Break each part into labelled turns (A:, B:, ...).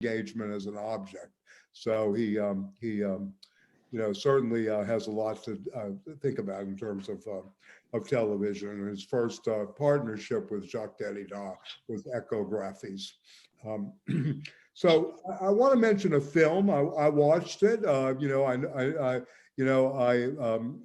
A: engagement as an object. So he certainly has a lot to think about in terms of television. And his first partnership with Jacques Derrida was echographies. So I want to mention a film. I watched it. I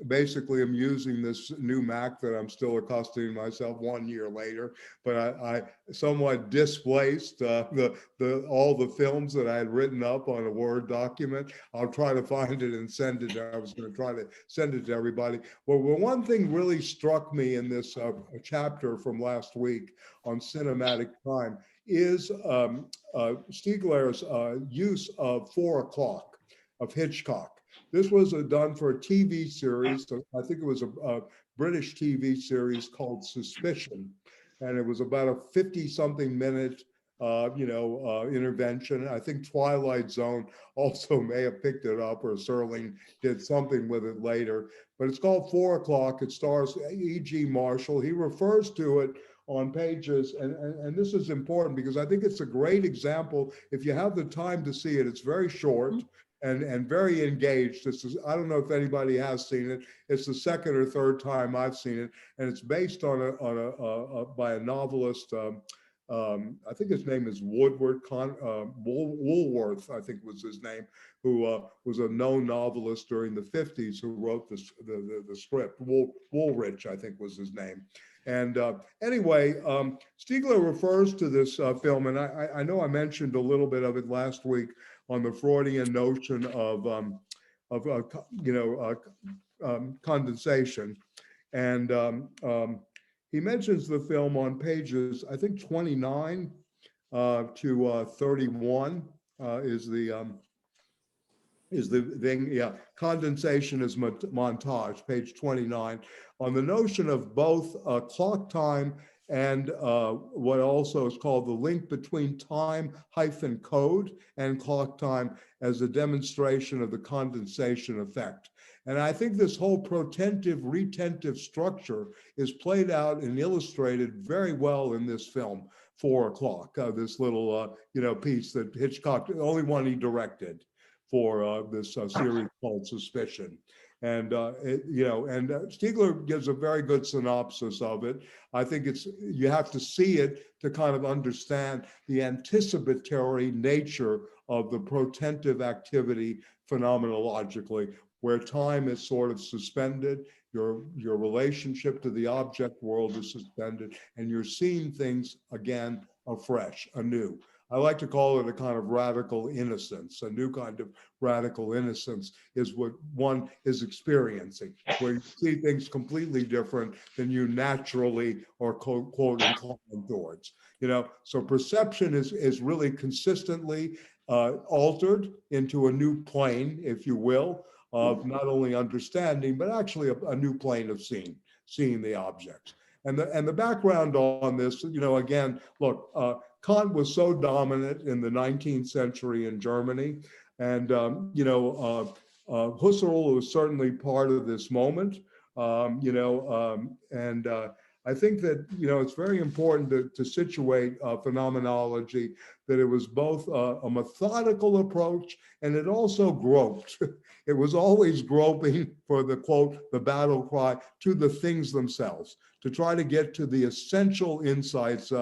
A: basically am using this new Mac that I'm still accustoming myself 1 year later, but I somewhat displaced all the films that I had written up on a Word document. I'll try to find it and send it. I was going to try to send it to everybody. Well, one thing really struck me in this chapter from last week on cinematic time is Stiegler's use of 4 o'clock of Hitchcock. This was done for a TV series. I think it was a British TV series called Suspicion, and it was about a 50-something minute, intervention. I think Twilight Zone also may have picked it up, or Serling did something with it later. But it's called 4 o'clock. It stars E.G. Marshall. He refers to it on pages, and this is important because I think it's a great example. If you have the time to see it, it's very short and very engaged. This is, I don't know if anybody has seen it. It's the second or third time I've seen it, and it's based on by a novelist. I think his name is Woolworth, I think was his name, who was a known novelist during the 50s who wrote the script. Woolrich, I think was his name. And anyway, Stiegler refers to this film, and I know I mentioned a little bit of it last week on the Freudian notion of condensation. And he mentions the film on pages, I think 29 to 31 is the thing. Yeah, condensation is montage, page 29, on the notion of both clock time and what also is called the link between time-code and clock time as a demonstration of the condensation effect. And I think this whole protentive-retentive structure is played out and illustrated very well in this film, 4 o'clock, this little piece that Hitchcock, the only one he directed for this series called Suspicion. And Stiegler gives a very good synopsis of it. I think you have to see it to kind of understand the anticipatory nature of the protentive activity phenomenologically, where time is sort of suspended, your relationship to the object world is suspended, and you're seeing things again afresh, anew. I like to call it a kind of radical innocence. A new kind of radical innocence is what one is experiencing, where you see things completely different than you naturally or quote inclined towards. So perception is really consistently altered into a new plane, if you will, of not only understanding, but actually a new plane of seeing the objects. And the background on this, again, look, Kant was so dominant in the 19th century in Germany, and Husserl was certainly part of this moment, and I think that it's very important to situate phenomenology, that it was both a methodical approach and it also groped. It was always groping for the quote, the battle cry, to the things themselves, to try to get to the essential insights.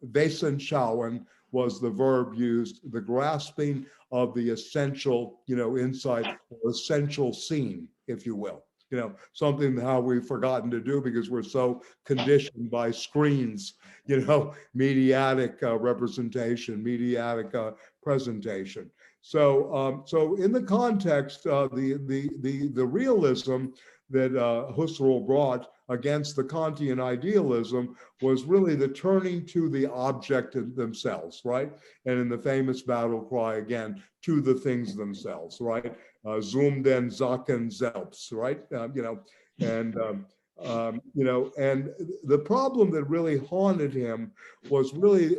A: Wesenschauen was the verb used, the grasping of the essential, insight, or essential scene, if you will. Something how we've forgotten to do because we're so conditioned by screens, mediatic representation, mediatic presentation. So in the context, the realism that Husserl brought against the Kantian idealism was really the turning to the object themselves, right? And in the famous battle cry again, to the things themselves, right? Zum den Sachen selbst, right? And the problem that really haunted him was really,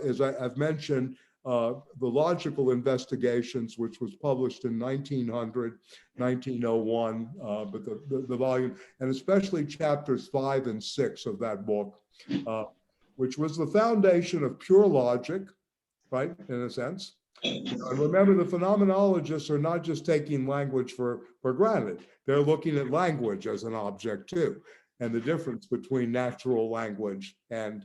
A: as I've mentioned, the Logical Investigations, which was published in 1900, 1901, but the volume, and especially chapters 5 and 6 of that book, which was the foundation of pure logic, right, in a sense. And remember, the phenomenologists are not just taking language for granted. They're looking at language as an object too, and the difference between natural language and,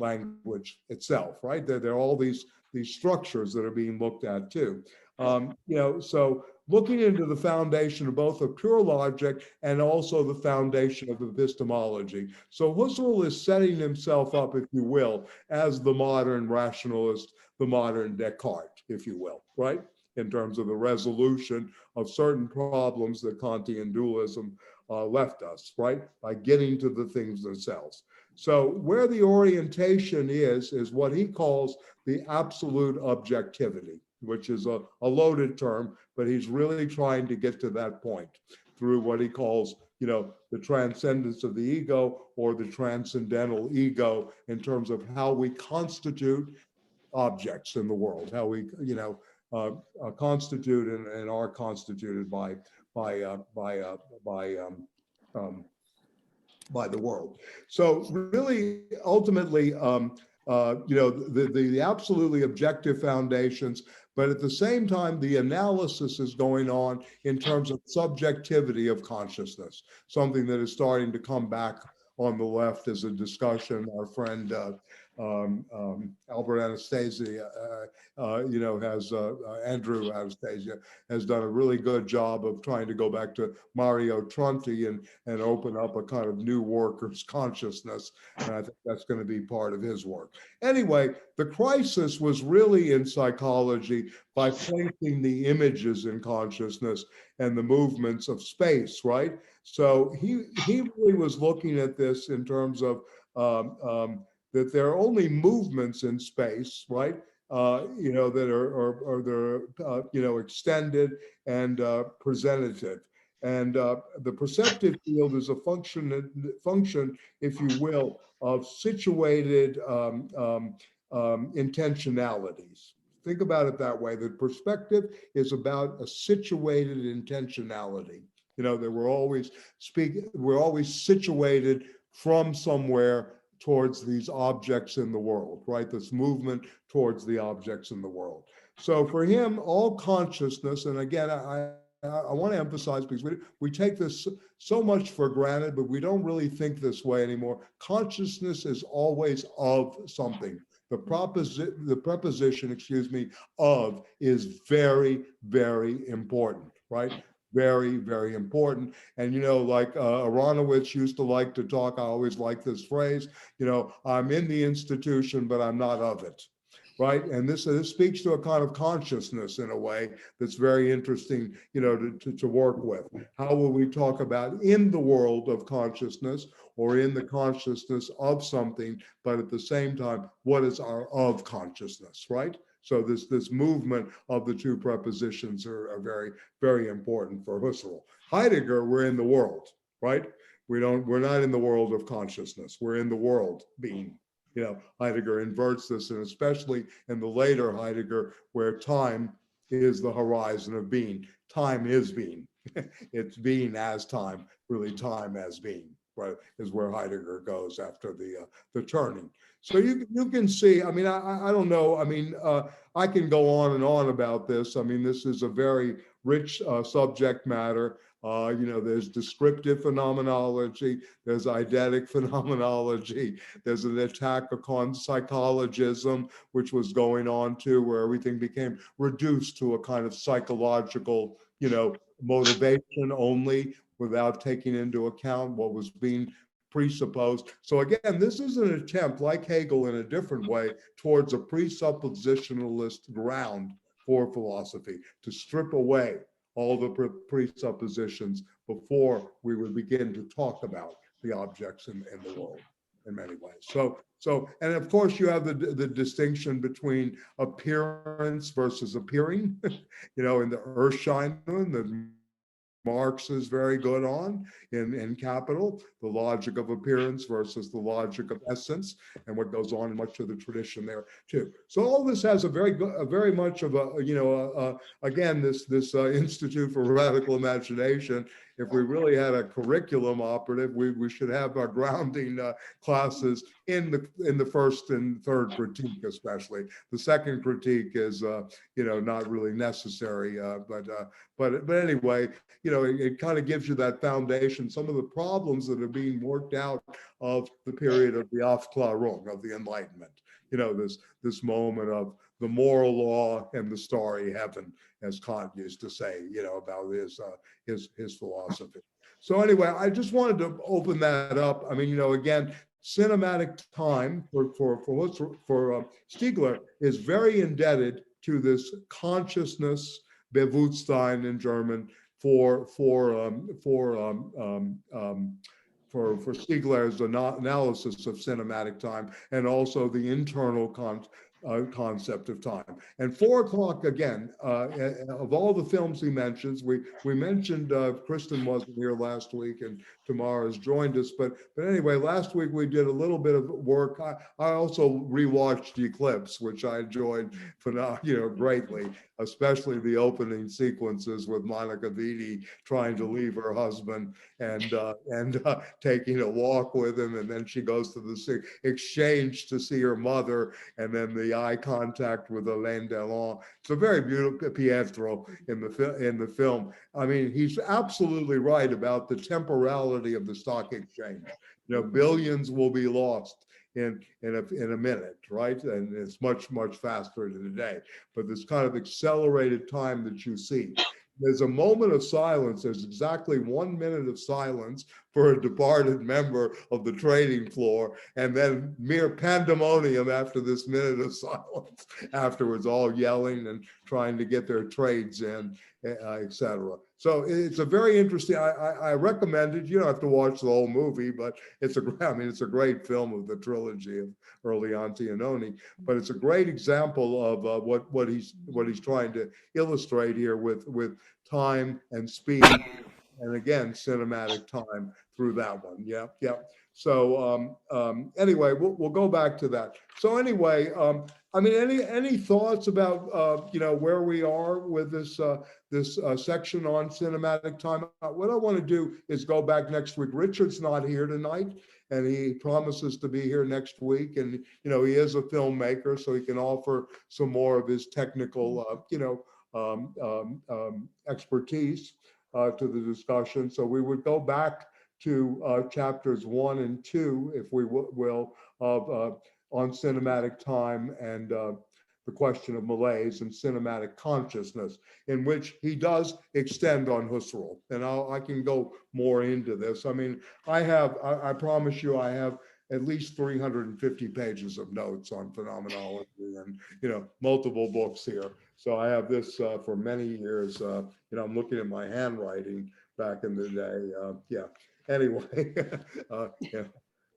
A: language itself, right? There are all these structures that are being looked at too. So looking into the foundation of both a pure logic and also the foundation of epistemology. So Husserl is setting himself up, if you will, as the modern rationalist, the modern Descartes, if you will, right? In terms of the resolution of certain problems that Kantian dualism left us, right? By getting to the things themselves. So where the orientation is what he calls the absolute objectivity, which is a loaded term, but he's really trying to get to that point through what he calls, the transcendence of the ego, or the transcendental ego, in terms of how we constitute objects in the world, how we, constitute and are constituted by the world. So really, ultimately, the absolutely objective foundations, but at the same time, the analysis is going on in terms of subjectivity of consciousness, something that is starting to come back on the left as a discussion. Our friend Albert Anastasia, Andrew Anastasia has done a really good job of trying to go back to Mario Tronti and open up a kind of new workers' consciousness. And I think that's going to be part of his work. Anyway, the crisis was really in psychology by placing the images in consciousness and the movements of space, right? So he really was looking at this in terms of that there are only movements in space, right? That are extended and presentative. And the perceptive field is a function, if you will, of situated intentionalities. Think about it that way. The perspective is about a situated intentionality. That we're always situated from somewhere towards these objects in the world, right? This movement towards the objects in the world. So for him, all consciousness, and again, I want to emphasize, because we take this so much for granted, but we don't really think this way anymore. Consciousness is always of something. The preposition, of is very, very important, right? Very, very important. And, like Aronowitz used to like to talk, I always like this phrase, I'm in the institution, but I'm not of it, right? And this speaks to a kind of consciousness in a way that's very interesting, to work with. How will we talk about in the world of consciousness, or in the consciousness of something, but at the same time, what is our of consciousness, right? So this movement of the two prepositions are very, very important for Husserl. Heidegger, we're in the world, right? We're not in the world of consciousness. We're in the world being. Heidegger inverts this, and especially in the later Heidegger, where time is the horizon of being. Time is being. It's being as time, really time as being, right, is where Heidegger goes after the turning. So you can see, I don't know, I can go on and on about this. This is a very rich subject matter. There's descriptive phenomenology, there's eidetic phenomenology, there's an attack upon psychologism, which was going on too, where everything became reduced to a kind of psychological, motivation only, without taking into account what was being presupposed. So again, this is an attempt, like Hegel in a different way, towards a presuppositionalist ground for philosophy, to strip away all the presuppositions before we would begin to talk about the objects in the world in many ways. So, and of course you have the distinction between appearance versus appearing, in the Erscheinung, that Marx is very good on in Capital, the logic of appearance versus the logic of essence, and what goes on in much of the tradition there too. So all this has a very much of a, again, this Institute for Radical Imagination if we really had a curriculum operative, we should have our grounding classes in the first and third critique, especially. The second critique is not really necessary, but anyway, it kind of gives you that foundation. Some of the problems that are being worked out of the period of the Aufklärung, of the Enlightenment. This moment of the moral law and the starry heaven, as Kant used to say, about his philosophy. So anyway, I just wanted to open that up. I mean, again, cinematic time for Stiegler is very indebted to this consciousness, Bewusstsein in German, for Stiegler's analysis of cinematic time, and also the internal concept of time. And 4 o'clock, again, of all the films he mentions, we mentioned Kristen wasn't here last week, and Tamara has joined us, but anyway, last week we did a little bit of work. I also rewatched Eclipse, which I enjoyed greatly, especially the opening sequences with Monica Vitti trying to leave her husband and taking a walk with him, and then she goes to the exchange to see her mother, and then the eye contact with Alain Delon. It's a very beautiful Pietro in the film. I mean, he's absolutely right about the temporality of the stock exchange. Billions will be lost in a minute, right? And it's much faster today. But this kind of accelerated time that you see. There's a moment of silence. There's exactly 1 minute of silence for a departed member of the trading floor, and then mere pandemonium after this minute of silence. Afterwards, all yelling and trying to get their trades in, etc. So it's a very interesting. I recommend it. You don't have to watch the whole movie, but it's a great film of the trilogy of early Antonioni. But it's a great example of what he's trying to illustrate here with time and speed, and again, cinematic time through that one. Yeah. So anyway, we'll go back to that. So anyway, I mean, any thoughts about where we are with this section on cinematic time? What I want to do is go back next week. Richard's not here tonight, and he promises to be here next week. And he is a filmmaker, so he can offer some more of his technical expertise to the discussion. So we would go back to chapters 1 and 2, if we will, of on cinematic time and the question of malaise and cinematic consciousness, in which he does extend on Husserl. And I can go more into this. I mean, I promise you, I have at least 350 pages of notes on phenomenology and multiple books here. So I have this for many years. I'm looking at my handwriting back in the day. Anyway,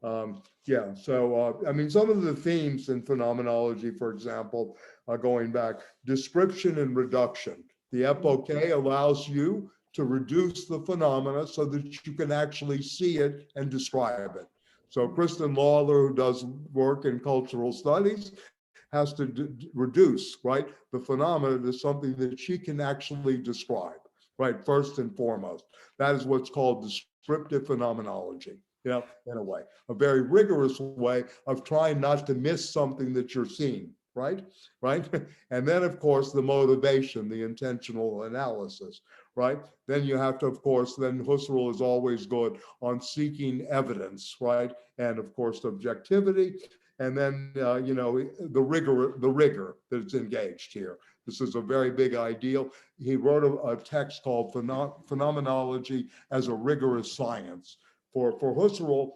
A: So I mean, some of the themes in phenomenology, for example, going back, description and reduction. The epoche allows you to reduce the phenomena so that you can actually see it and describe it. So Kristen Lawler, who does work in cultural studies, has to reduce, right, the phenomena to something that she can actually describe, right, first and foremost. That is what's called descriptive phenomenology, in a way, a very rigorous way of trying not to miss something that you're seeing, right? And then, of course, the motivation, the intentional analysis, right? Then you have to, of course, then Husserl is always good on seeking evidence, right? And of course, objectivity. And then, the rigor that's engaged here. This is a very big ideal. He wrote a text called Phenomenology as a Rigorous Science. For Husserl,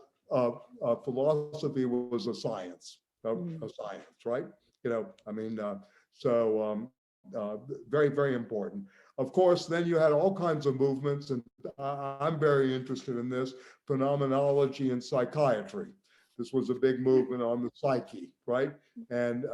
A: philosophy was a science, right? Very, very important. Of course, then you had all kinds of movements, and I'm very interested in this, phenomenology and psychiatry. This was a big movement on the psyche, right? And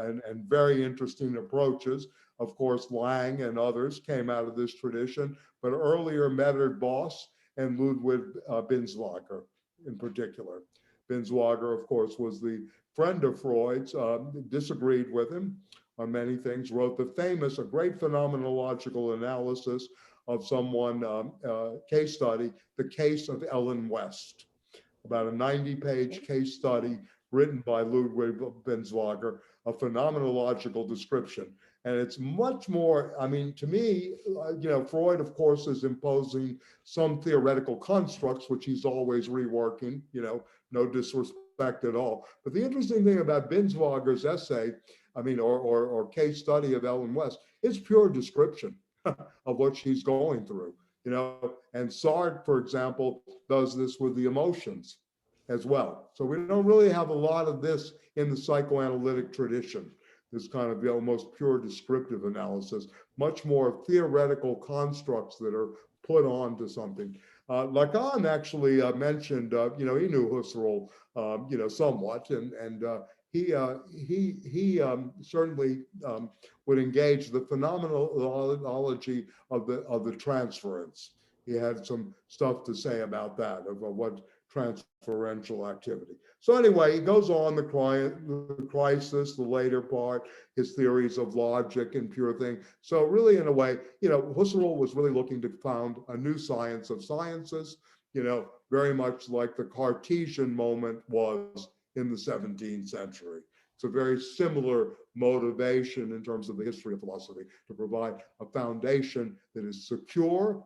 A: very interesting approaches. Of course, Lang and others came out of this tradition, but earlier Medard Boss and Ludwig Binswanger in particular. Binswanger, of course, was the friend of Freud's, disagreed with him on many things, wrote a great phenomenological analysis of someone, case study, The Case of Ellen West, about a 90-page case study written by Ludwig Binswanger, a phenomenological description. And it's much more, I mean, to me, Freud, of course, is imposing some theoretical constructs, which he's always reworking, no disrespect at all. But the interesting thing about Binswanger's essay, or case study of Ellen West, is pure description of what she's going through, and Sartre, for example, does this with the emotions as well. So we don't really have a lot of this in the psychoanalytic tradition, this kind of almost pure descriptive analysis, much more theoretical constructs that are put onto something. Lacan actually mentioned, he knew Husserl, somewhat, and he certainly would engage the phenomenology of the transference. He had some stuff to say about that, of what transferential activity. So anyway, he goes on the crisis, the later part, his theories of logic and pure thing. So really, in a way, Husserl was really looking to found a new science of sciences, very much like the Cartesian moment was in the 17th century. It's a very similar motivation in terms of the history of philosophy, to provide a foundation that is secure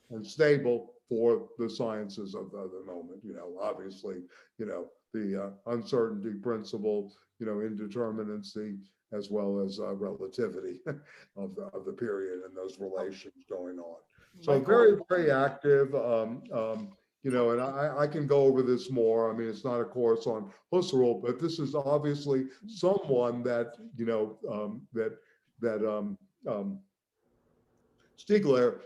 A: and stable for the sciences of the moment. Obviously, the uncertainty principle, indeterminacy, as well as relativity of the period and those relations going on. So Michael, very, very active. And I can go over this more. I mean, it's not a course on Husserl, but this is obviously someone that, Stiegler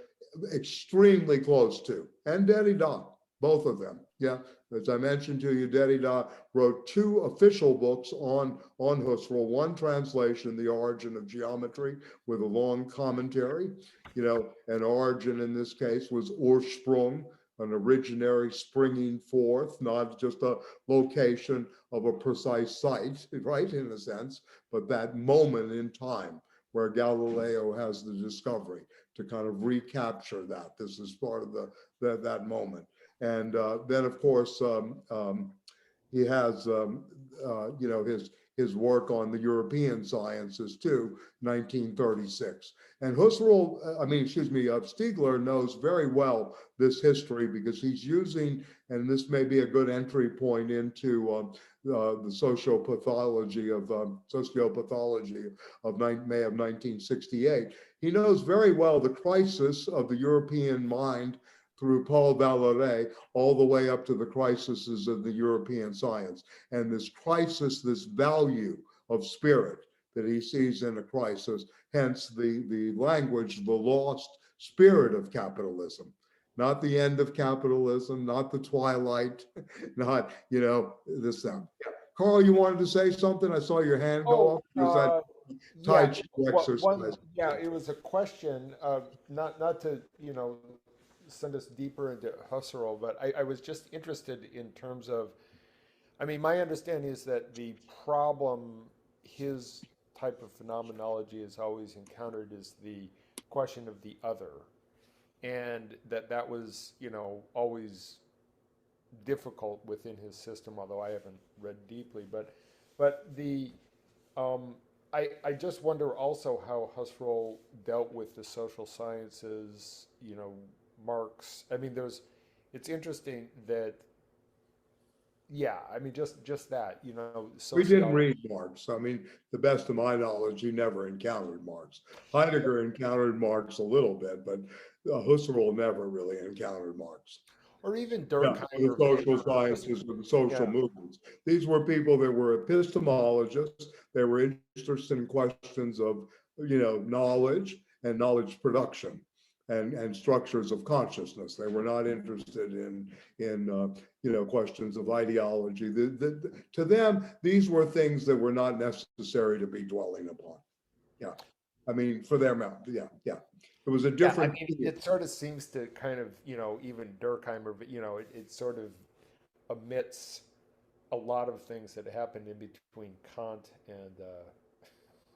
A: extremely close to, and Derrida, both of them. Yeah, as I mentioned to you, Derrida wrote 2 official books on Husserl, one translation, The Origin of Geometry, with a long commentary. An origin in this case was Ursprung, an originary springing forth, not just a location of a precise site, right, in a sense, but that moment in time where Galileo has the discovery, to kind of recapture that. This is part of that moment. And then, of course, he has, his work on the European sciences too, 1936. And Stiegler knows very well this history, because he's using, and this may be a good entry point into the sociopathology of May of 1968. He knows very well the crisis of the European mind through Paul Valéry, all the way up to the crises of the European science. And this crisis, this value of spirit that he sees in a crisis, hence the language, the lost spirit of capitalism. Not the end of capitalism, not the twilight, not, this sound. Carl, you wanted to say something? I saw your hand go up. Was that Tai Chi exercise?
B: It was a question, not to, send us deeper into Husserl, but I was just interested in terms of, my understanding is that the problem his type of phenomenology has always encountered is the question of the other, and that was, always difficult within his system, although I haven't read deeply, but the I just wonder also how Husserl dealt with the social sciences, Marx. It's interesting that, just that,
A: We didn't read Marx. The best of my knowledge, he never encountered Marx. Heidegger encountered Marx a little bit, but Husserl never really encountered Marx.
B: Or even Durkheim.
A: The social sciences and the social movements. These were people that were epistemologists. They were interested in questions of, knowledge and knowledge production and structures of consciousness. They were not interested in questions of ideology. To them, these were things that were not necessary to be dwelling upon. Yeah. For their mouth. Yeah. It was a different.
B: It sort of seems to kind of, even Durkheim, it sort of omits a lot of things that happened in between Kant and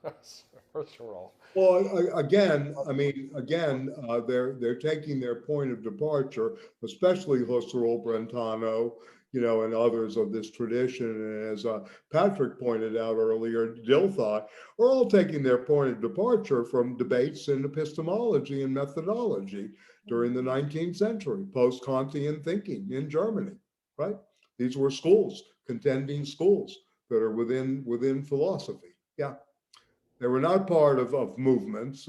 B: Husserl.
A: Well, again, I mean, again, they're taking their point of departure, especially Husserl, Brentano, and others of this tradition. And as Patrick pointed out earlier, Dilthey are all taking their point of departure from debates in epistemology and methodology during the 19th century, post-Kantian thinking in Germany, right? These were schools, contending schools that are within philosophy. Yeah. They were not part of movement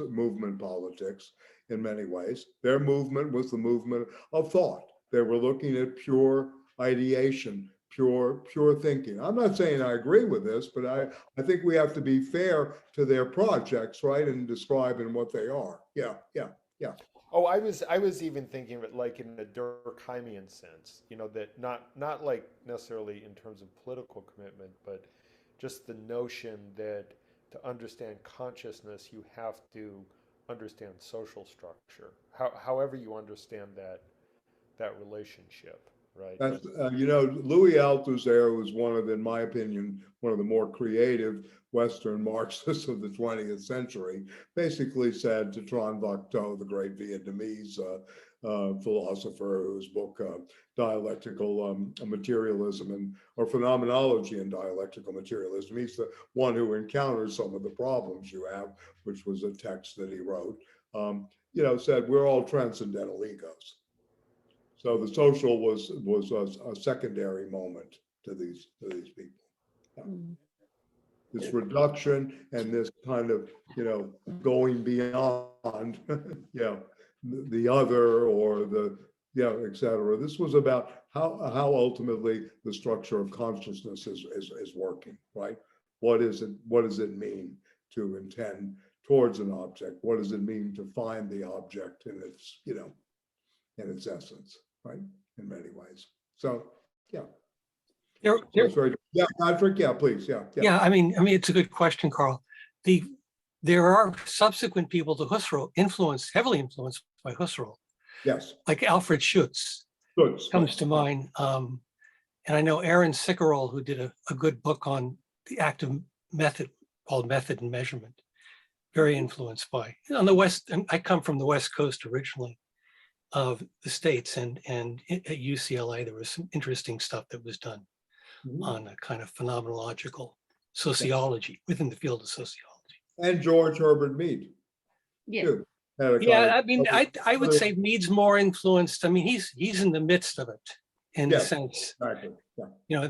A: politics in many ways. Their movement was the movement of thought. They were looking at pure ideation, pure thinking. I'm not saying I agree with this, but I think we have to be fair to their projects, right, and describing what they are. Yeah.
B: Oh, I was even thinking of it like in a Durkheimian sense, that not like necessarily in terms of political commitment, but just the notion that to understand consciousness, you have to understand social structure. However you understand that relationship, right?
A: That's Louis Althusser was in my opinion, one of the more creative Western Marxists of the 20th century. Basically said to Tran Vác Tô, the great Vietnamese philosopher, whose book Dialectical Materialism or Phenomenology and Dialectical Materialism. He's the one who encounters some of the problems you have, which was a text that he wrote. Said we're all transcendental egos. So the social was a secondary moment to these people. Yeah. This reduction and this kind of going beyond the other or the et cetera. This was about how ultimately the structure of consciousness is working, right? What does it mean to intend towards an object? What does it mean to find the object in its essence? Right, in many ways. So, yeah. Yeah, Patrick. Yeah, please.
C: Yeah. I mean, it's a good question, Carl. There are subsequent people to Husserl heavily influenced by Husserl.
A: Yes.
C: Like Alfred Schutz comes to mind, and I know Aaron Sickerol, who did a good book on the active method called Method and Measurement. Very influenced by on the West, and I come from the West Coast originally of the States, and at UCLA there was some interesting stuff that was done on a kind of phenomenological sociology within the field of sociology.
A: And George Herbert Mead.
D: Yeah.
C: I mean, I would say Mead's more influenced. I mean, he's in the midst of it in the sense,
A: exactly. Yeah.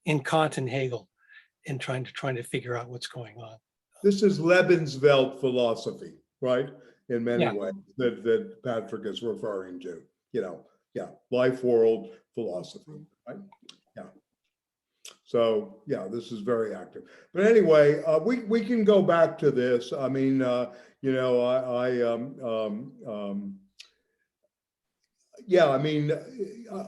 C: In Kant and Hegel, and trying to figure out what's going on.
A: This is Lebenswelt philosophy, right? In many ways that Patrick is referring to, life world philosophy, right? Yeah. So this is very active. But anyway, we can go back to this. I mean,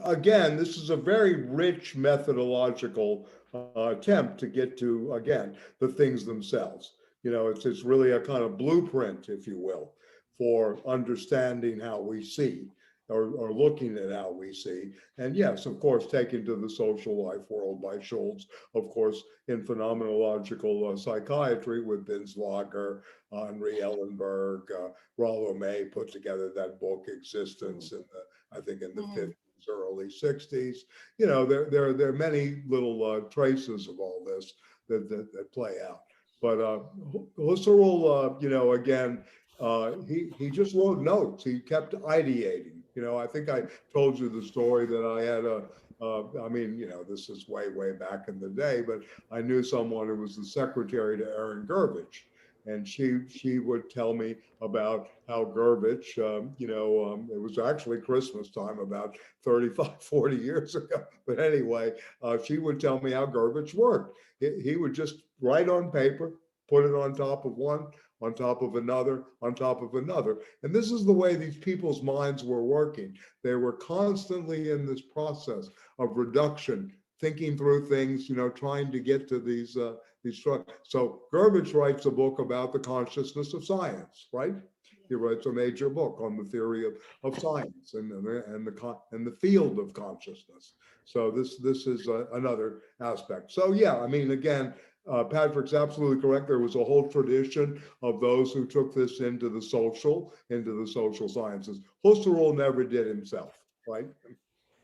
A: again, this is a very rich methodological attempt to get to, again, the things themselves. It's really a kind of blueprint, if you will, for understanding how we see or looking at how we see. And yes, of course, taken to the social life world by Schultz, of course, in phenomenological psychiatry with Binswanger, Henri Ellenberg, Rollo May put together that book, Existence, I think in the 50s, early 60s. There are many little traces of all this that play out. But Husserl, again, he just wrote notes. He kept ideating. I think I told you the story that I had this is way back in the day, but I knew someone who was the secretary to Aaron Gurvich. And she would tell me about how Gurvich, it was actually Christmas time about 35, 40 years ago. But anyway, she would tell me how Gurvich worked. He would just write on paper, put it on top of one, on top of another, on top of another. And this is the way these people's minds were working. They were constantly in this process of reduction, thinking through things, trying to get to these structures. So Gurvich writes a book about the consciousness of science, right? He writes a major book on the theory of science and the field of consciousness. So this is another aspect. So again, Patrick's absolutely correct. There was a whole tradition of those who took this into the social sciences. Husserl never did himself, right?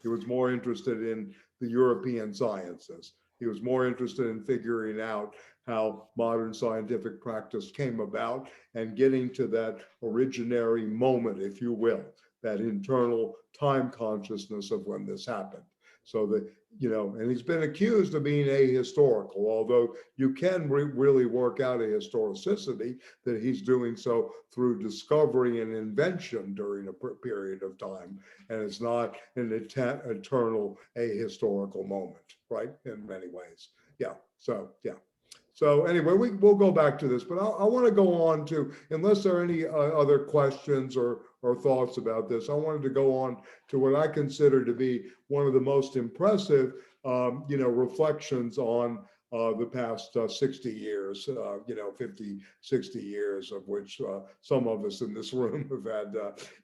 A: He was more interested in the European sciences. He was more interested in figuring out how modern scientific practice came about and getting to that originary moment, if you will, that internal time consciousness of when this happened. So that, and he's been accused of being ahistorical, although you can really work out a historicity that he's doing so through discovery and invention during a period of time. And it's not an eternal ahistorical moment, right? In many ways. Yeah. So anyway, we'll go back to this, but I want to go on to, unless there are any other questions or thoughts about this, I wanted to go on to what I consider to be one of the most impressive, reflections on the past 60 years, 50, 60 years, of which some of us in this room have had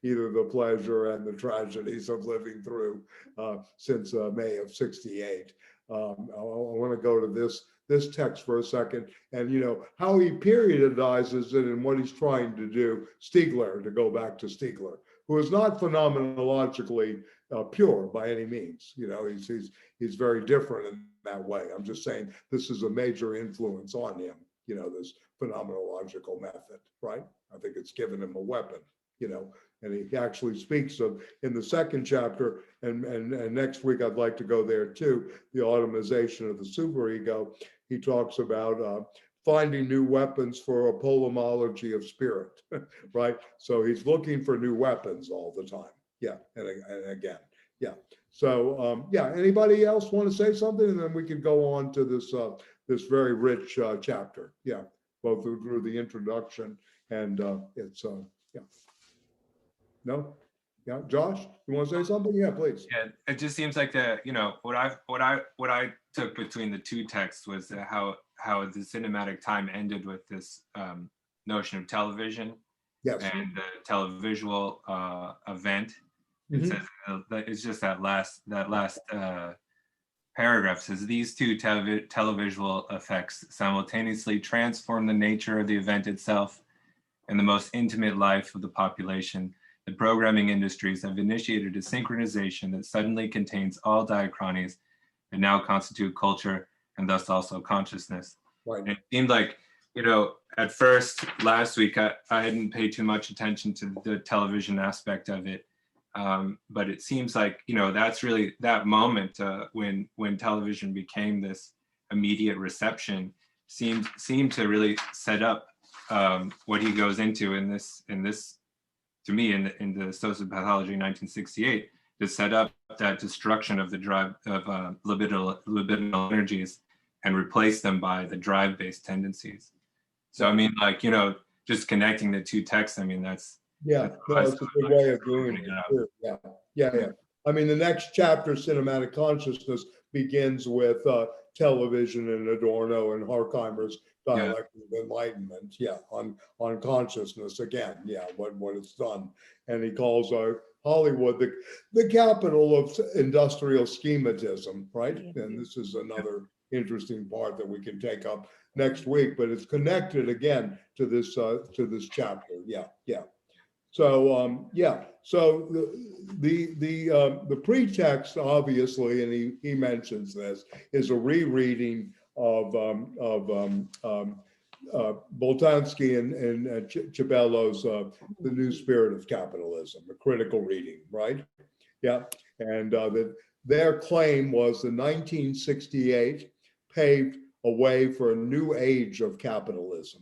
A: either the pleasure and the tragedies of living through since May of 68. I want to go to this text for a second, and how he periodizes it and what he's trying to do. Stiegler, to go back to Stiegler, who is not phenomenologically pure by any means. He's very different in that way. I'm just saying this is a major influence on him. This phenomenological method, right? I think it's given him a weapon. And he actually speaks of, in the second chapter, and next week I'd like to go there too, the automation of the superego. He talks about finding new weapons for a polemology of spirit, right? So he's looking for new weapons all the time. Yeah, and again, yeah. So anybody else want to say something, and then we can go on to this very rich chapter. Yeah, both through the introduction and it's yeah. No? Yeah, Josh, you want to say something? Yeah, please.
D: Yeah, it just seems like what I took between the two texts was how the cinematic time ended with this notion of television. Yes. And the televisual event. It says it's just that last paragraph says these two televisual effects simultaneously transform the nature of the event itself and the most intimate life of the population. The programming industries have initiated a synchronization that suddenly contains all diachronies that now constitute culture and thus also consciousness. Right. And it seemed like, at first last week, I hadn't paid too much attention to the television aspect of it. But it seems like, that's really that moment when television became this immediate reception seemed to really set up what he goes into in this to me in the Sociopathology 1968 to set up that destruction of the drive of libidinal energies and replace them by the drive-based tendencies. So I mean, just connecting the two texts, I mean, that's
A: it's a good way of doing it. Yeah. I mean, the next chapter, Cinematic Consciousness, begins with television and Adorno and Horkheimer's dialectic of enlightenment. On consciousness again. What it's done, and he calls Hollywood the capital of industrial schematism, right? And this is another interesting part that we can take up next week, but it's connected again to this chapter. So so the pretext, obviously, and he mentions this, is a rereading of Boltanski and Chabello's The New Spirit of Capitalism, a critical reading, right? Yeah, and their claim was the 1968 paved a way for a new age of capitalism,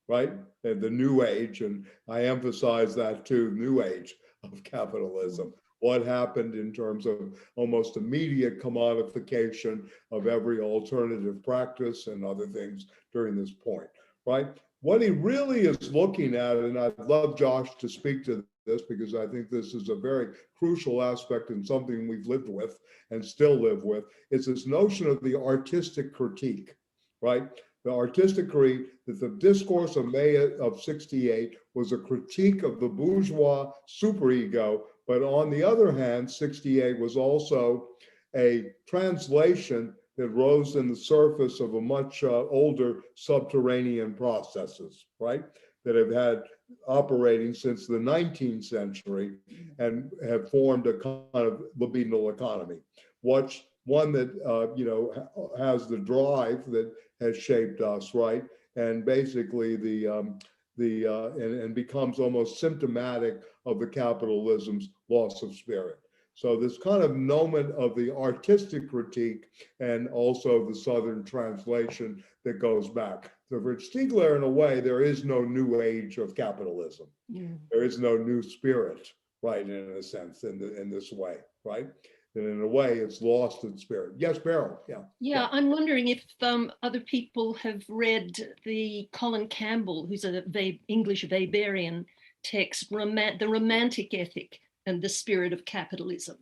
A: right? And the new age, and I emphasize that too, new age of capitalism. What happened in terms of almost immediate commodification of every alternative practice and other things during this point, right? What he really is looking at, and I'd love Josh to speak to this because I think this is a very crucial aspect and something we've lived with and still live with, is this notion of the artistic critique, right? The artistic critique, that the discourse of May of 68 was a critique of the bourgeois superego, but on the other hand, 68 was also a translation that rose in the surface of a much older subterranean processes, right? That have had operating since the 19th century and have formed a kind of libidinal economy. One that, you know, has the drive that has shaped us, right? And basically and becomes almost symptomatic of the capitalism's loss of spirit. So this kind of moment of the artistic critique and also the Southern translation that goes back. So for Stiegler, in a way, there is no new age of capitalism. There is no new spirit, right, in a sense, in this way, right? And in a way, it's lost its spirit. Yes, Beryl, yeah.
E: Yeah, I'm wondering if other people have read the Colin Campbell, who's a English Weberian text, The Romantic Ethic and the Spirit of Capitalism.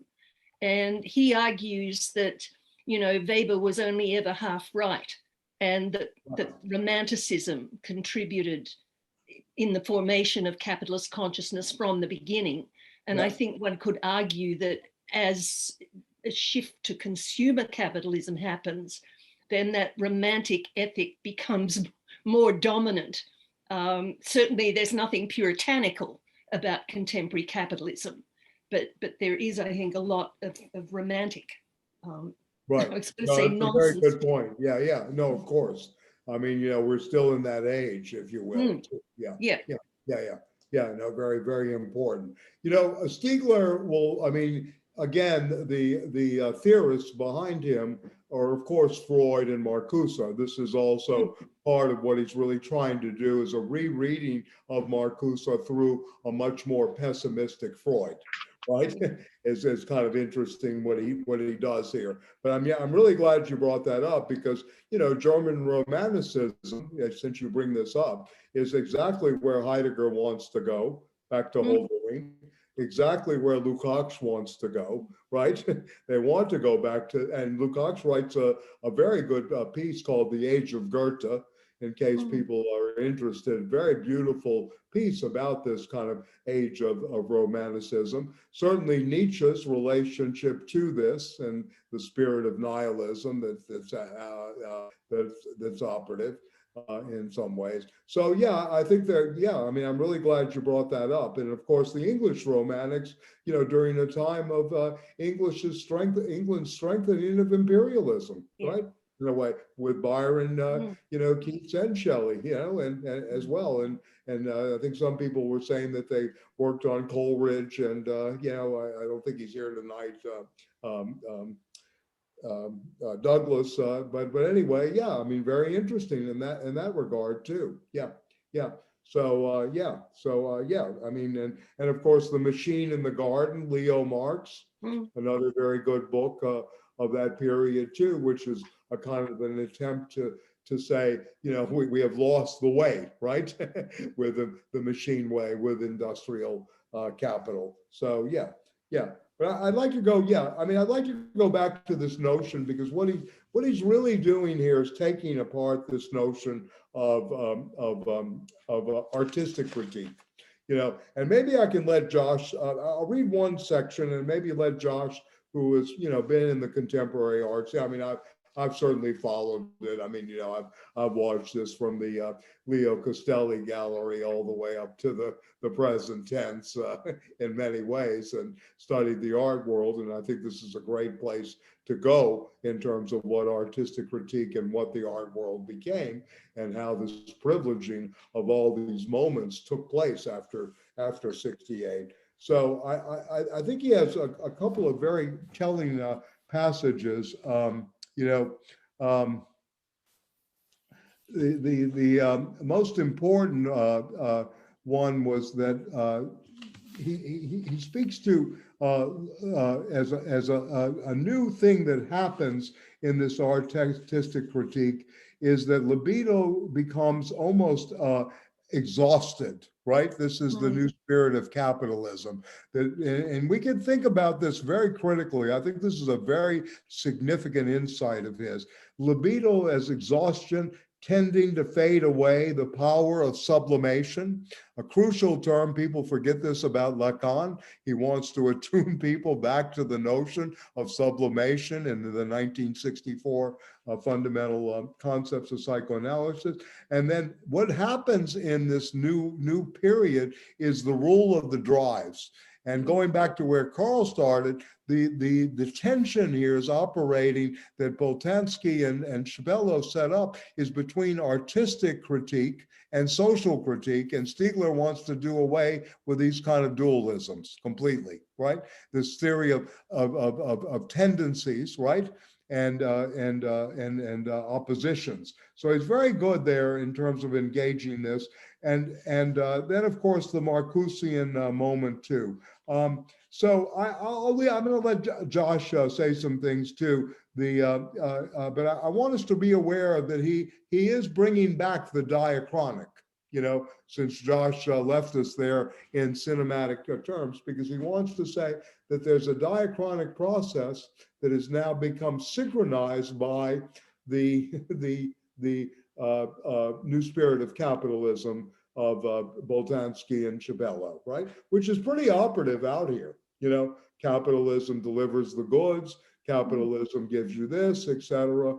E: And he argues that, you know, Weber was only ever half right, and that Romanticism contributed in the formation of capitalist consciousness from the beginning. And I think one could argue that as a shift to consumer capitalism happens, then that romantic ethic becomes more dominant. Certainly there's nothing puritanical about contemporary capitalism, but there is, I think, a lot of romantic.
A: Right.
E: I was going to
A: No,
E: say
A: that's
E: nonsense.
A: a very good point. Yeah, yeah. No, of course. I mean, you know, we're still in that age, if you will. Yeah.
E: Yeah.
A: Yeah. Yeah. Yeah. Yeah. No, very, very important. You know, Stiegler will, I mean, again, the theorists behind him are, of course, Freud and Marcuse. This is also part of what he's really trying to do, is a rereading of Marcuse through a much more pessimistic Freud, right? It's kind of interesting what he does here. But I'm really glad you brought that up, because, you know, German Romanticism, since you bring this up, is exactly where Heidegger wants to go, back to Hölderlin. Exactly where Lukács wants to go, right? They want to go back to, and Lukács writes a very good piece called The Age of Goethe, in case people are interested. Very beautiful piece about this kind of age of Romanticism. Certainly Nietzsche's relationship to this and the spirit of nihilism that's operative. In some ways. So yeah, I think that, yeah, I mean, I'm really glad you brought that up. And of course, the English Romantics, you know, during the time of England's strengthening of imperialism, right? In a way, with Byron, you know, Keats and Shelley, you know, and as well. And I think some people were saying that they worked on Coleridge, and you know, I don't think he's here tonight. Douglas, but anyway, yeah, I mean, very interesting in that regard too. Yeah, yeah. So yeah, I mean, and of course, The Machine in the Garden, Leo Marx, another very good book of that period too, which is a kind of an attempt to say, you know, we have lost the way, right, with the machine way, with industrial capital. So yeah, yeah. But I'd like to go, yeah, I mean, I'd like to go back to this notion, because what he's really doing here is taking apart this notion of artistic critique, you know, and maybe I can let Josh, I'll read one section and maybe let Josh, who has, you know, been in the contemporary arts. I mean, I've certainly followed it. I mean, you know, I've watched this from the Leo Castelli gallery all the way up to the present tense in many ways, and studied the art world. And I think this is a great place to go in terms of what artistic critique and what the art world became, and how this privileging of all these moments took place after 68. So I think he has a couple of very telling passages. You know, the most important one was that he speaks to as a new thing that happens in this artistic critique, is that libido becomes almost exhausted, right? This is the new spirit of capitalism. And we can think about this very critically. I think this is a very significant insight of his. Libido as exhaustion tending to fade away, the power of sublimation, a crucial term. People forget this about Lacan. He wants to attune people back to the notion of sublimation in the 1964 fundamental concepts of psychoanalysis. And then what happens in this new period is the rule of the drives. And going back to where Carl started, the tension here is operating that Boltanski and Chabello set up is between artistic critique and social critique, and Stiegler wants to do away with these kind of dualisms completely, right? This theory of tendencies, right? And oppositions. So he's very good there in terms of engaging this. And then, of course, the Marcusian moment too. So I'm going to let Josh say some things too. But I want us to be aware that he is bringing back the diachronic, since Josh left us there in cinematic terms, because he wants to say that there's a diachronic process that has now become synchronized by the new spirit of capitalism of Boltanski and Chabello, right? Which is pretty operative out here. Capitalism delivers the goods, capitalism gives you this, etc.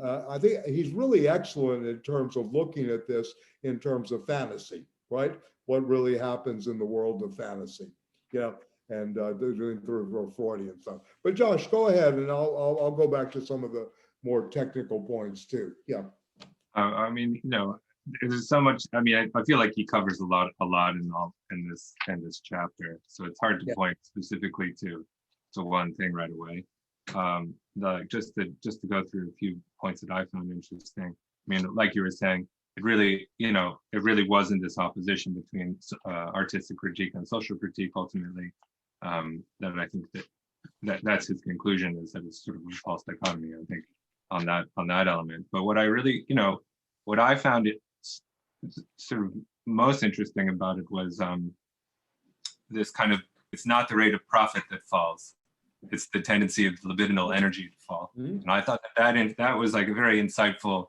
A: I think he's really excellent in terms of looking at this in terms of fantasy, right? What really happens in the world of fantasy, and doing through Freudian stuff. But Josh, go ahead, and I'll go back to some of the more technical points too. Yeah.
D: There's so much. I feel like he covers a lot in this chapter. So it's hard to point specifically to one thing right away. Just to go through a few points that I found interesting. Like you were saying, it really wasn't this opposition between artistic critique and social critique ultimately. That I think that's his conclusion, is that it's sort of a false dichotomy, I think, on that element. But what I really, what I found it sort of most interesting about it was this kind of, it's not the rate of profit that falls, it's the tendency of libidinal energy to fall. Mm-hmm. And I thought that was like a very insightful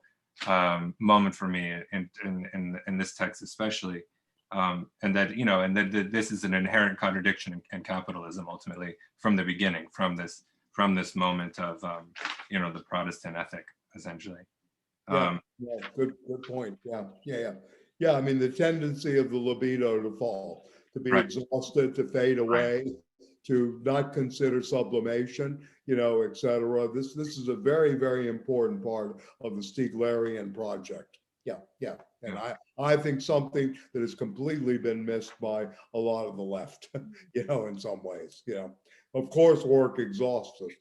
D: moment for me in this text especially. And that this is an inherent contradiction in capitalism ultimately from the beginning, from this moment of the Protestant ethic essentially.
A: Good point. Yeah. The tendency of the libido to fall, to be exhausted, to fade away, to not consider sublimation, etc. This is a very, very important part of the Stieglerian project. Yeah. And I think something that has completely been missed by a lot of the left, in some ways. Of course, work exhausts us,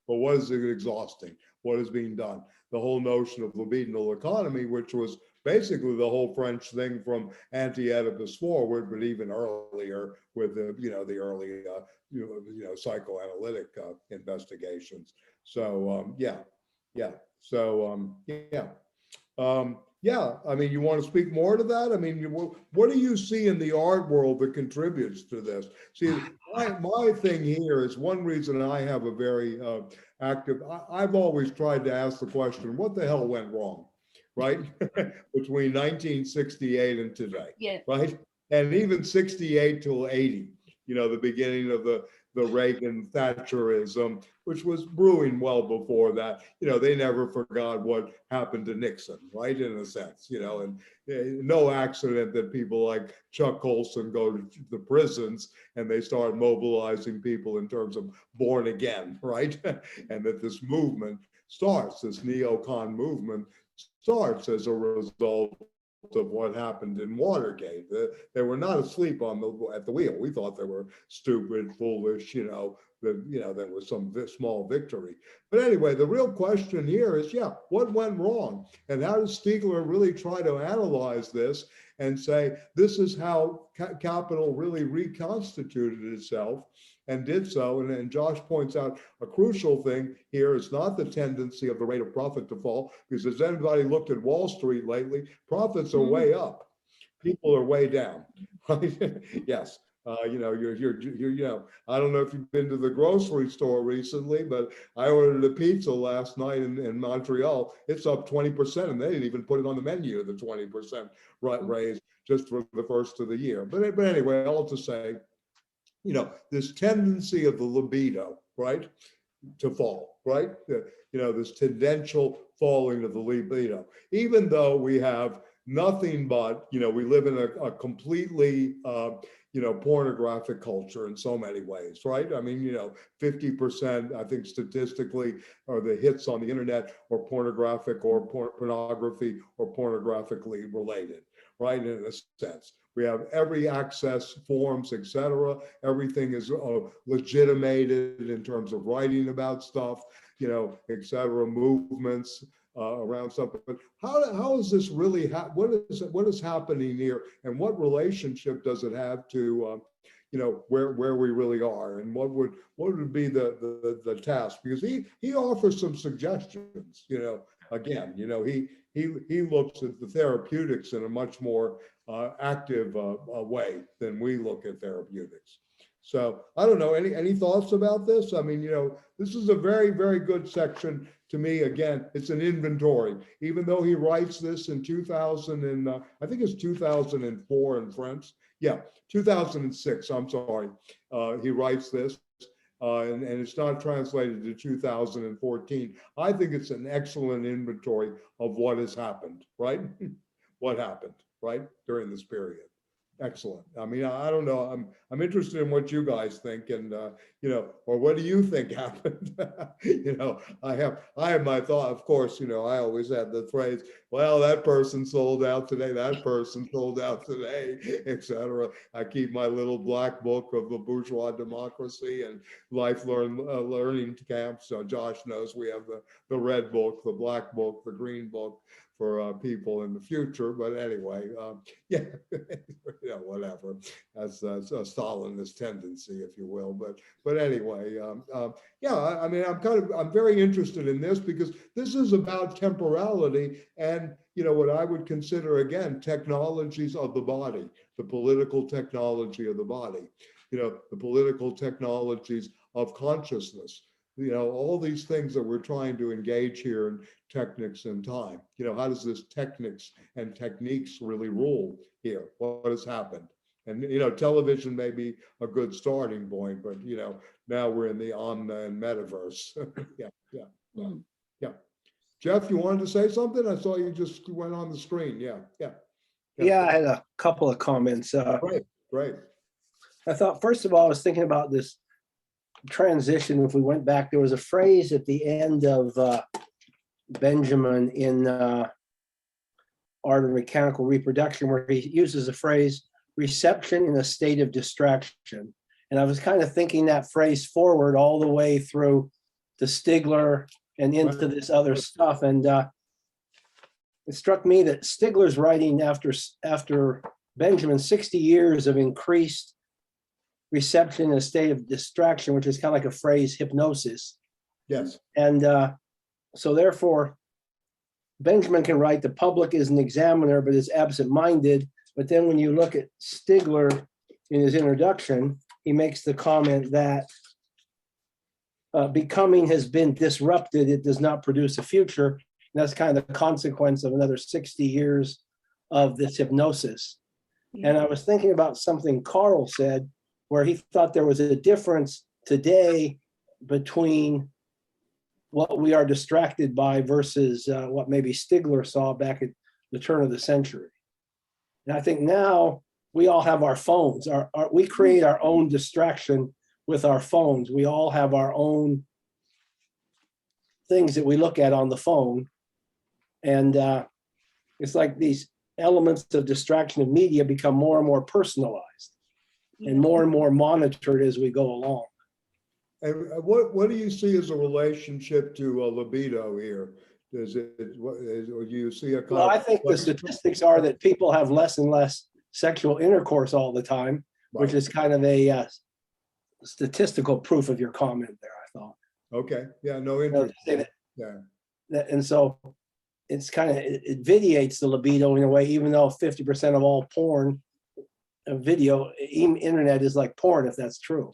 A: but what is it exhausting? What is being done? The whole notion of libidinal economy, which was basically the whole French thing from anti-Oedipus forward, but even earlier with the early psychoanalytic investigations. So you want to speak more to that? What do you see in the art world that contributes to this? See, my thing here is one reason I have a very active, I've always tried to ask the question, what the hell went wrong, right? Between 1968 and today, right? And even 68 till 80, the beginning of the Reagan Thatcherism, which was brewing well before that. They never forgot what happened to Nixon, right? In a sense, and no accident that people like Chuck Colson go to the prisons and they start mobilizing people in terms of born again, right? And that this movement starts, this neocon movement starts as a result of what happened in Watergate. They were not asleep at the wheel. We thought they were stupid, foolish, there was some small victory. But anyway, the real question here is, what went wrong? And how does Stiegler really try to analyze this and say, this is how capital really reconstituted itself and did so. And Josh points out a crucial thing here is not the tendency of the rate of profit to fall, because has anybody looked at Wall Street lately, profits are way up. People are way down, right? Yes. I don't know if you've been to the grocery store recently, but I ordered a pizza last night in Montreal. It's up 20%, and they didn't even put it on the menu, the 20% raise just for the first of the year. But anyway, all to say, this tendency of the libido, right, to fall, right? This tendential falling of the libido, even though we have nothing but, we live in a completely, pornographic culture in so many ways, right? I mean, 50%, I think statistically, are the hits on the internet or pornographic or pornography or pornographically related, right? In a sense, we have every access forms, etc. Everything is legitimated in terms of writing about stuff, etc. Movements around something. But how is this really? What is happening here, and what relationship does it have to where we really are, and what would be the task? Because he offers some suggestions. Again, he looks at the therapeutics in a much more active way than we look at therapeutics. So I don't know, any thoughts about this? I mean, this is a very, very good section to me. Again, it's an inventory, even though he writes this in 2000 and I think it's 2004 in French. Yeah, 2006, I'm sorry. He writes this and it's not translated to 2014. I think it's an excellent inventory of what has happened, right? What happened, right, during this period. Excellent. I mean, I don't know. I'm interested in what you guys think, and or what do you think happened? I have my thought. Of course, I always had the phrase, "Well, that person sold out today. That person sold out today," etc. I keep my little black book of the bourgeois democracy and life learning camps. So Josh knows we have the red book, the black book, the green book for people in the future. But anyway, whatever. That's a Stalinist tendency, if you will. But anyway, I mean, I'm very interested in this because this is about temporality and what I would consider, again, technologies of the body, the political technology of the body, the political technologies of consciousness. All these things that we're trying to engage here in technics and time. How does this technics and techniques really rule here? What has happened? And, television may be a good starting point, but, now we're in the omna and metaverse. Yeah. Jeff, you wanted to say something? I saw you just went on the screen. Yeah.
F: I had a couple of comments.
A: Great.
F: I thought, first of all, I was thinking about this transition. If we went back, there was a phrase at the end of Benjamin in Art of Mechanical Reproduction where he uses the phrase reception in a state of distraction. And I was kind of thinking that phrase forward all the way through to Stiegler and into this other stuff. And it struck me that Stiegler's writing after Benjamin, 60 years of increased reception in a state of distraction, which is kind of like a phrase, hypnosis.
A: Yes.
F: And so therefore, Benjamin can write, the public is an examiner, but is absent-minded. But then when you look at Stiegler in his introduction, he makes the comment that becoming has been disrupted. It does not produce a future. And that's kind of the consequence of another 60 years of this hypnosis. Yeah. And I was thinking about something Carl said, where he thought there was a difference today between what we are distracted by versus what maybe Stiegler saw back at the turn of the century. And I think now we all have our phones. We create our own distraction with our phones. We all have our own things that we look at on the phone. And it's like these elements of distraction of media become more and more personalized and more monitored as we go along.
A: And what do you see as a relationship to libido here? Or do you see a?
F: Well, I think the statistics are that people have less and less sexual intercourse all the time, right, which is kind of a statistical proof of your comment there, I thought.
A: Okay. Yeah. No interest.
F: And so it's kind of, it vitiates the libido in a way, even though 50% of all porn video, internet is like porn, if that's true.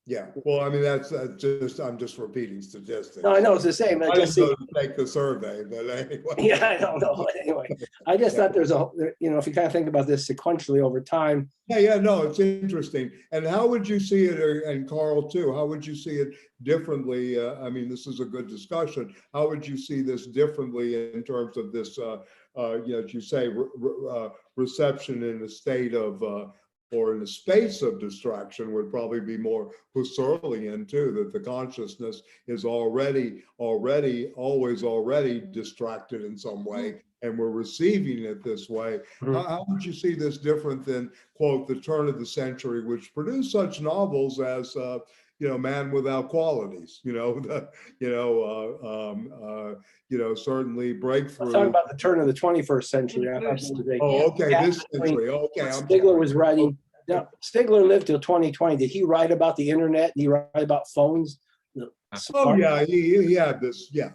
A: Yeah, well, I mean, that's just, I'm just repeating statistics.
F: No, I know it's the same.
A: I didn't go to take the survey, but anyway.
F: Yeah, I don't know. Anyway, I just thought there's a, if you kind of think about this sequentially over time.
A: Yeah, no, it's interesting. And how would you see it, and Carl too, how would you see it differently? I mean, this is a good discussion. How would you see this differently in terms of this, as you say, reception in a state of, or in a space of distraction would probably be more Husserlian too, that the consciousness is already distracted in some way, and we're receiving it this way. How would you see this different than, quote, the turn of the century, which produced such novels as, Man Without Qualities, certainly Breakthrough.
F: I'm talking about the turn of the 21st century. I thought
A: This century. Okay.
F: Stiegler was writing. Now, Stiegler lived till 2020. Did he write about the internet? Did he write about phones?
A: Yeah, he had this. Yeah.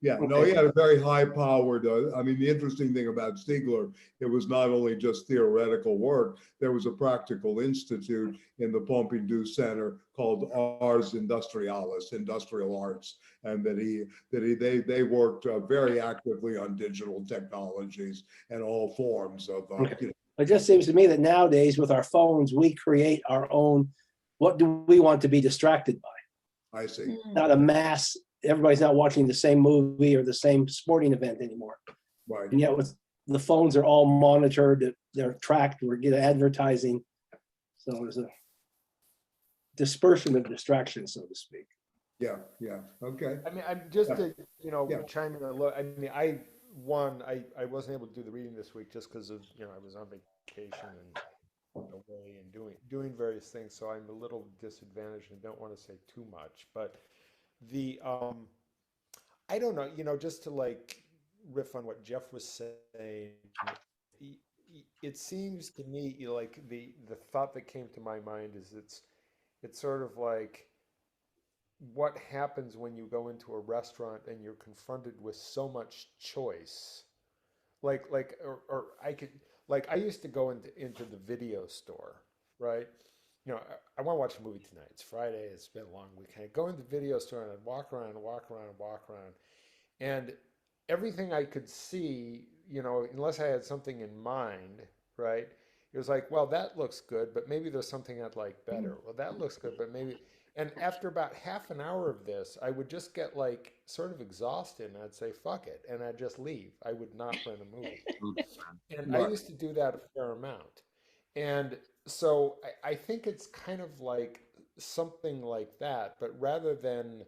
F: Okay.
A: No, he had a very high-powered. I mean, the interesting thing about Stiegler, it was not only just theoretical work. There was a practical institute in the Pompidou Center called Ars Industrialis, Industrial Arts, and they worked very actively on digital technologies and all forms of.
F: It just seems to me that nowadays, with our phones, we create our own. What do we want to be distracted by?
A: I see.
F: Not a mass. Everybody's not watching the same movie or the same sporting event anymore.
A: Right.
F: And yet, with the phones are all monitored, they're tracked, we're getting advertising. So there's a dispersion of distraction, so to speak.
A: Yeah. Okay.
B: I mean, I'm just to chime in a little. I mean, I wasn't able to do the reading this week just because of I was on vacation and away and doing various things, so I'm a little disadvantaged and don't want to say too much. But the I don't know, just to like riff on what Jeff was saying, it seems to me like the thought that came to my mind is it's sort of like what happens when you go into a restaurant and you're confronted with so much choice, or I used to go into the video store, right? I want to watch a movie tonight. It's Friday. It's been a long weekend. Go in the video store and I'd walk around. And everything I could see, unless I had something in mind, right? It was like, well, that looks good, but maybe there's something I'd like better. Well, that looks good, but maybe. And after about half an hour of this, I would just get like sort of exhausted and I'd say, fuck it. And I'd just leave. I would not rent a movie. And I used to do that a fair amount. And so I think it's kind of like something like that, but rather than,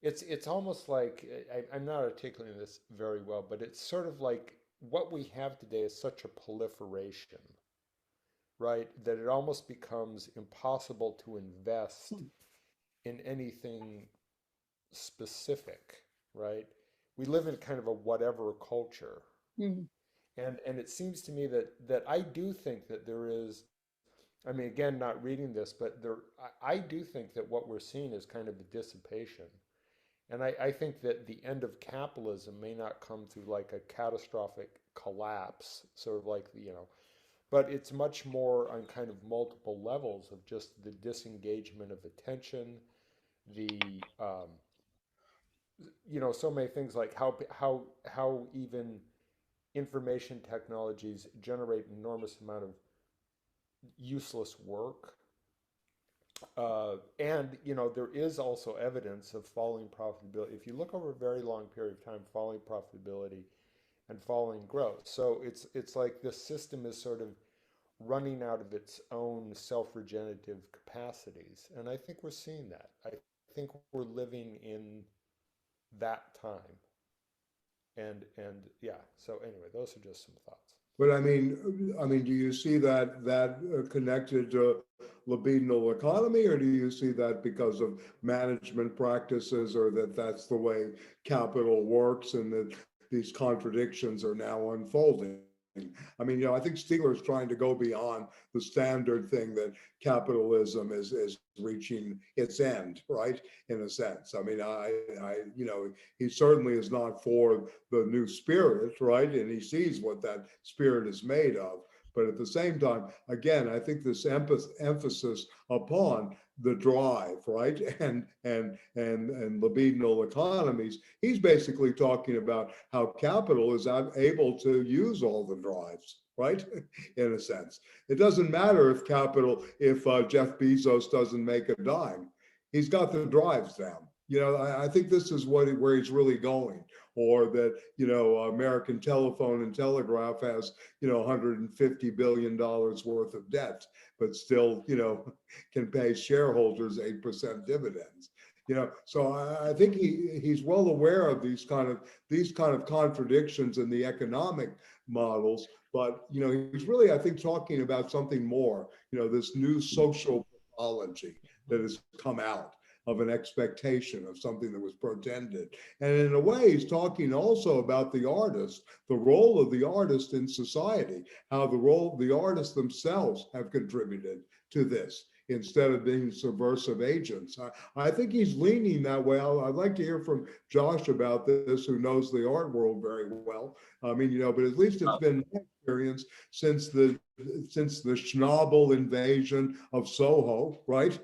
B: it's almost like, I'm not articulating this very well, but it's sort of like what we have today is such a proliferation, right? That it almost becomes impossible to invest in anything specific, right? We live in kind of a whatever culture. And it seems to me that I do think that there is, I mean, again, not reading this, but I do think that what we're seeing is kind of a dissipation. And I think that the end of capitalism may not come through like a catastrophic collapse, sort of like, but it's much more on kind of multiple levels of just the disengagement of attention, so many things like how even information technologies generate an enormous amount of useless work. And there is also evidence of falling profitability. If you look over a very long period of time, falling profitability and falling growth. So it's like the system is sort of running out of its own self-regenerative capacities. And I think we're seeing that. I think we're living in that time. And yeah, so anyway, those are just some thoughts.
A: But I mean, do you see that connected to libidinal economy, or do you see that because of management practices, or that's the way capital works, and that these contradictions are now unfolding? I mean, I think Stiegler is trying to go beyond the standard thing that capitalism is reaching its end, right? In a sense. I mean, he certainly is not for the new spirit, right? And he sees what that spirit is made of. But at the same time, again, I think this emphasis upon the drive, right, and libidinal economies, he's basically talking about how capital is able to use all the drives, right, in a sense. It doesn't matter if Jeff Bezos doesn't make a dime. He's got the drives down. I think this is where he's really going. Or that, American Telephone and Telegraph has, $150 billion worth of debt, but still, can pay shareholders 8% dividends. So I think he's well aware of these kind of contradictions in the economic models, but he's really, I think, talking about something more, this new social pathology that has come out of an expectation of something that was pretended. And in a way, he's talking also about the artist, the role of the artist in society, how the artists themselves have contributed to this instead of being subversive agents. I think he's leaning that way. I'd like to hear from Josh about this, who knows the art world very well. But at least it's been my experience since the Schnabel invasion of Soho, right?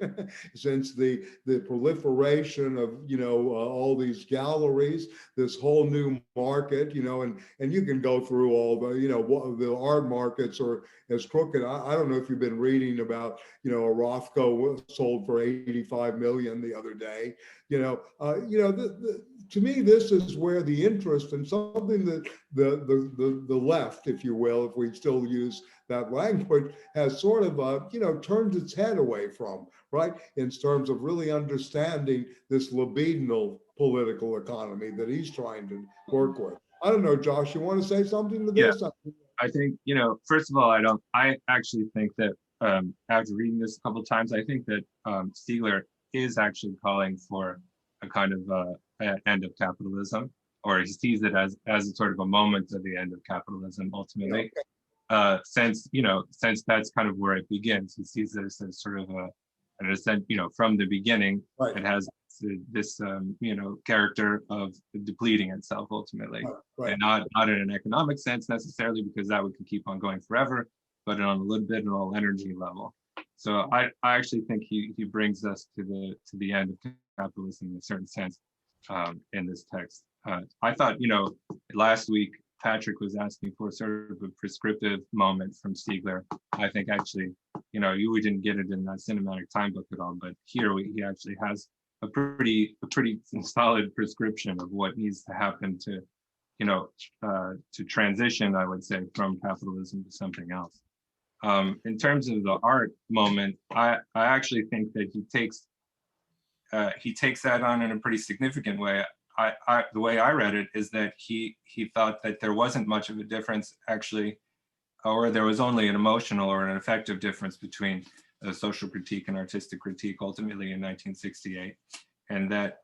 A: Since the proliferation of all these galleries, this whole new market, and you can go through all the art markets are as crooked. I don't know if you've been reading about a Rothko sold for 85 million the other day. To me, this is where the interest in something that the left, if you will, if we still use that language, has sort of turned its head away from, right, in terms of really understanding this libidinal political economy that he's trying to work with. I don't know, Josh, you want to say something to this?
D: Yeah. I think, first of all, I actually think that after reading this a couple of times, I think that Stiegler is actually calling for a kind of end of capitalism, or he sees it as a sort of a moment of the end of capitalism ultimately. Yeah, okay. Since that's kind of where it begins, he sees this as sort of an ascent, from the beginning, right. It has this character of depleting itself ultimately, right. And not in an economic sense necessarily, because that would keep on going forever, but on a little energy level. So I actually think he brings us to the end of capitalism in a certain sense in this text. I thought, last week Patrick was asking for sort of a prescriptive moment from Stiegler. I think actually, we didn't get it in that cinematic time book at all, but here he actually has a pretty solid prescription of what needs to happen to transition, I would say, from capitalism to something else. In terms of the art moment, I actually think that he takes that on in a pretty significant way. The way I read it is that he thought that there wasn't much of a difference actually, or there was only an emotional or an affective difference between a social critique and artistic critique ultimately in 1968, and that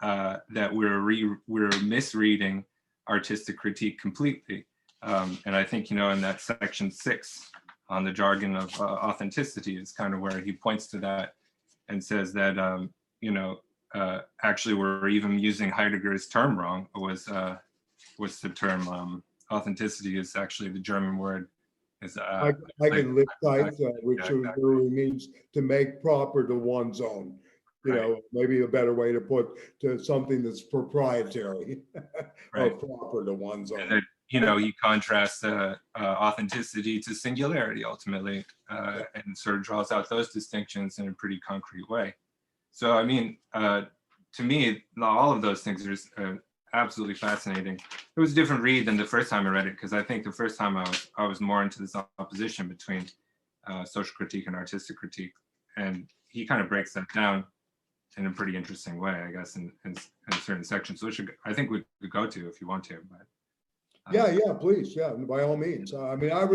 D: we're misreading artistic critique completely. And I think in that section 6 on the jargon of authenticity is kind of where he points to that and says that actually we're even using Heidegger's term wrong. Was the term authenticity is actually the German word is
A: Eigenlichkeit, which literally means to make proper to one's own. Maybe a better way to put to something that's proprietary, right. Or proper to one's own.
D: And he contrasts authenticity to singularity ultimately, and sort of draws out those distinctions in a pretty concrete way. So, I mean, to me, all of those things are absolutely fascinating. It was a different read than the first time I read it, because I think the first time I was more into this opposition between social critique and artistic critique, and he kind of breaks that down in a pretty interesting way, I guess, in certain sections, which I think we could go to if you want to. But,
A: yeah, please, yeah, by all means. I mean, I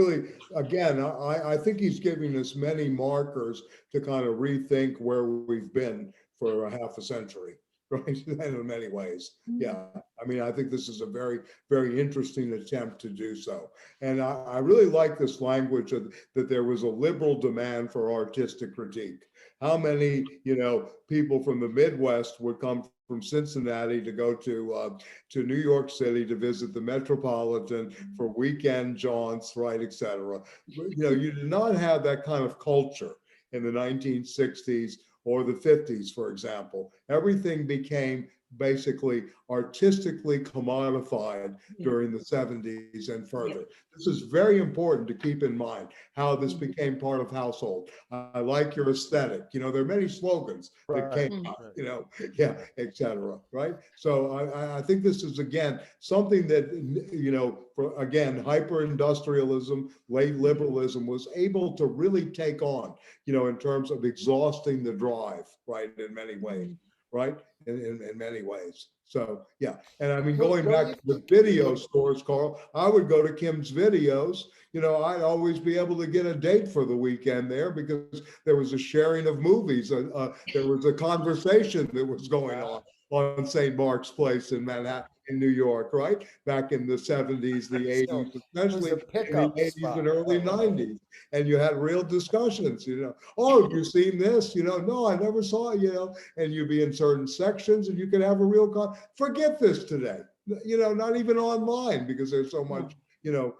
A: think he's giving us many markers to kind of rethink where we've been for a half a century, right? In many ways, yeah. I mean, I think this is a very, very interesting attempt to do so. And I really like this language that there was a liberal demand for artistic critique. How many, people from the Midwest would come from Cincinnati to go to New York City to visit the Metropolitan for weekend jaunts, right, et cetera. You know, you did not have that kind of culture in the 1960s or the 50s, for example. Everything became basically artistically commodified during the 70s and further. This is very important to keep in mind how this became part of household. I like your aesthetic. You know, there are many slogans that came out, you know, yeah, et cetera, right? So I think this is, again, something that, you know, again, hyper-industrialism, late liberalism was able to really take on, you know, in terms of exhausting the drive, right, in many ways, right? In many ways. So, yeah. And I mean, going back to the video stores, Carl, I would go to Kim's Videos. You know, I'd always be able to get a date for the weekend there because there was a sharing of movies. There was a conversation that was going on St. Mark's Place in Manhattan, in New York, right? Back in the 70s, the 80s, especially in the 80s and early 90s. And you had real discussions, you know, oh, have you seen this? You know, no, I never saw it, you know, and you'd be in certain sections and you could have a real forget this today, you know, not even online because there's so much, you know,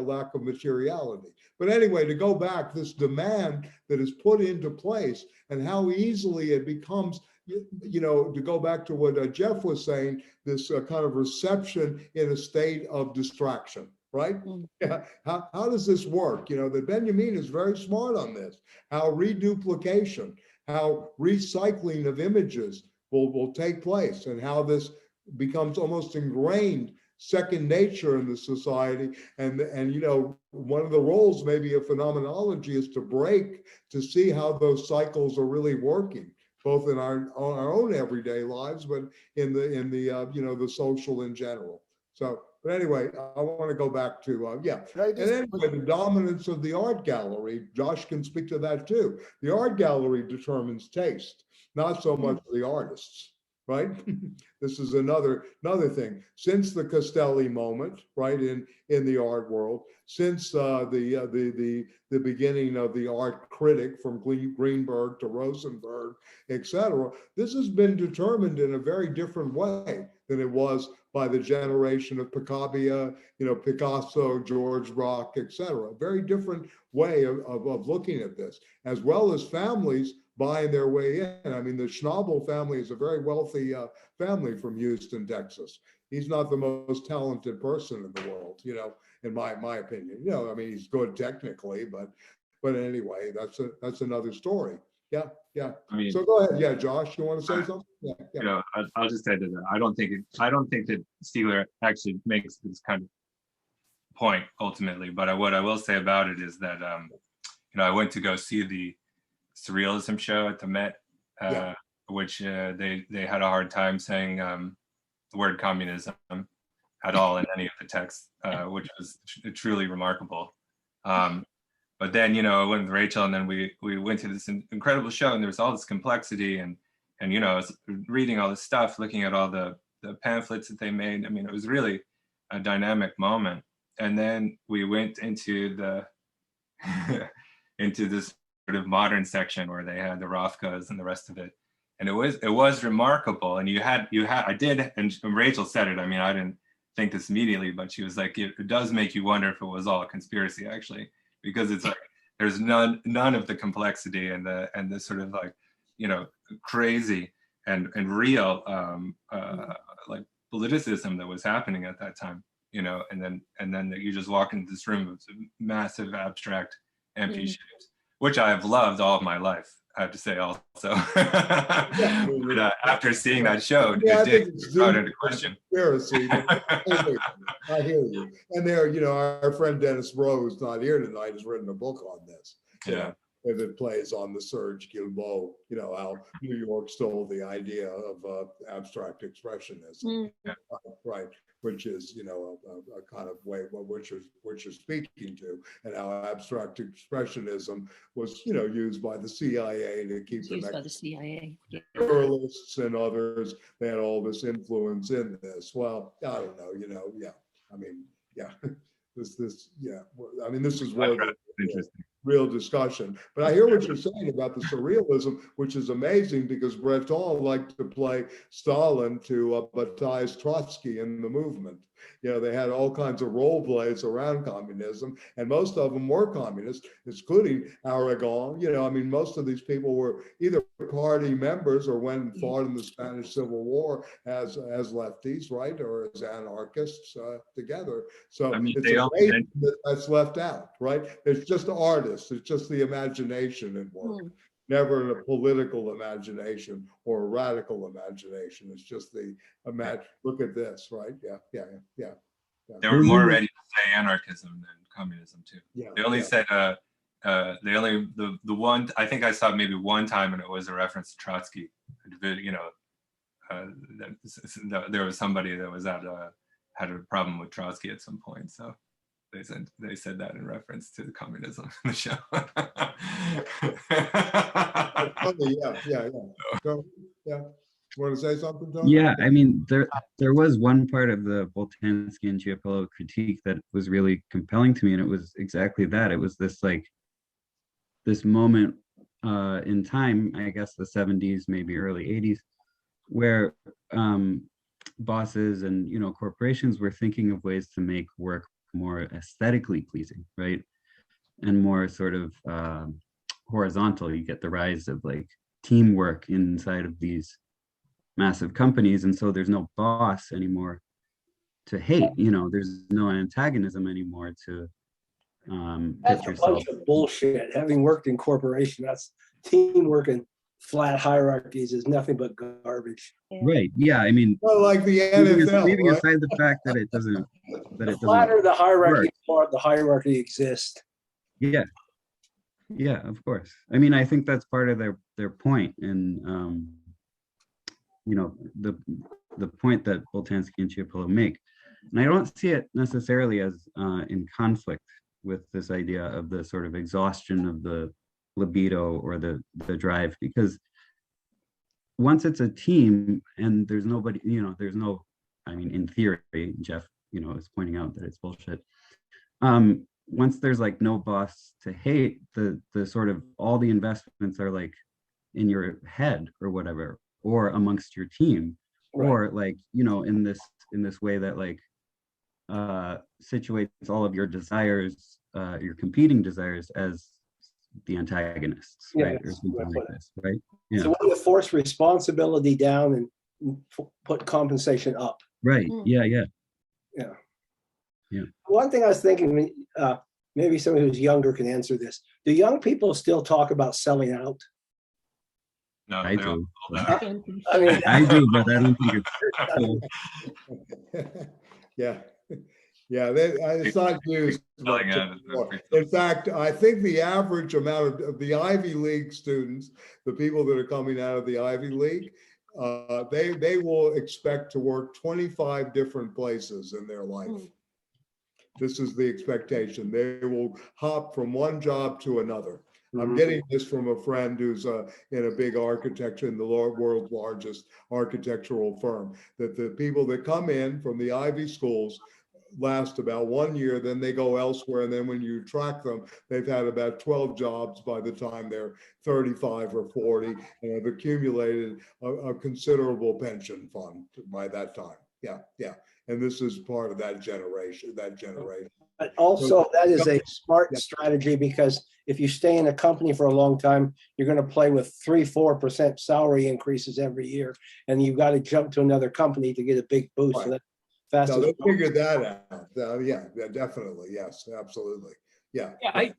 A: lack of materiality. But anyway, to go back, this demand that is put into place and how easily it becomes, you know, to go back to what Jeff was saying, this kind of reception in a state of distraction, right? Yeah. How does this work? You know, that Benjamin is very smart on this, how reduplication, how recycling of images will take place and how this becomes almost ingrained second nature in the society. And you know, one of the roles maybe of phenomenology is to break, to see how those cycles are really working, both in our own everyday lives, but in the you know, the social in general. So, but anyway, I want to go back to, yeah. And anyway, the dominance of the art gallery, Josh can speak to that too. The art gallery determines taste, not so much the artists, right? This is another thing. Since the Castelli moment, right, in the art world, since the beginning of the art critic from Greenberg to Rosenberg, etc., this has been determined in a very different way than it was by the generation of Picabia, you know, Picasso, George Braque, etc. Very different way of looking at this, as well as families buying their way in. I mean, the Schnabel family is a very wealthy family from Houston, Texas. He's not the most talented person in the world, you know, in my opinion. You know, I mean, he's good technically, but anyway, that's another story. Yeah. I mean, so go ahead. Yeah, Josh, you want to say something? Yeah.
D: You know, I'll just say that I don't think that Stiegler actually makes this kind of point ultimately. But what I will say about it is that you know, I went to go see the Surrealism show at the Met, which they had a hard time saying the word communism at all in any of the texts, which was truly remarkable. But then, you know, I went with Rachel, and then we went to this incredible show, and there was all this complexity, and you know, I was reading all this stuff, looking at all the pamphlets that they made. I mean, it was really a dynamic moment. And then we went into the into this sort of modern section where they had the Rothkos and the rest of it, and it was remarkable. And I did, and Rachel said it. I mean, I didn't think this immediately, but she was like, it does make you wonder if it was all a conspiracy actually, because it's like there's none of the complexity and the sort of like, you know, crazy and real like politicism that was happening at that time, you know, and then you just walk into this room of massive abstract empty shapes, which I have loved all of my life, I have to say also. But after seeing that show, it did brought into question.
A: Conspiracy. I hear you. And there, you know, our friend Dennis Rowe, who's not here tonight, has written a book on this.
D: Yeah.
A: If it plays on the Serge Guilbeault, you know, how New York stole the idea of abstract expressionism, right? Which is, you know, a kind of way which you're speaking to, and how abstract expressionism was, you know, used by the CIA to keep journalists and others. They had all this influence in this. Well, I don't know, you know, yeah. I mean, yeah, this, yeah. I mean, this is where
D: interesting.
A: real discussion. But I hear what you're saying about the surrealism, which is amazing because Breton liked to play Stalin to baptize Trotsky in the movement. You know, they had all kinds of role plays around communism, and most of them were communists, including Aragon. You know, I mean, most of these people were either party members or went and fought in the Spanish Civil War as lefties, right, or as anarchists together. So
D: I mean,
A: it's amazing that that's left out, right? It's just artists. It's just the imagination at work. Never a political imagination or a radical imagination. It's just the look at this, right? Yeah.
D: They were more ready to say anarchism than communism too.
A: Yeah,
D: They only said they only the one, I think I saw maybe one time, and it was a reference to Trotsky. You know, there was somebody that was had a problem with Trotsky at some point, so they said that in reference to the communism in the show.
A: Yeah. Want to say something, Tony?
G: Yeah, I mean, there was one part of the Boltanski and Chiapello critique that was really compelling to me, and it was exactly that. It was this this moment in time, I guess the 70s, maybe early 80s, where bosses and, you know, corporations were thinking of ways to make work more aesthetically pleasing, right? And more sort of horizontal. You get the rise of like teamwork inside of these massive companies, and so there's no boss anymore to hate. You know, there's no antagonism anymore to
F: That's a bunch of bullshit. Having worked in corporation, that's teamwork and flat hierarchies is nothing but garbage.
G: Right. Yeah. I mean,
A: well, like the NFL,
G: leaving
A: right?
G: aside the fact that it doesn't,
F: the flatter the hierarchy, the hierarchy exists.
G: Yeah. Yeah, of course. I mean, I think that's part of their point, and you know, the point that Boltanski and Chiapello make, and I don't see it necessarily as in conflict with this idea of the sort of exhaustion of the libido or the drive, because once it's a team and there's nobody, you know, there's no, I mean, in theory, Jeff, you know, is pointing out that it's bullshit. Once there's like no boss to hate, the sort of all the investments are like in your head or whatever, or amongst your team, right. Or like, you know, in this way that like situates all of your desires, your competing desires as the antagonists,
F: yeah,
G: right? Or something like this, right? Yeah.
F: So we force responsibility down and put compensation up.
G: Right. Yeah.
F: One thing I was thinking, maybe somebody who's younger can answer this. Do young people still talk about selling out?
D: No,
G: I do.
F: I mean,
G: I do, but I don't think
A: it's. Yeah. It's not used. In fact, I think the average amount of the Ivy League students, the people that are coming out of the Ivy League, they will expect to work 25 different places in their life. This is the expectation. They will hop from one job to another. I'm getting this from a friend who's in a big architecture, in the world's largest architectural firm, that the people that come in from the Ivy schools last about 1 year, then they go elsewhere. And then when you track them, they've had about 12 jobs by the time they're 35 or 40 and have accumulated a considerable pension fund by that time. Yeah. And this is part of that generation.
F: But also, that is a smart strategy, because if you stay in a company for a long time, you're going to play with 3-4% salary increases every year, and you've got to jump to another company to get a big boost.
A: Right.
F: So that's fast.
A: No, they figured that out. Yeah, definitely. Yes, absolutely. Yeah.
C: I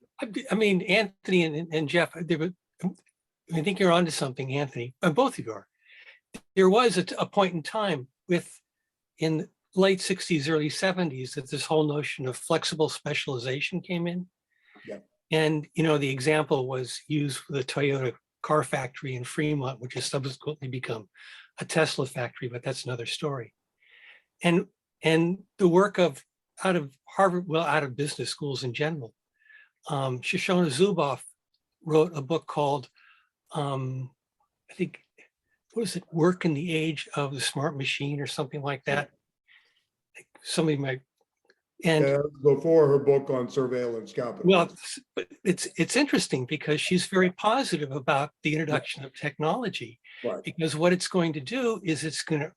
C: mean, Anthony and Jeff, I think you're onto something, Anthony. Both of you are. There was a point in time in late 60s, early 70s, that this whole notion of flexible specialization came in.
A: Yeah.
C: And, you know, the example was used for the Toyota car factory in Fremont, which has subsequently become a Tesla factory, but that's another story. And the work out of Harvard, well, out of business schools in general, Shoshona Zuboff wrote a book called, I think, what is it? Work in the Age of the Smart Machine or something like that. Somebody might And
A: yeah, before her book on surveillance capitalism.
C: well, but it's interesting because she's very positive about the introduction of technology,
A: Right.
C: because what it's going to do is it's going to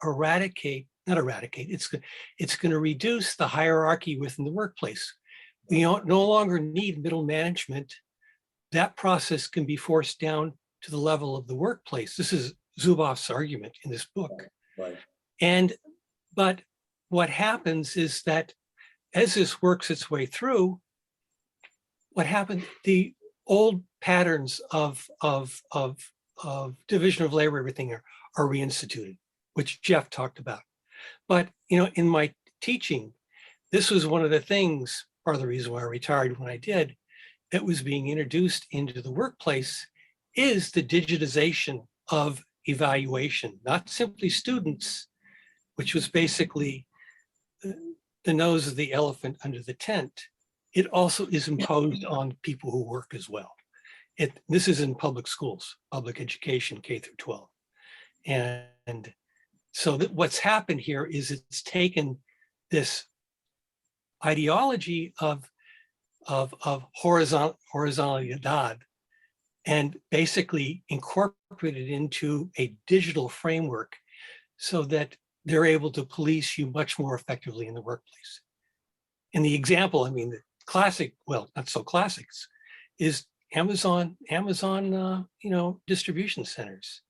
C: not eradicate, it's going to reduce the hierarchy within the workplace. We don't no longer need middle management. That process can be forced down to the level of the workplace. This is Zuboff's argument in this book.
A: Right.
C: But what happens is that as this works its way through, what happened, the old patterns of division of labor, everything are reinstituted, which Jeff talked about. But, in my teaching, this was one of the things, part of the reason why I retired when I did, that was being introduced into the workplace is the digitization of evaluation, not simply students, which was basically the nose of the elephant under the tent. It also is imposed on people who work as well. This is in public schools, public education, K through 12. And so what's happened here is it's taken this ideology of horizontalidad and basically incorporated into a digital framework so that they're able to police you much more effectively in the workplace. And the example, the classic, well, not so classics, is Amazon, distribution centers,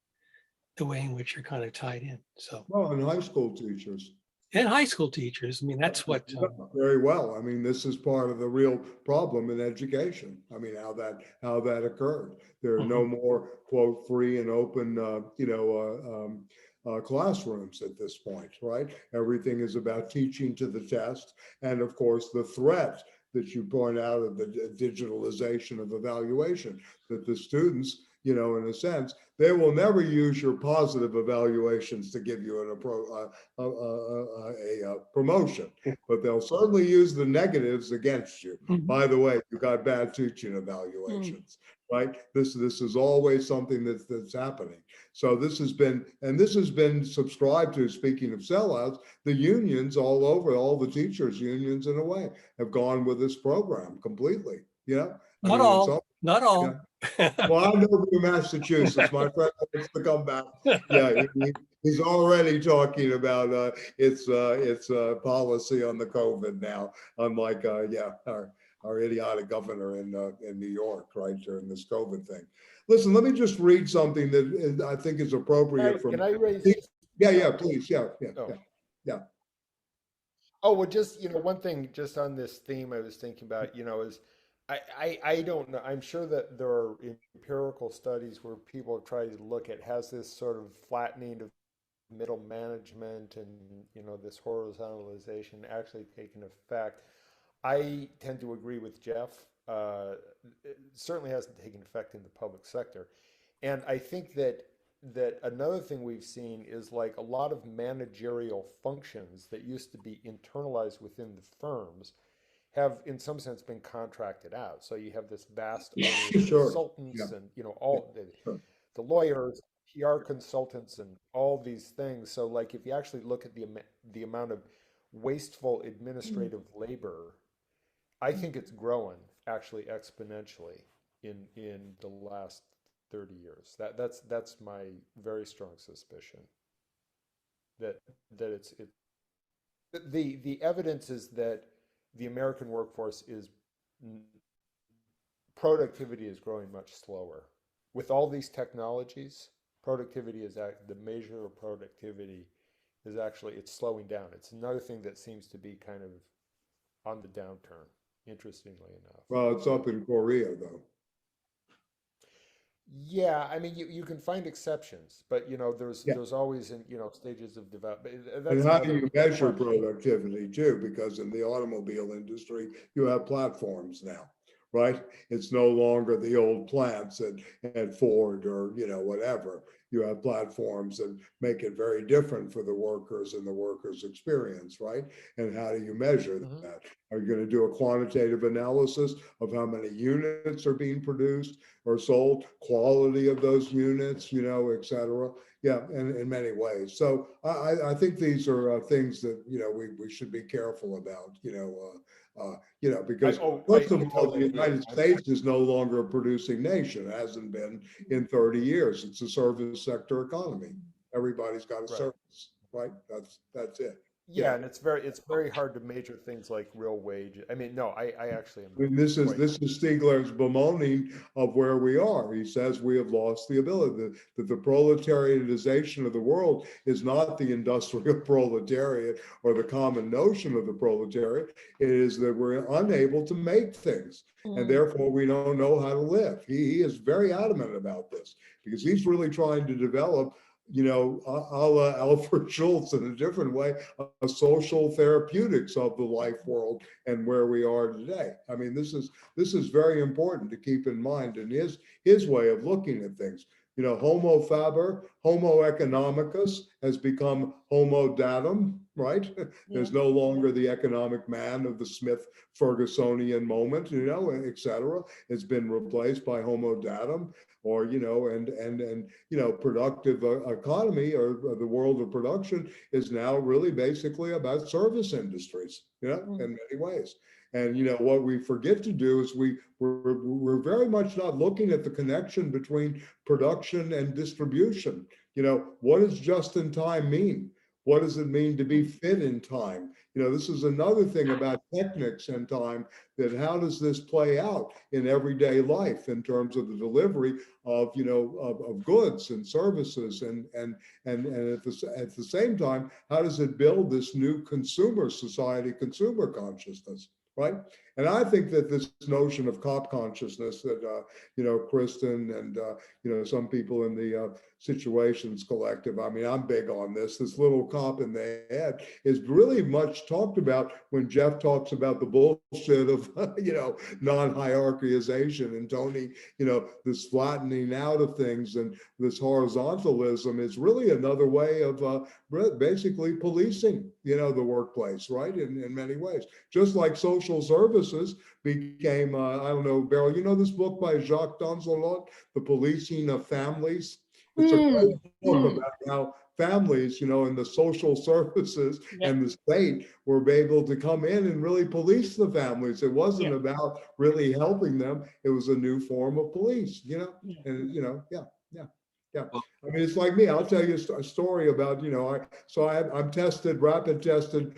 C: the way in which you're kind of tied in. So,
A: Well, and high school teachers.
C: And high school teachers, that's what.
A: Very well. This is part of the real problem in education. How that occurred. There are no more, quote, free and open, classrooms at this point, right? Everything is about teaching to the test. And of course, the threat that you point out of the digitalization of evaluation, that the students, in a sense, they will never use your positive evaluations to give you a promotion, but they'll certainly use the negatives against you.
C: Mhm.
A: By the way, you got bad teaching evaluations, right? This is always something that's happening. So this has been subscribed to. Speaking of sellouts, the unions all over, all the teachers unions in a way, have gone with this program completely.
C: Not all.
A: Yeah. Well, I'm over in Massachusetts. My friend wants to come back. Yeah, he's already talking about its policy on the COVID now. Unlike our idiotic governor in New York, right, during this COVID thing. Listen, let me just read something that I think is appropriate.
B: Can I raise?
A: Yeah, please. Yeah.
B: Oh, well, just, one thing just on this theme I was thinking about, is I don't know. I'm sure that there are empirical studies where people have tried to look at, has this sort of flattening of middle management and, this horizontalization actually taken effect. I tend to agree with Jeff. It certainly hasn't taken effect in the public sector. And I think that another thing we've seen is like a lot of managerial functions that used to be internalized within the firms have in some sense been contracted out. So you have this vast army of consultants and, all the lawyers, PR consultants and all these things. So like if you actually look at the amount of wasteful administrative labor, I think it's growing actually exponentially in the last 30 years. That's my very strong suspicion that it's the evidence is that the American workforce productivity is growing much slower. With all these technologies, productivity is the measure of productivity is actually, it's slowing down. It's another thing that seems to be kind of on the downturn, interestingly enough.
A: Well, it's up in Korea, though.
B: Yeah, you can find exceptions, but there's always stages of development.
A: And how do you measure productivity too? Because in the automobile industry, you have platforms now, right? It's no longer the old plants at Ford or, whatever. You have platforms that make it very different for the workers and the workers' experience, right? And how do you measure that? Are you going to do a quantitative analysis of how many units are being produced or sold, quality of those units, et cetera? Yeah, and in many ways. So I think these are things that, we should be careful about, because first of all, the United States is no longer a producing nation. It hasn't been in 30 years. It's a service sector economy. Everybody's got a service, right? That's it.
B: Yeah, and it's very hard to measure things like real wage. I mean, no, I actually am.
A: I mean, this is Stiegler's bemoaning of where we are. He says we have lost the ability, that the proletariatization of the world is not the industrial proletariat or the common notion of the proletariat. It is that we're unable to make things, and therefore we don't know how to live. He is very adamant about this because he's really trying to develop, a la Alfred Schultz in a different way, a social therapeutics of the life world and where we are today. I mean, this is very important to keep in mind in his way of looking at things. Homo faber, Homo economicus has become Homo datum, right? There's no longer the economic man of the Smith-Fergusonian moment, et cetera. It's been replaced by Homo datum, or, productive economy, or the world of production is now really basically about service industries, in many ways. And, what we forget to do is we're very much not looking at the connection between production and distribution. What does just in time mean? What does it mean to be fit in time? This is another thing about technics and time, that how does this play out in everyday life in terms of the delivery of, of goods and services, and at the same time, how does it build this new consumer society, consumer consciousness? Right. And I think that this notion of cop consciousness that, Kristen and, some people in the Situations Collective, I mean, I'm big on this little cop in the head is really much talked about when Jeff talks about the bullshit of, non-hierarchization, and Tony, this flattening out of things and this horizontalism is really another way of basically policing, the workplace, right? In many ways, just like social services became, I don't know, Beryl, this book by Jacques Donzelot, The Policing of Families? It's a great book about how families, in the social services and the state were able to come in and really police the families. It wasn't about really helping them. It was a new form of police, and, yeah. I mean, it's like me. I'll tell you a story about, I'm tested, rapid tested,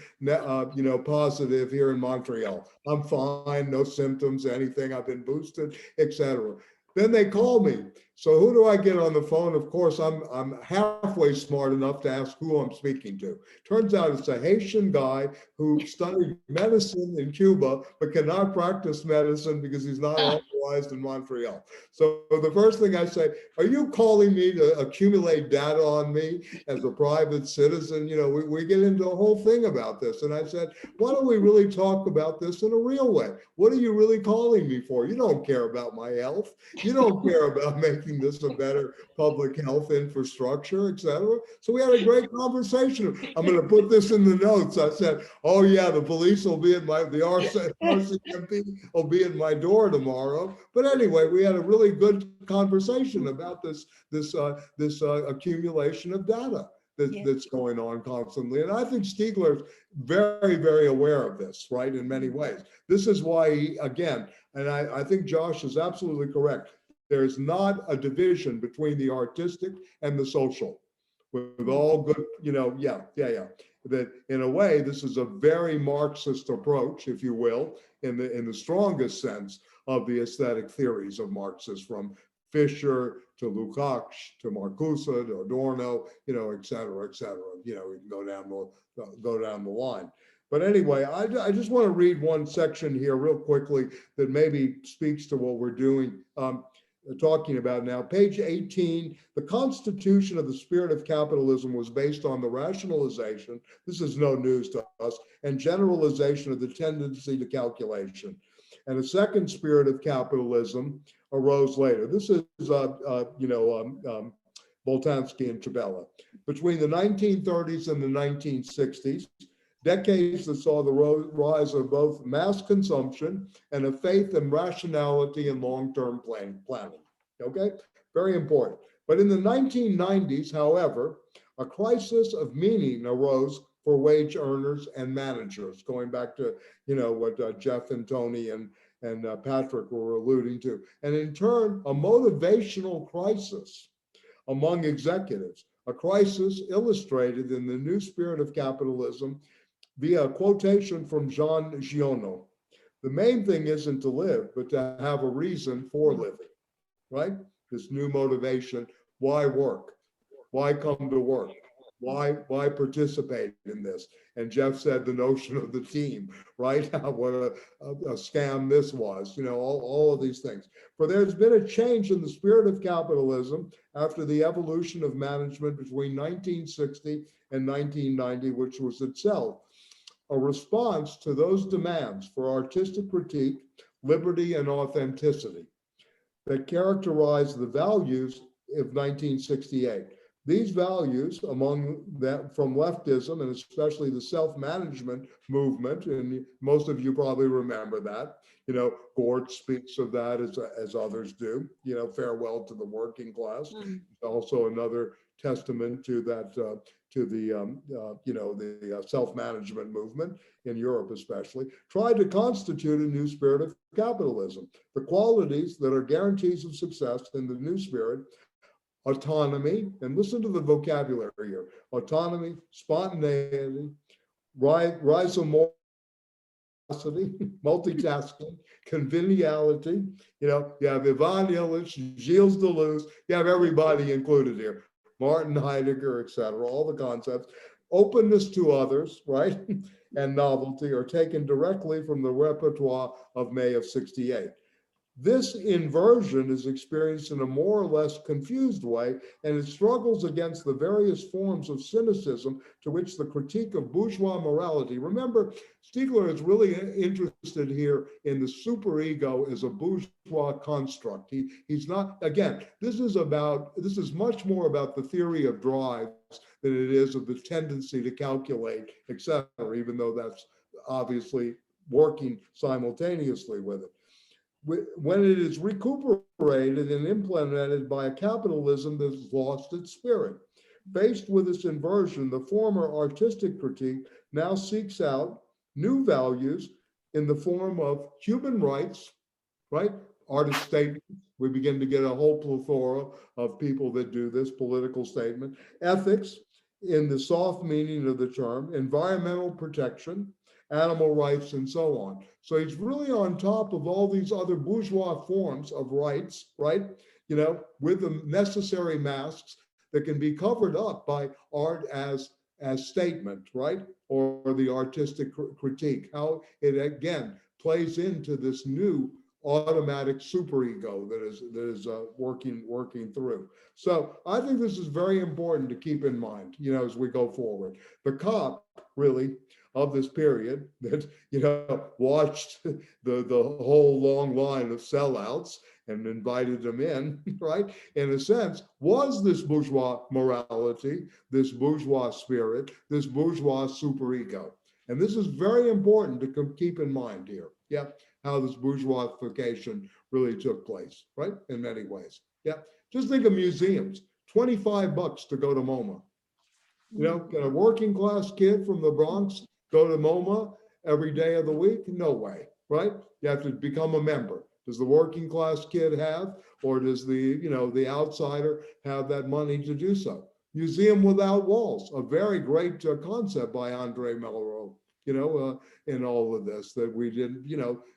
A: positive here in Montreal. I'm fine, no symptoms, anything. I've been boosted, etc. Then they call me. So who do I get on the phone? Of course, I'm halfway smart enough to ask who I'm speaking to. Turns out it's a Haitian guy who studied medicine in Cuba, but cannot practice medicine because he's not authorized in Montreal. So the first thing I say, are you calling me to accumulate data on me as a private citizen? We get into a whole thing about this. And I said, why don't we really talk about this in a real way? What are you really calling me for? You don't care about my health. You don't care about making this a better public health infrastructure, et cetera. So we had a great conversation. I'm going to put this in the notes. I said, oh yeah, the police will be at the RCMP will be at my door tomorrow. But anyway, we had a really good conversation about this accumulation of data that's going on constantly. And I think Stiegler's very, very aware of this, right, in many ways. This is why he, again, and I think Josh is absolutely correct, there's not a division between the artistic and the social. With all good, that in a way, this is a very Marxist approach, if you will, in the strongest sense of the aesthetic theories of Marxists, from Fischer to Lukács to Marcuse to Adorno, et cetera, et cetera. We can go down the line. But anyway, I just want to read one section here real quickly that maybe speaks to what we're doing. Talking about now, page 18, the constitution of the spirit of capitalism was based on the rationalization, this is no news to us, and generalization of the tendency to calculation. And a second spirit of capitalism arose later. This is, Boltanski and Chabela. Between the 1930s and the 1960s, decades that saw the rise of both mass consumption and a faith in rationality and long-term planning. Okay, very important. But in the 1990s, however, a crisis of meaning arose for wage earners and managers, going back to what Jeff and Tony and Patrick were alluding to, and in turn, a motivational crisis among executives, a crisis illustrated in the new spirit of capitalism via a quotation from Jean Giono. The main thing isn't to live, but to have a reason for living, right? This new motivation. Why work? Why come to work? Why participate in this? And Jeff said the notion of the team, right? What a scam this was, all of these things. For there's been a change in the spirit of capitalism after the evolution of management between 1960 and 1990, which was itself a response to those demands for artistic critique, liberty, and authenticity that characterized the values of 1968. These values, among that from leftism and especially the self-management movement, and most of you probably remember that, Gort speaks of that as others do, farewell to the working class. Also another testament to that, to the self-management movement in Europe especially, tried to constitute a new spirit of capitalism. The qualities that are guarantees of success in the new spirit: autonomy, and listen to the vocabulary here: autonomy, spontaneity, rhizomorphicity, multitasking, conviviality. You have Ivan Illich, Gilles Deleuze, you have everybody included here, Martin Heidegger, etc. All the concepts. Openness to others, right, and novelty are taken directly from the repertoire of May of '68. This inversion is experienced in a more or less confused way, and it struggles against the various forms of cynicism to which the critique of bourgeois morality. Remember, Stiegler is really interested here in the superego as a bourgeois construct. He's not, again, this is much more about the theory of drives than it is of the tendency to calculate, etc., even though that's obviously working simultaneously with it. When it is recuperated and implemented by a capitalism that has lost its spirit. Faced with this inversion, the former artistic critique now seeks out new values in the form of human rights, right? Artist statements. We begin to get a whole plethora of people that do this, political statement. Ethics, in the soft meaning of the term, environmental protection, animal rights, and so on. So he's really on top of all these other bourgeois forms of rights, right? With the necessary masks that can be covered up by art as statement, right? Or the artistic critique, how it again plays into this new automatic superego that is working through. So I think this is very important to keep in mind, as we go forward. The cop really of this period that watched the whole long line of sellouts and invited them in, right? In a sense, was this bourgeois morality, this bourgeois spirit, this bourgeois superego. And this is very important to keep in mind here. Yeah, how this bourgeoisification really took place, right? In many ways. Yeah, just think of museums. $25 to go to MoMA. Can a working class kid from the Bronx go to MoMA every day of the week? No way, right? You have to become a member. Does the working class kid have, or does the outsider have that money to do so? Museum Without Walls, a very great concept by Andre Malraux, in all of this that we didn't,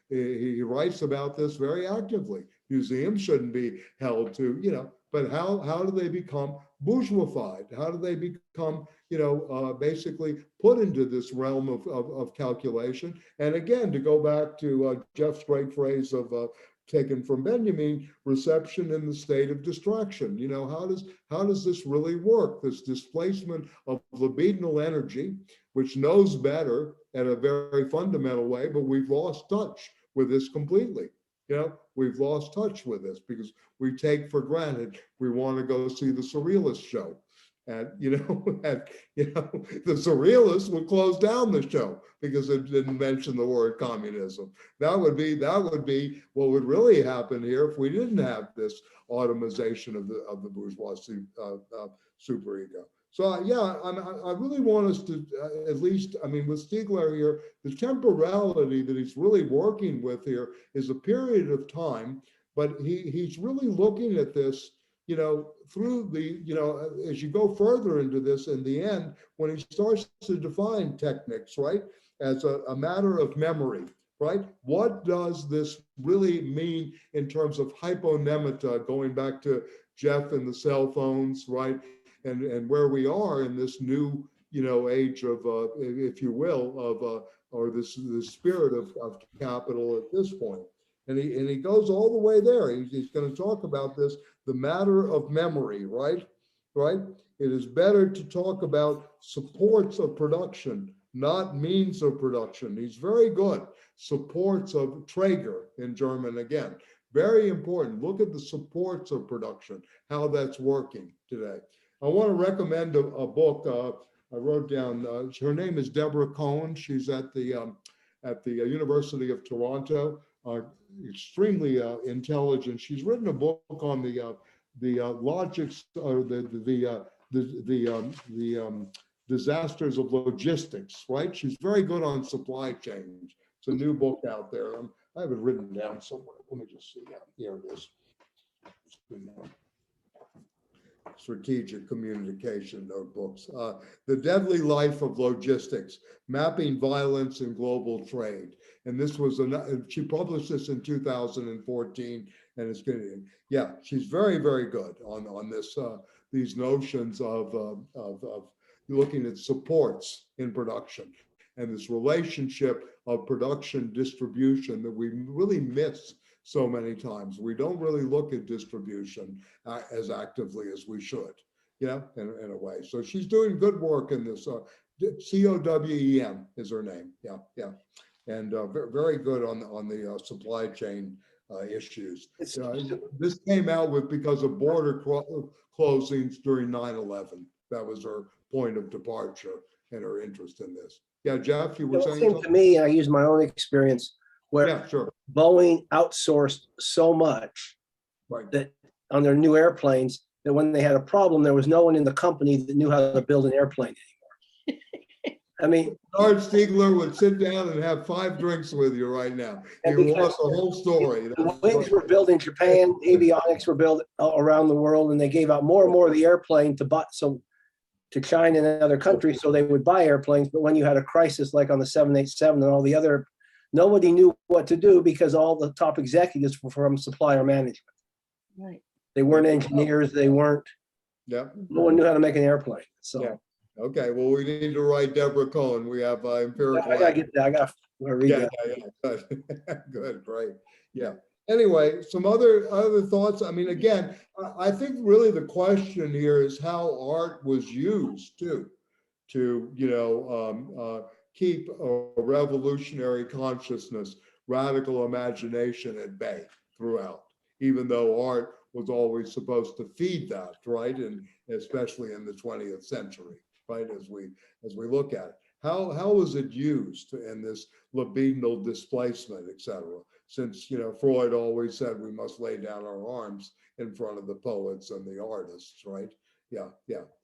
A: he writes about this very actively. Museums shouldn't be held to, but how do they become bourgeoisified? How do they become, basically put into this realm of calculation? And again, to go back to Jeff's great phrase of taken from Benjamin, reception in the state of distraction. How does this really work? This displacement of libidinal energy, which knows better in a very fundamental way, but we've lost touch with this completely. We've lost touch with this because we take for granted we want to go see the Surrealist show. And, the Surrealists would close down the show because it didn't mention the word communism. That would be what would really happen here if we didn't have this automation of the bourgeois superego. So yeah, I really want us to at least, with Stiegler here, the temporality that he's really working with here is a period of time, but he's really looking at this, through the, as you go further into this, in the end, when he starts to define technics, right, as a matter of memory, right? What does this really mean in terms of hyponemata, going back to Jeff and the cell phones, right? And where we are in this new, age of, if you will, or this spirit of capital at this point. And he goes all the way there. He's going to talk about this, the matter of memory, right? Right? It is better to talk about supports of production, not means of production. He's very good. Supports of Träger in German again. Very important. Look at the supports of production, how that's working today. I want to recommend a book I wrote down. Her name is Deborah Cohen. She's at the University of Toronto. Extremely intelligent. She's written a book on the logics or the disasters of logistics. Right? She's very good on supply chains. It's a new book out there. I have it written down somewhere. Let me just see. Yeah, here it is. Strategic Communication Notebooks. The Deadly Life of Logistics, Mapping Violence in Global Trade. And this was, she published this in 2014, and it's good. Yeah, she's very, very good on this, these notions of looking at supports in production and this relationship of production distribution that we really miss so many times. We don't really look at distribution as actively as we should, in a way. So she's doing good work in this. COWEM is her name. Yeah. And very good on the supply chain issues. This came out because of border closings during 9/11. That was her point of departure and her interest in this. Yeah, Jeff, you were saying something?
F: To me, I use my own experience where
A: yeah, sure.
F: Boeing outsourced so much that on their new airplanes that when they had a problem, there was no one in the company that knew how to build an airplane anymore.
A: Art Stiegler would sit down and have 5 drinks with you right now. He wants the whole story.
F: The wings were built in Japan, avionics were built around the world, and they gave out more and more of the airplane to China and other countries, so they would buy airplanes. But when you had a crisis like on the 787 and all the other, nobody knew what to do because all the top executives were from supplier management.
E: Right.
F: They weren't engineers. They weren't.
A: Yeah.
F: No one knew how to make an airplane. So.
A: Yeah. Okay. Well, we need to write Deborah Cohen. We have empirical.
F: I gotta get that. I gotta read that.
A: Yeah. Good. Great. Yeah. Anyway, some other thoughts. Again, I think really the question here is how art was used to keep a revolutionary consciousness, radical imagination at bay throughout, even though art was always supposed to feed that, right? And especially in the 20th century, right? As we look at it, how was it used in this libidinal displacement, et cetera? Since, Freud always said we must lay down our arms in front of the poets and the artists, right? Yeah.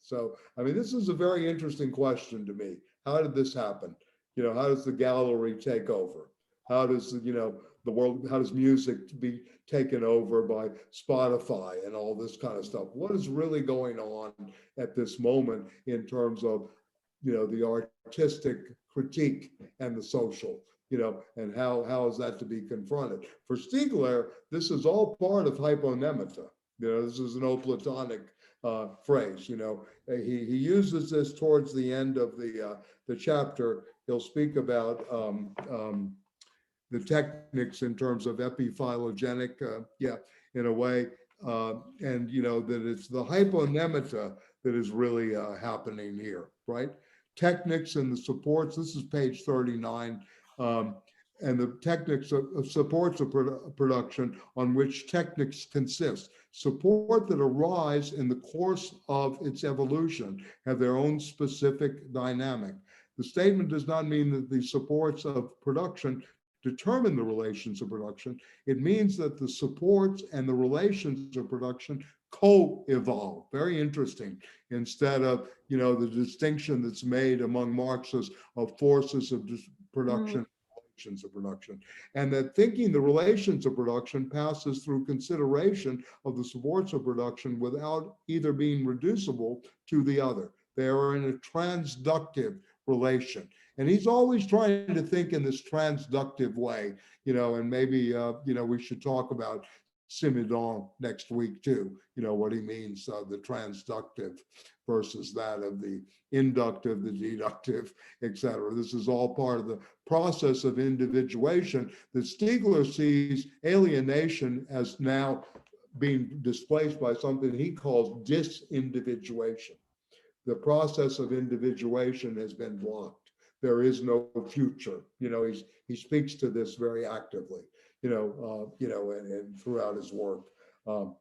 A: So, this is a very interesting question to me. How did this happen? How does the gallery take over? How does, the world, how does music be taken over by Spotify and all this kind of stuff? What is really going on at this moment in terms of, the artistic critique and the social, and how is that to be confronted? For Stiegler, this is all part of hyponemata. This is an old Platonic phrase. He uses this towards the end of the chapter. He'll speak about the techniques in terms of epiphylogenic, in a way, and that it's the hyponemata that is really happening here, right? Technics and the supports. This is page 39. and the techniques of supports of production on which techniques consist. Support that arise in the course of its evolution have their own specific dynamic. The statement does not mean that the supports of production determine the relations of production. It means that the supports and the relations of production co-evolve. Very interesting. Instead of, the distinction that's made among Marxists of forces of production, relations of production, and that thinking the relations of production passes through consideration of the supports of production without either being reducible to the other. They are in a transductive relation. And he's always trying to think in this transductive way, and maybe, we should talk about Simondon next week too, what he means, the transductive versus that of the inductive, the deductive, etc. This is all part of the process of individuation that Stiegler sees alienation as now being displaced by something he calls disindividuation. The process of individuation has been blocked. There is no future. He speaks to this very actively, and throughout his work, and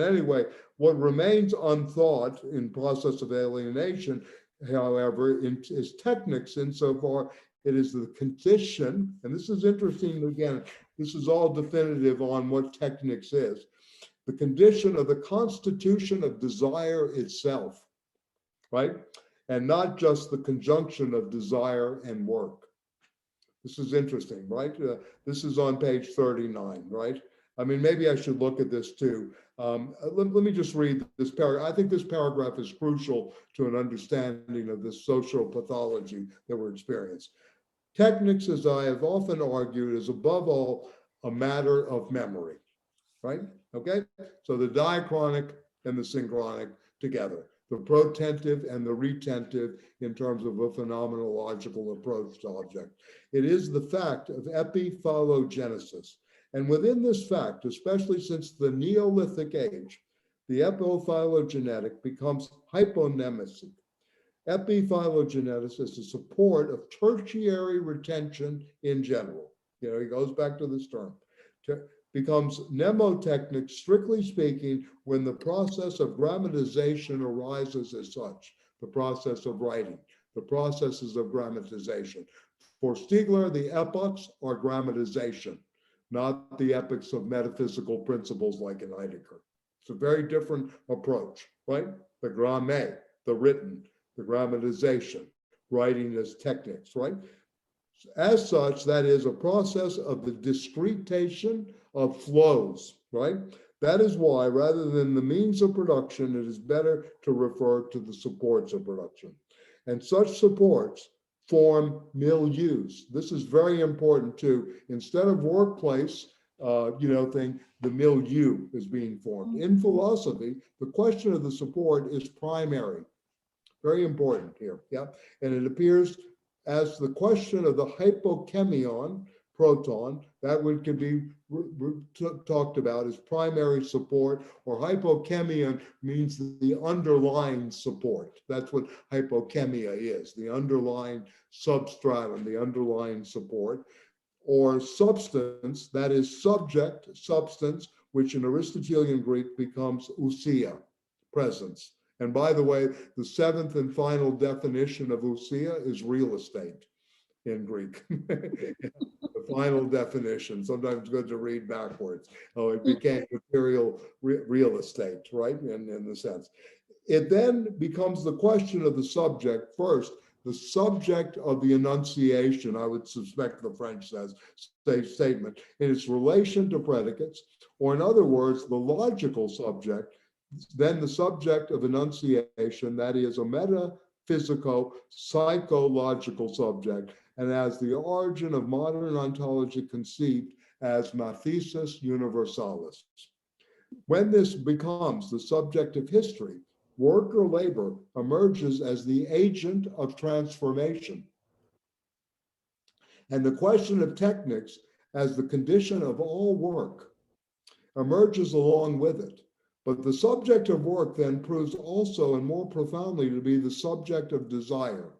A: anyway, what remains unthought in process of alienation, however, is technics, insofar it is the condition, and this is interesting, again, this is all definitive on what technics is, the condition of the constitution of desire itself, right? And not just the conjunction of desire and work. This is interesting, right? This is on page 39, right? I mean, maybe I should look at this too. Let me just read this paragraph. I think this paragraph is crucial to an understanding of this social pathology that we're experiencing. Technics, as I have often argued, is above all a matter of memory, right? Okay, so the diachronic and the synchronic together, the protentive and the retentive in terms of a phenomenological approach to object. It is the fact of epiphylogenesis. And within this fact, especially since the Neolithic age, the epiphylogenetic becomes hyponemesic. Epiphylogenesis is a support of tertiary retention in general. He goes back to this term. Becomes mnemotechnic, strictly speaking, when the process of grammatization arises as such, the process of writing, the processes of grammatization. For Stiegler, the epochs are grammatization, not the epochs of metaphysical principles like in Heidegger. It's a very different approach, right? The grammaire, the written, the grammatization, writing as techniques, right? As such, that is a process of the discretation of flows, right? That is why, rather than the means of production, it is better to refer to the supports of production. And such supports form milieus. This is very important too. Instead of workplace, thing, the milieu is being formed. In philosophy, the question of the support is primary. Very important here, yeah? And it appears as the question of the hypochemion, proton, that one can be talked about as primary support, or hypochemion means the underlying support. That's what hypochemia is, the underlying substratum, the underlying support, or substance, that is subject, substance, which in Aristotelian Greek becomes ousia, presence. And by the way, the seventh and final definition of ousia is real estate in Greek. The final definition, sometimes good to read backwards. Oh, it became material real estate, right? In the sense. It then becomes the question of the subject first, the subject of the enunciation, I would suspect the French says, statement, in its relation to predicates, or in other words, the logical subject, then the subject of enunciation, that is a metaphysical, psychological subject, and as the origin of modern ontology conceived as mathesis universalis. When this becomes the subject of history, work or labor emerges as the agent of transformation. And the question of techniques as the condition of all work emerges along with it. But the subject of work then proves also and more profoundly to be the subject of desire.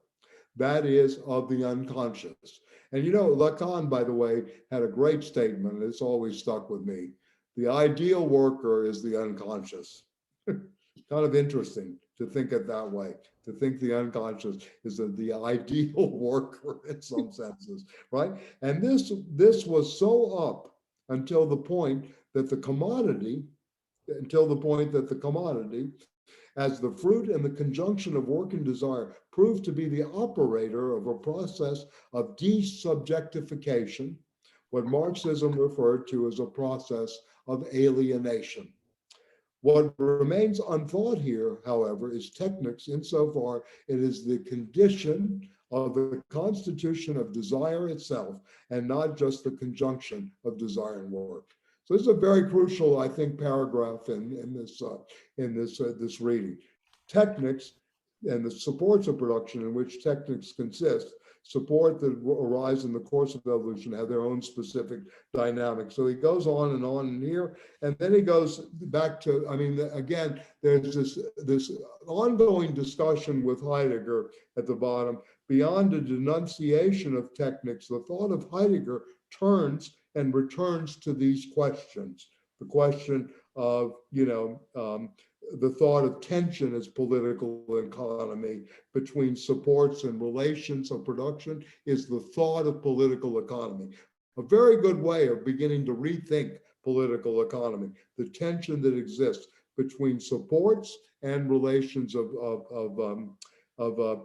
A: that is, of the unconscious. And you know, Lacan, by the way, had a great statement, it's always stuck with me. The ideal worker is the unconscious. Kind of interesting to think it that way, to think the unconscious is the ideal worker in some senses, right? And this was so up until the point that the commodity, as the fruit and the conjunction of work and desire, proved to be the operator of a process of desubjectification, what Marxism referred to as a process of alienation. What remains unthought here, however, is technics, insofar it is the condition of the constitution of desire itself, and not just the conjunction of desire and work. So this is a very crucial, I think, paragraph in this reading. Technics and the supports of production in which techniques consist, support that arise in the course of evolution, have their own specific dynamics. So he goes on in here, and then he goes back to, I mean, again, there's this ongoing discussion with Heidegger at the bottom. Beyond a denunciation of techniques, the thought of Heidegger turns and returns to these questions. The question of, the thought of tension as political economy between supports and relations of production is the thought of political economy. A very good way of beginning to rethink political economy, the tension that exists between supports and relations of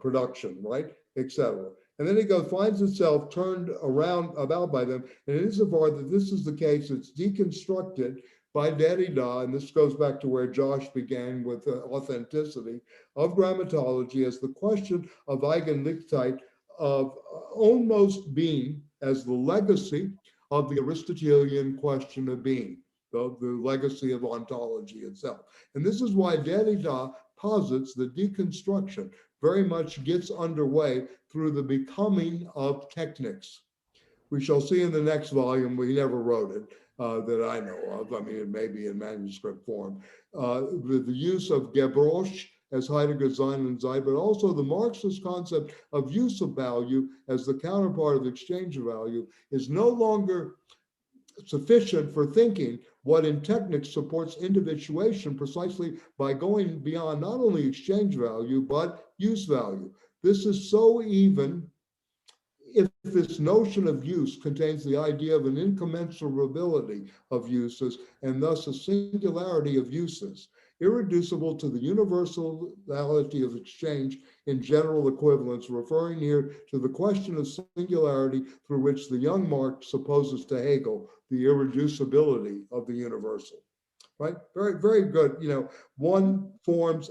A: production, right, etc. And then it finds itself turned about by them, and insofar that this is the case, it's deconstructed by Derrida, and this goes back to where Josh began with authenticity of grammatology as the question of Eigenlichkeit, of almost being as the legacy of the Aristotelian question of being, the legacy of ontology itself. And this is why Derrida posits the deconstruction very much gets underway through the becoming of techniques. We shall see in the next volume, we never wrote it, that I know of. I mean, it may be in manuscript form. The use of Gebrosch as Heidegger's Sein und Sein, but also the Marxist concept of use of value as the counterpart of exchange of value is no longer sufficient for thinking what in techniques supports individuation precisely by going beyond not only exchange value, but use value. This is so even if this notion of use contains the idea of an incommensurability of uses and thus a singularity of uses, irreducible to the universality of exchange in general equivalence, referring here to the question of singularity through which the young Marx supposes to Hegel the irreducibility of the universal. Right? Very, very good. One forms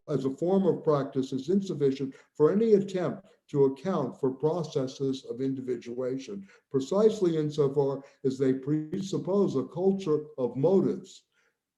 A: as a form of practice is insufficient for any attempt to account for processes of individuation, precisely insofar as they presuppose a culture of motives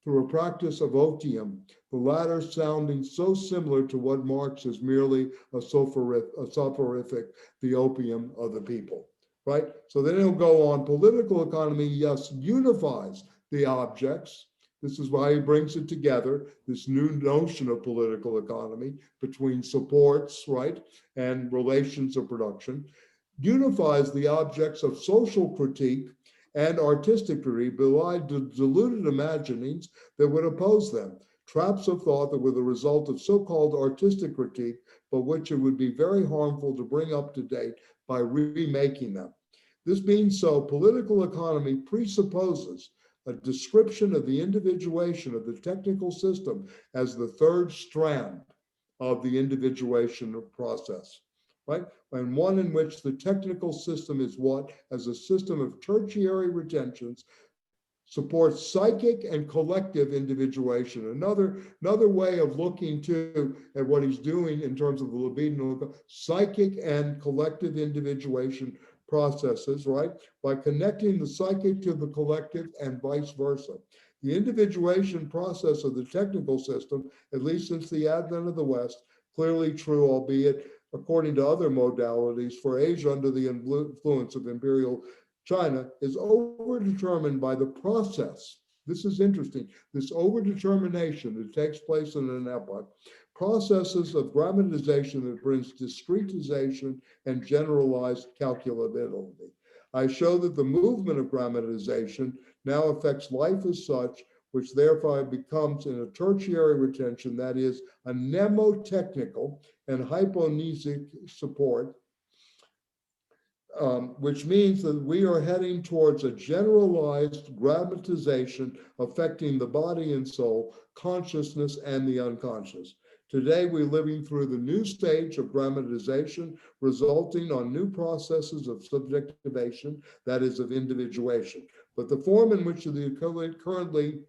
A: through a practice of otium, the latter sounding so similar to what Marx is merely a soporific, the opium of the people. Right? So then he'll go on. Political economy, yes, unifies the objects. This is why he brings it together, this new notion of political economy between supports, right, and relations of production, unifies the objects of social critique and artistic critique, belied the deluded imaginings that would oppose them, traps of thought that were the result of so-called artistic critique, but which it would be very harmful to bring up to date by remaking them. This being so, political economy presupposes a description of the individuation of the technical system as the third strand of the individuation process, right? And one in which the technical system is what, as a system of tertiary retentions, supports psychic and collective individuation. Another way of looking too at what he's doing in terms of the libidinal, psychic and collective individuation processes, right? By connecting the psychic to the collective and vice versa. The individuation process of the technical system, at least since the advent of the West, clearly true, albeit according to other modalities, for Asia under the influence of imperial China, is overdetermined by the process This is interesting. This overdetermination that takes place in an epoch, processes of grammatization that brings discretization and generalized calculability. I show that the movement of grammatization now affects life as such, which therefore becomes in a tertiary retention, that is, a mnemotechnical and hyponesic support, which means that we are heading towards a generalized grammatization affecting the body and soul, consciousness, and the unconscious. Today, we're living through the new stage of grammatization, resulting on new processes of subjectivation, that is, of individuation. But the form in which the currently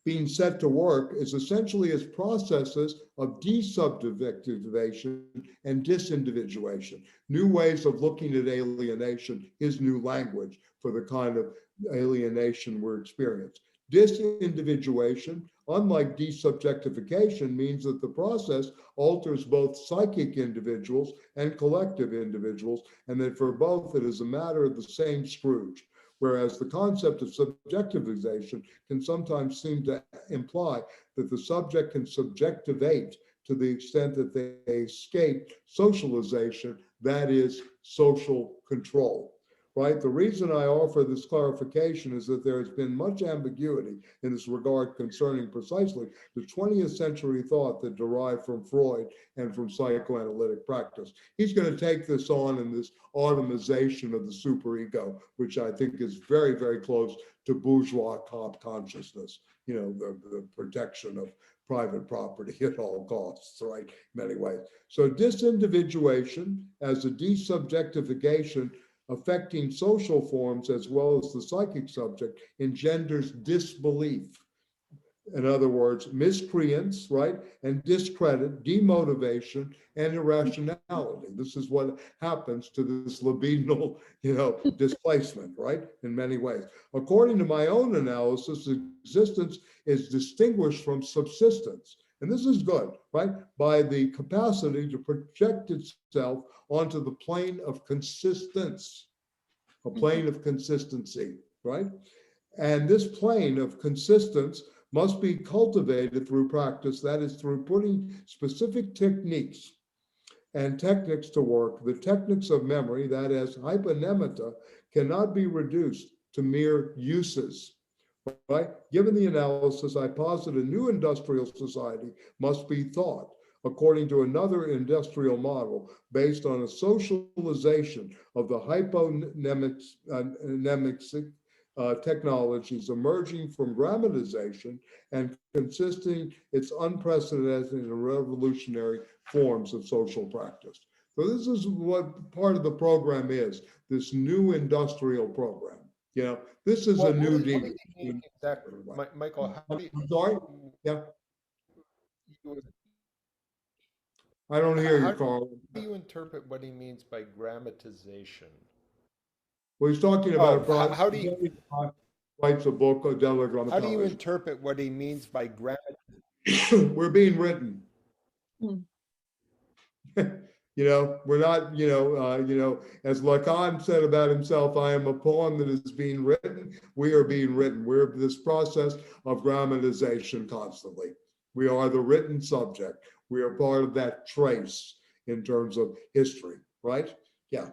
A: being set to work is essentially as processes of desubjectivation and disindividuation. New ways of looking at alienation is new language for the kind of alienation we're experiencing. Disindividuation, unlike desubjectification, means that the process alters both psychic individuals and collective individuals, and that for both it is a matter of the same Scrooge. Whereas the concept of subjectivization can sometimes seem to imply that the subject can subjectivate to the extent that they escape socialization, that is, social control. Right? The reason I offer this clarification is that there has been much ambiguity in this regard concerning precisely the 20th century thought that derived from Freud and from psychoanalytic practice. He's going to take this on in this automization of the superego, which I think is very, very close to bourgeois consciousness, you know, the protection of private property at all costs, right, in many ways. So disindividuation as a desubjectification affecting social forms as well as the psychic subject engenders disbelief. In other words, miscreants, right, and discredit, demotivation, and irrationality. This is what happens to this libidinal, displacement, right, in many ways. According to my own analysis, existence is distinguished from subsistence. And this is good, right, by the capacity to project itself onto the plane of consistence, a plane of consistency, right? And this plane of consistence must be cultivated through practice, that is, through putting specific techniques to work. The techniques of memory, that is, hyponemata, cannot be reduced to mere uses. Right? Given the analysis, I posit a new industrial society must be thought according to another industrial model based on a socialization of the hyponemic technologies emerging from grammatization and consisting its unprecedented and revolutionary forms of social practice. So this is what part of the program is, this new industrial program. This is a new deal.
B: Exactly. Michael, how do you...
A: I'm sorry? Yeah. I don't hear you, Carl.
B: How do you interpret what he means by grammatization?
A: Well, he's talking about
B: how do you
A: writes a book, a Grammatology.
B: How do you interpret what he means by grammatization?
A: We're being written. We're not, as Lacan said about himself, I am a poem that is being written. We are being written. We're this process of grammatization constantly. We are the written subject. We are part of that trace in terms of history, right? Yeah.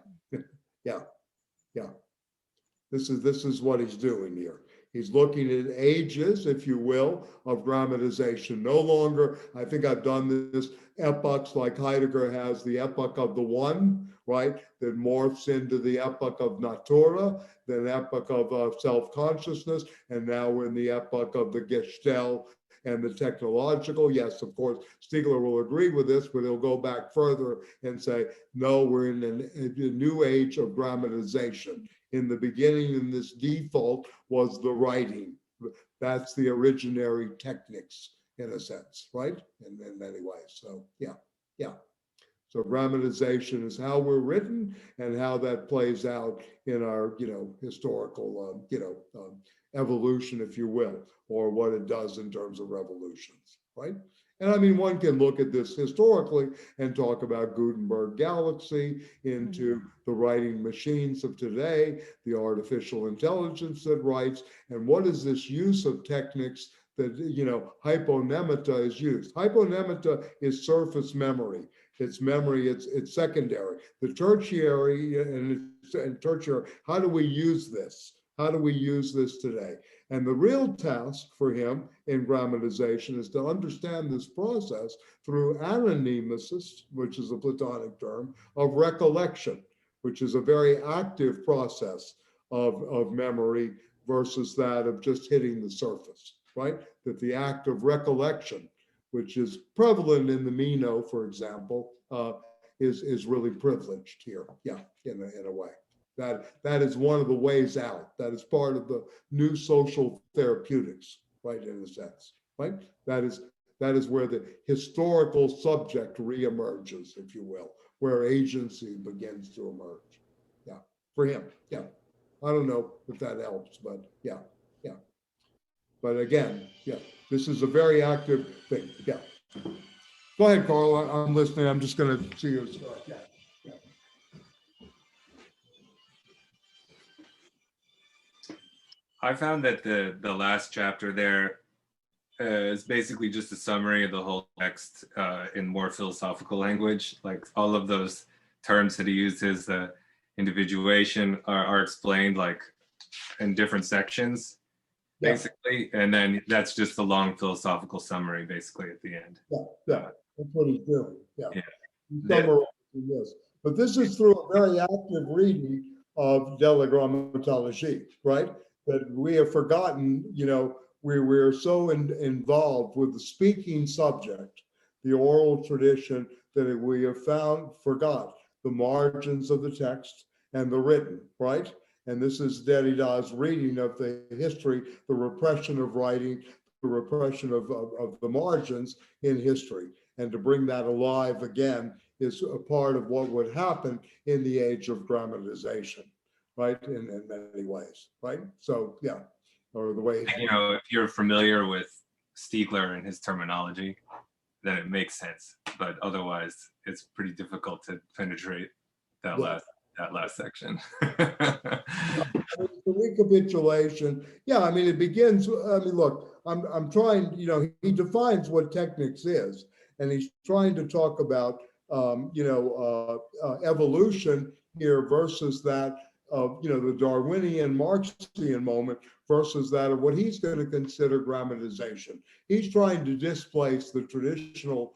A: This is what he's doing here. He's looking at ages, if you will, of grammatization. No longer, I think I've done this, epochs like Heidegger has the epoch of the one, right? That morphs into the epoch of natura, then epoch of self-consciousness, and now we're in the epoch of the Gestalt and the technological. Yes, of course, Stiegler will agree with this, but he'll go back further and say, no, we're in a new age of grammatization. In the beginning, in this default was the writing. That's the originary techniques, in a sense, right? In many ways. So, yeah. So grammatization is how we're written and how that plays out in our, historical, evolution, if you will, or what it does in terms of revolutions, right? And I mean, one can look at this historically and talk about Gutenberg Galaxy into the writing machines of today, the artificial intelligence that writes, and what is this use of techniques that, hyponemata is used. Hyponemata is surface memory. It's memory, it's secondary. The tertiary and tertiary, how do we use this? How do we use this today? And the real task for him in grammatization is to understand this process through anonymesis, which is a Platonic term, of recollection, which is a very active process of memory versus that of just hitting the surface, right? That the act of recollection, which is prevalent in the Meno, for example, is really privileged here, in a way. That is one of the ways out. That is part of the new social therapeutics, right, in a sense, right? That is where the historical subject reemerges, if you will, where agency begins to emerge. Yeah, for him, yeah. I don't know if that helps, but yeah. But again, this is a very active thing, yeah. Go ahead, Carl, I'm listening. I'm just gonna see you start, yeah.
D: I found that the last chapter there is basically just a summary of the whole text in more philosophical language. Like all of those terms that he uses, individuation, are explained like in different sections, basically. And then that's just a long philosophical summary, basically, at the end.
A: Yeah, that's what he's doing, yeah. He's summarizing this. But this is through a very active reading of De la Grammatologie, right? That we have forgotten, we're so involved with the speaking subject, the oral tradition, that we have forgot the margins of the text and the written, right? And this is Derrida's reading of the history, the repression of writing, the repression of the margins in history. And to bring that alive again is a part of what would happen in the age of grammatization, right? In many ways, right? So, or the way.
D: If you're familiar with Stiegler and his terminology, then it makes sense. But otherwise, it's pretty difficult to penetrate that last section.
A: The recapitulation, it begins, look, I'm trying, he defines what technics is, and he's trying to talk about, evolution here versus that of, the Darwinian Marxian moment versus that of what he's going to consider grammatization. He's trying to displace the traditional,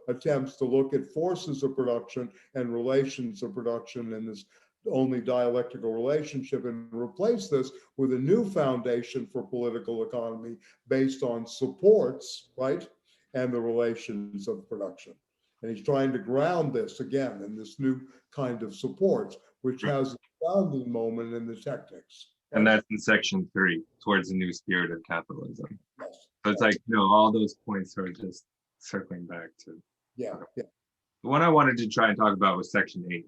A: attempts to look at forces of production and relations of production and this only dialectical relationship, and replace this with a new foundation for political economy based on supports, right? And the relations of production. And he's trying to ground this again in this new kind of supports, which has a founding moment in the Technics.
D: And that's in section 3, towards the new spirit of capitalism.
A: Yes.
D: So it's like, all those points are just circling back to.
A: Yeah.
D: The one I wanted to try and talk about was section 8.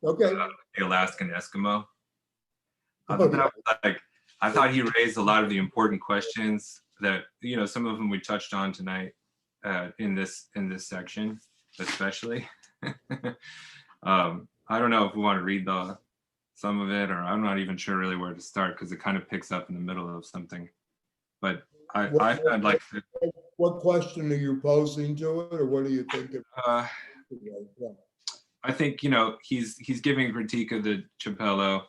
A: Okay.
D: The Alaskan Eskimo. I thought he raised a lot of the important questions that, some of them we touched on tonight in this section, especially. I don't know if we want to read some of it, or I'm not even sure really where to start because it kind of picks up in the middle of something. But I'd like to.
A: What question are you posing to it, or what are you thinking?
D: I think he's giving a critique of the Capello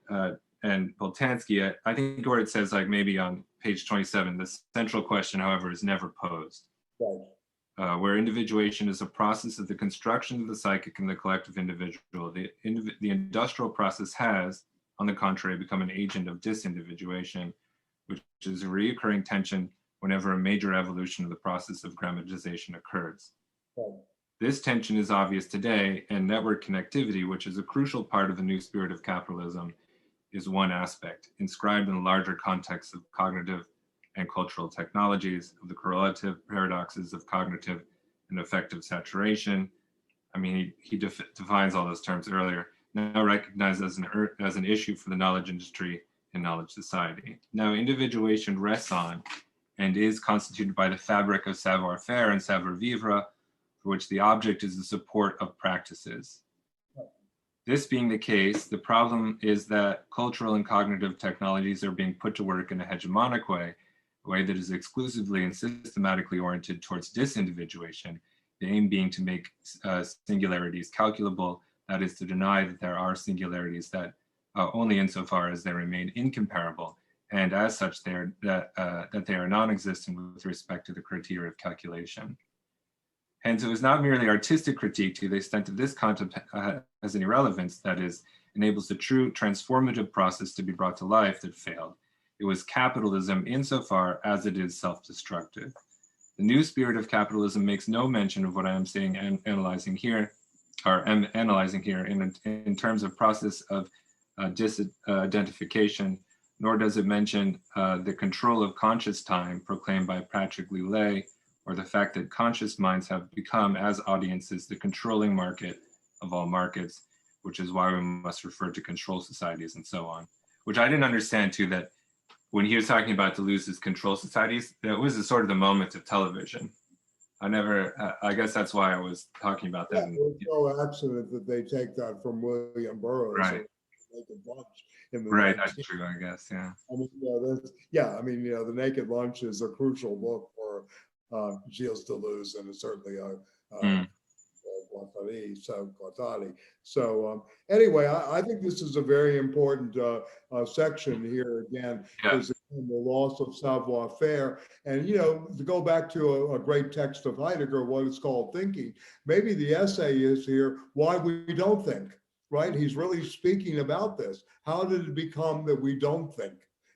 D: and Boltanski. I think where it says like maybe on page 27, the central question, however, is never posed.
A: Right.
D: Where individuation is a process of the construction of the psychic and the collective individual, the industrial process has, on the contrary, become an agent of disindividuation, which is a recurring tension whenever a major evolution of the process of grammatization occurs.
A: Right.
D: This tension is obvious today, and network connectivity, which is a crucial part of the new spirit of capitalism, is one aspect, inscribed in the larger context of cognitive and cultural technologies, of the correlative paradoxes of cognitive and affective saturation. I mean, he defines all those terms earlier, now recognized as an issue for the knowledge industry and knowledge society. Now, individuation rests on and is constituted by the fabric of savoir-faire and savoir-vivre, for which the object is the support of practices. This being the case, the problem is that cultural and cognitive technologies are being put to work in a hegemonic way, a way that is exclusively and systematically oriented towards disindividuation, the aim being to make singularities calculable, that is to deny that there are singularities that only insofar as they remain incomparable, and as such that they are non-existent with respect to the criteria of calculation. Hence, it was not merely artistic critique to the extent that this concept has any relevance, that is, enables the true transformative process to be brought to life, that failed. It was capitalism insofar as it is self-destructive. The new spirit of capitalism makes no mention of what I am saying and analyzing here in terms of process of disidentification, nor does it mention the control of conscious time proclaimed by Patrick Lillet, or the fact that conscious minds have become, as audiences, the controlling market of all markets, which is why we must refer to control societies and so on. Which I didn't understand too, that when he was talking about Deleuze's control societies, that was sort of the moment of television. I guess that's why I was talking about that.
A: Yeah, it's no accident that they take that from William Burroughs.
D: Right.
A: Naked Lunch in the
D: Right, that's true, I guess, yeah.
A: I mean, The Naked Lunch is a crucial book for Gilles Deleuze, and it's certainly Guattari. So anyway, I think this is a very important section here again, is the loss of savoir-faire. And, to go back to a great text of Heidegger, what it's called thinking, maybe the essay is here, why we don't think, right? He's really speaking about this. How did it become that we don't think?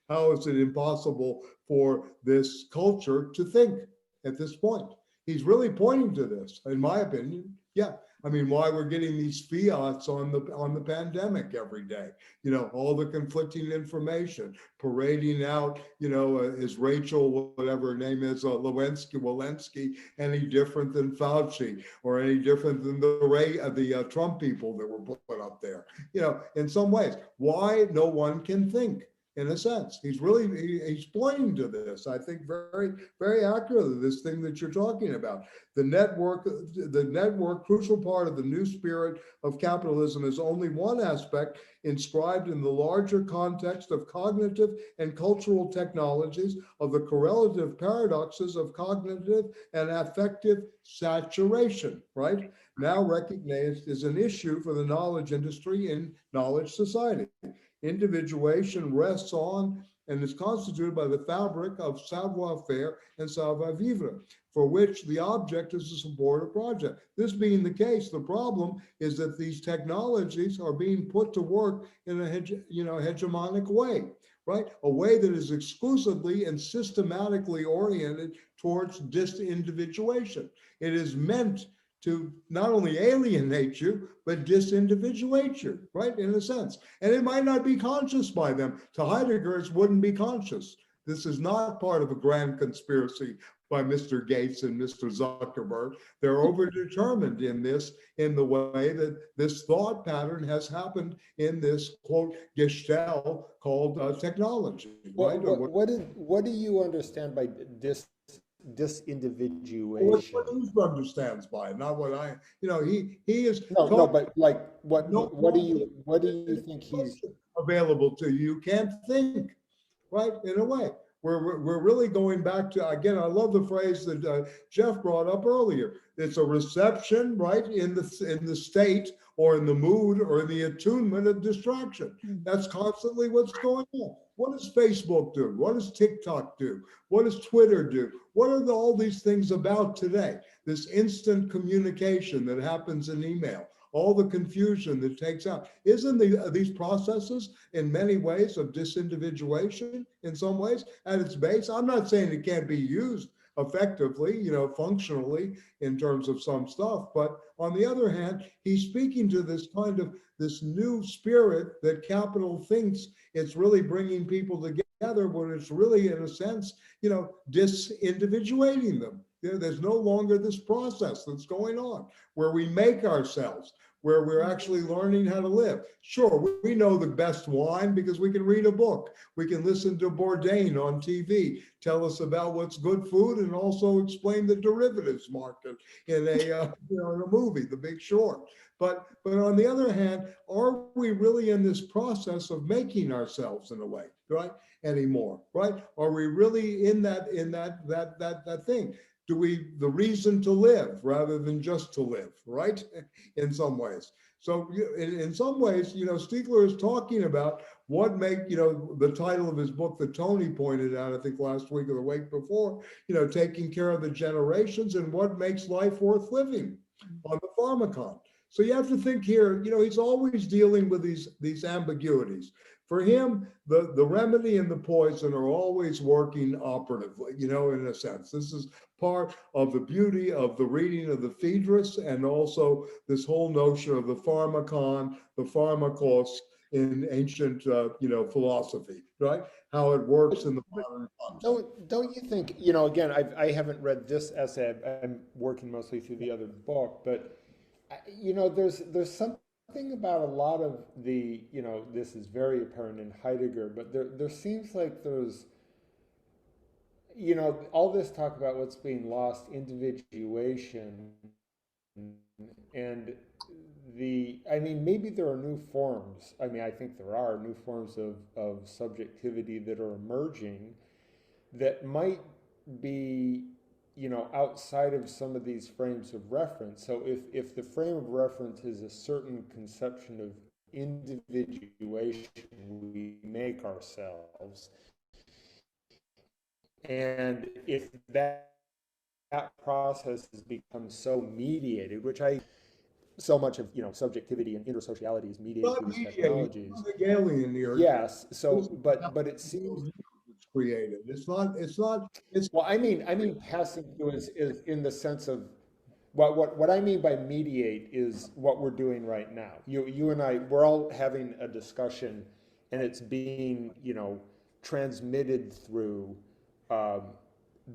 A: How is it impossible for this culture to think at this point? He's really pointing to this, in my opinion. Yeah, I mean, why we're getting these fiats on the pandemic every day, all the conflicting information parading out, is Rachel, whatever her name is, Walensky, any different than Fauci, or any different than the Trump people that were put up there, in some ways. Why no one can think? In a sense, he's pointing to this, I think, very, very accurately, this thing that you're talking about. The network, crucial part of the new spirit of capitalism, is only one aspect inscribed in the larger context of cognitive and cultural technologies, of the correlative paradoxes of cognitive and affective saturation, right? Now recognized as an issue for the knowledge industry in knowledge society. Individuation rests on and is constituted by the fabric of savoir-faire and savoir-vivre, for which the object is a supportive project. This being the case, the problem is that these technologies are being put to work in a hegemonic way, right? A way that is exclusively and systematically oriented towards disindividuation. It is meant to not only alienate you, but disindividuate you, right, in a sense. And it might not be conscious by them. To Heidegger, it wouldn't be conscious. This is not part of a grand conspiracy by Mr. Gates and Mr. Zuckerberg. They're overdetermined in this, in the way that this thought pattern has happened in this, quote, gestalt called technology. Right?
B: What do you understand by disindividuation?
A: What he understands by it, not what I, he is.
B: No, but like, what do you think he's
A: available to you? You can't think, right? In a way, we're really going back to, again, I love the phrase that Jeff brought up earlier. It's a reception, right, in the state or in the mood or in the attunement of distraction. That's constantly what's going on. What does Facebook do? What does TikTok do? What does Twitter do? What are all these things about today? This instant communication that happens in email, all the confusion that takes out. Isn't these processes in many ways of disindividuation in some ways at its base? I'm not saying it can't be used effectively, functionally in terms of some stuff. But on the other hand, he's speaking to this kind of this new spirit that capital thinks it's really bringing people together, when it's really, in a sense, disindividuating them. There's no longer this process that's going on where we make ourselves, where we're actually learning how to live. Sure, we know the best wine because we can read a book. We can listen to Bourdain on TV, tell us about what's good food, and also explain the derivatives market in a in a movie, The Big Short. But on the other hand, are we really in this process of making ourselves in a way, right? Anymore, right? Are we really in that thing? Do we the reason to live rather than just to live, right? In some ways. So in some ways, Stiegler is talking about what make, the title of his book that Tony pointed out, I think last week or the week before, taking care of the generations and what makes life worth living on the pharmacon. So you have to think here, he's always dealing with these ambiguities. For him, the remedy and the poison are always working operatively, in a sense. This is part of the beauty of the reading of the Phaedrus, and also this whole notion of the pharmacon, the pharmakos in ancient, philosophy, right? How it works in the modern context.
B: Don't you think, again, I haven't read this essay. I'm working mostly through the other book, but there's something about a lot of the, this is very apparent in Heidegger, but there seems like there's, all this talk about what's being lost, individuation, and maybe there are new forms. I think there are new forms of subjectivity that are emerging that might be, outside of some of these frames of reference. So if the frame of reference is a certain conception of individuation we make ourselves, and if that process has become so mediated, which so much of subjectivity and intersociality is mediated through these technologies.
A: Alien here.
B: Yes. So, but it seems
A: it's created. It's not.
B: Well, I mean, passing through is in the sense of what I mean by mediate is what we're doing right now. You and I, we're all having a discussion, and it's being transmitted through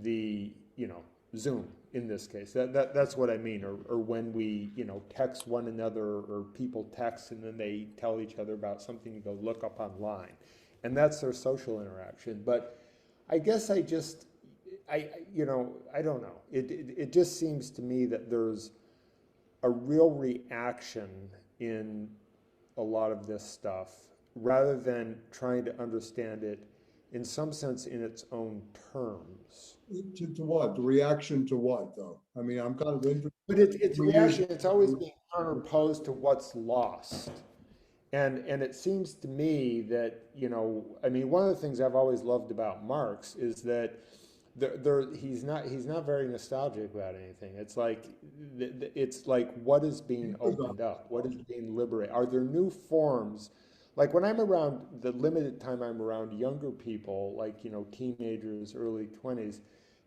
B: the Zoom in this case. That's what I mean. Or when we text one another, or people text and then they tell each other about something you go look up online, and that's their social interaction. But I guess I don't know. It just seems to me that there's a real reaction in a lot of this stuff, rather than trying to understand it in some sense in its own terms.
A: To what? The reaction to what, though? I'm kind of interested.
B: But it's reaction. It's always being counterposed to what's lost. And it seems to me that, one of the things I've always loved about Marx is that he's not very nostalgic about anything. It's like what is being opened up, what is being liberated. Are there new forms? Like when I'm around, the limited time I'm around younger people, like teenagers, early 20s,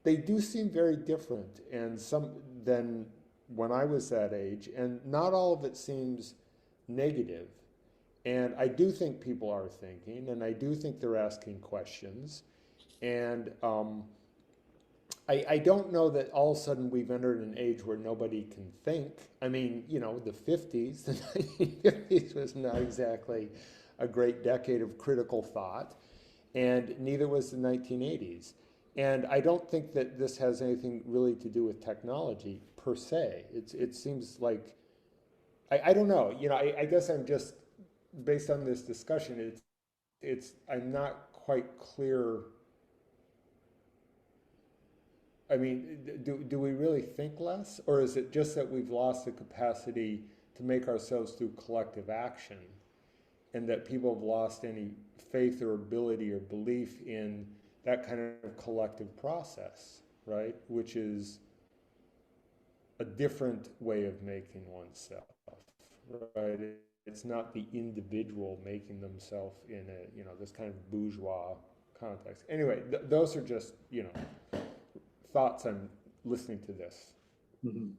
B: they do seem very different than when I was that age, and not all of it seems negative. And I do think people are thinking, and I do think they're asking questions. And I don't know that all of a sudden we've entered an age where nobody can think. The 50s, the 1950s was not exactly a great decade of critical thought, and neither was the 1980s. And I don't think that this has anything really to do with technology per se. It seems like, I don't know, I guess I'm just, based on this discussion, I'm not quite clear. Do we really think less, or is it just that we've lost the capacity to make ourselves through collective action, and that people have lost any faith or ability or belief in that kind of collective process, right? Which is a different way of making oneself, right? It's not the individual making themselves in this kind of bourgeois context. Anyway, those are just, thoughts I'm listening to this.
A: Mm-hmm.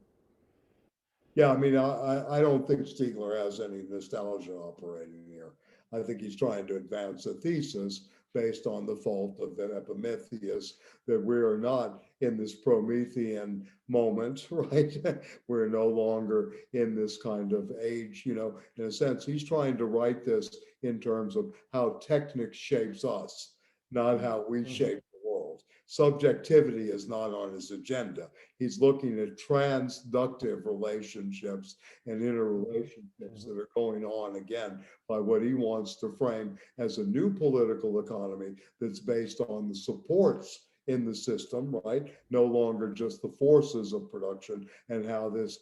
A: Yeah, I don't think Stiegler has any nostalgia operating here. I think he's trying to advance a thesis based on the fault of the Epimetheus, that we are not in this Promethean moment, right? We're no longer in this kind of age, in a sense. He's trying to write this in terms of how technics shapes us, not how we shape the world. Subjectivity is not on his agenda. He's looking at transductive relationships and interrelationships that are going on again by what he wants to frame as a new political economy that's based on the supports in the system, right? No longer just the forces of production, and how this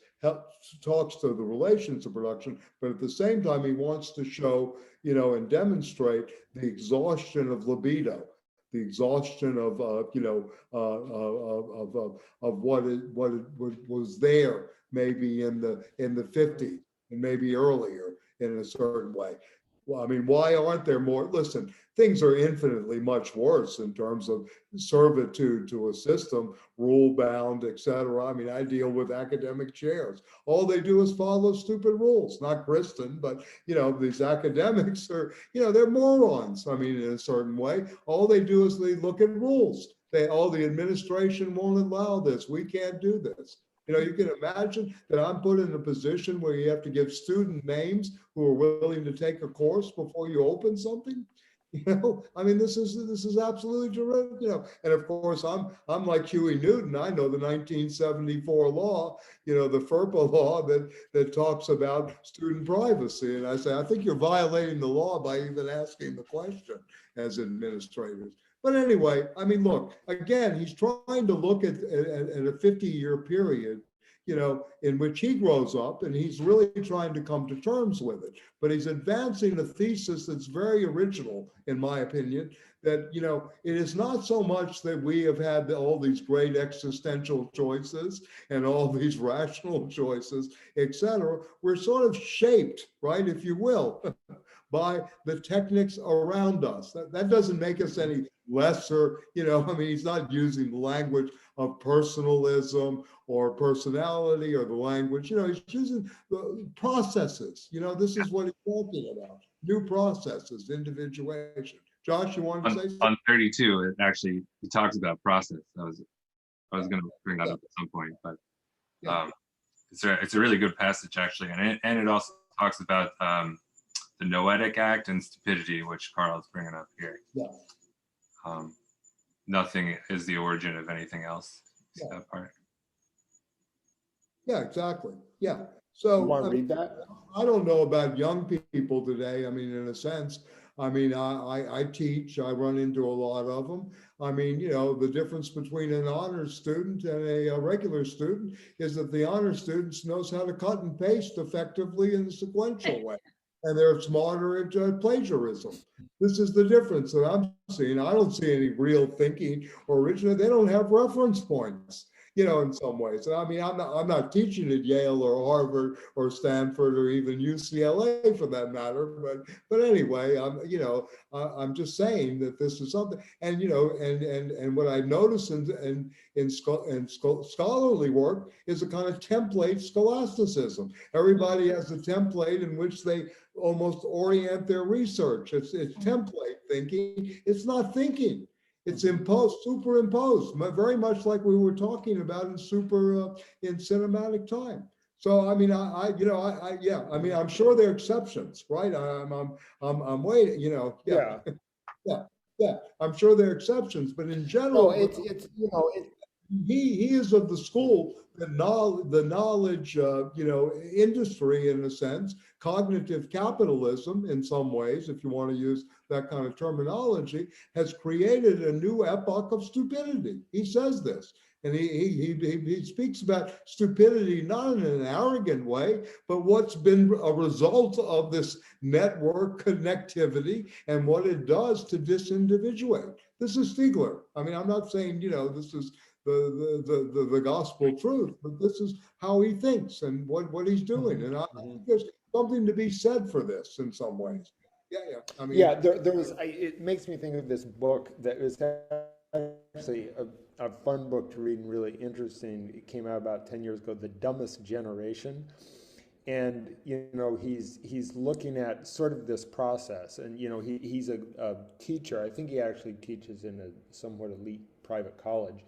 A: talks to the relations of production, but at the same time, he wants to show, and demonstrate the exhaustion of libido, the exhaustion of what was there maybe in the 50s and maybe earlier in a certain way. Well, I mean, why aren't there more? Listen, things are infinitely much worse in terms of servitude to a system, rule bound, et cetera. I mean, I deal with academic chairs. All they do is follow stupid rules. Not Kristen, but, these academics are, they're morons. I mean, in a certain way, all they do is they look at rules. The administration won't allow this. We can't do this. You can imagine that I'm put in a position where you have to give student names who are willing to take a course before you open something. I mean, this is absolutely terrific. And of course, I'm like Huey Newton. I know the 1974 law, the FERPA law that talks about student privacy. And I say, I think you're violating the law by even asking the question as administrators. But anyway, I mean, look, again, he's trying to look at a 50-year period, in which he grows up, and he's really trying to come to terms with it. But he's advancing a thesis that's very original, in my opinion, that, it is not so much that we have had all these great existential choices and all these rational choices, et cetera. We're sort of shaped, right, if you will, by the techniques around us. That doesn't make us any lesser, I mean, he's not using the language of personalism or personality or the language, he's using the processes. This is what he's talking about, new processes, individuation. Josh, you wanted to say something?
D: On 32, it actually, he talks about process. I was going to bring that up at some point, but it's a really good passage, actually. And it also talks about the noetic act and stupidity, which Carl is bringing up here.
A: Yeah.
D: Nothing is the origin of anything else.
A: Yeah.
D: That part.
A: Yeah, exactly. Yeah. So
B: you want to read that?
A: I don't know about young people today. I mean, in a sense, I mean, I teach, I run into a lot of them. I mean, the difference between an honors student and a regular student is that the honors student knows how to cut and paste effectively in a sequential way. And they're smarter at plagiarism. This is the difference that I'm seeing. I don't see any real thinking or original. They don't have reference points, in some ways. And I mean, I'm not teaching at Yale or Harvard or Stanford or even UCLA for that matter. But anyway, I'm just saying that this is something. And and what I notice in scholarly work is a kind of template scholasticism. Everybody has a template in which they almost orient their research. It's template thinking. It's not thinking. It's superimposed, very much like we were talking about in cinematic time. So I mean, I mean, I'm sure there are exceptions, right? I'm waiting, yeah. I'm sure there are exceptions, but in general, he is of the school that the knowledge, industry in a sense, cognitive capitalism in some ways, if you want to use that kind of terminology, has created a new epoch of stupidity. He says this. And he speaks about stupidity not in an arrogant way, but what's been a result of this network connectivity and what it does to disindividuate. This is Stiegler. I mean, I'm not saying, this is the gospel truth, but this is how he thinks and what he's doing. And I think there's something to be said for this in some ways. Yeah. I mean,
B: it makes me think of this book that was actually a fun book to read and really interesting. It came out about 10 years ago, The Dumbest Generation. And he's looking at sort of this process, and he's a teacher. I think he actually teaches in a somewhat elite private college,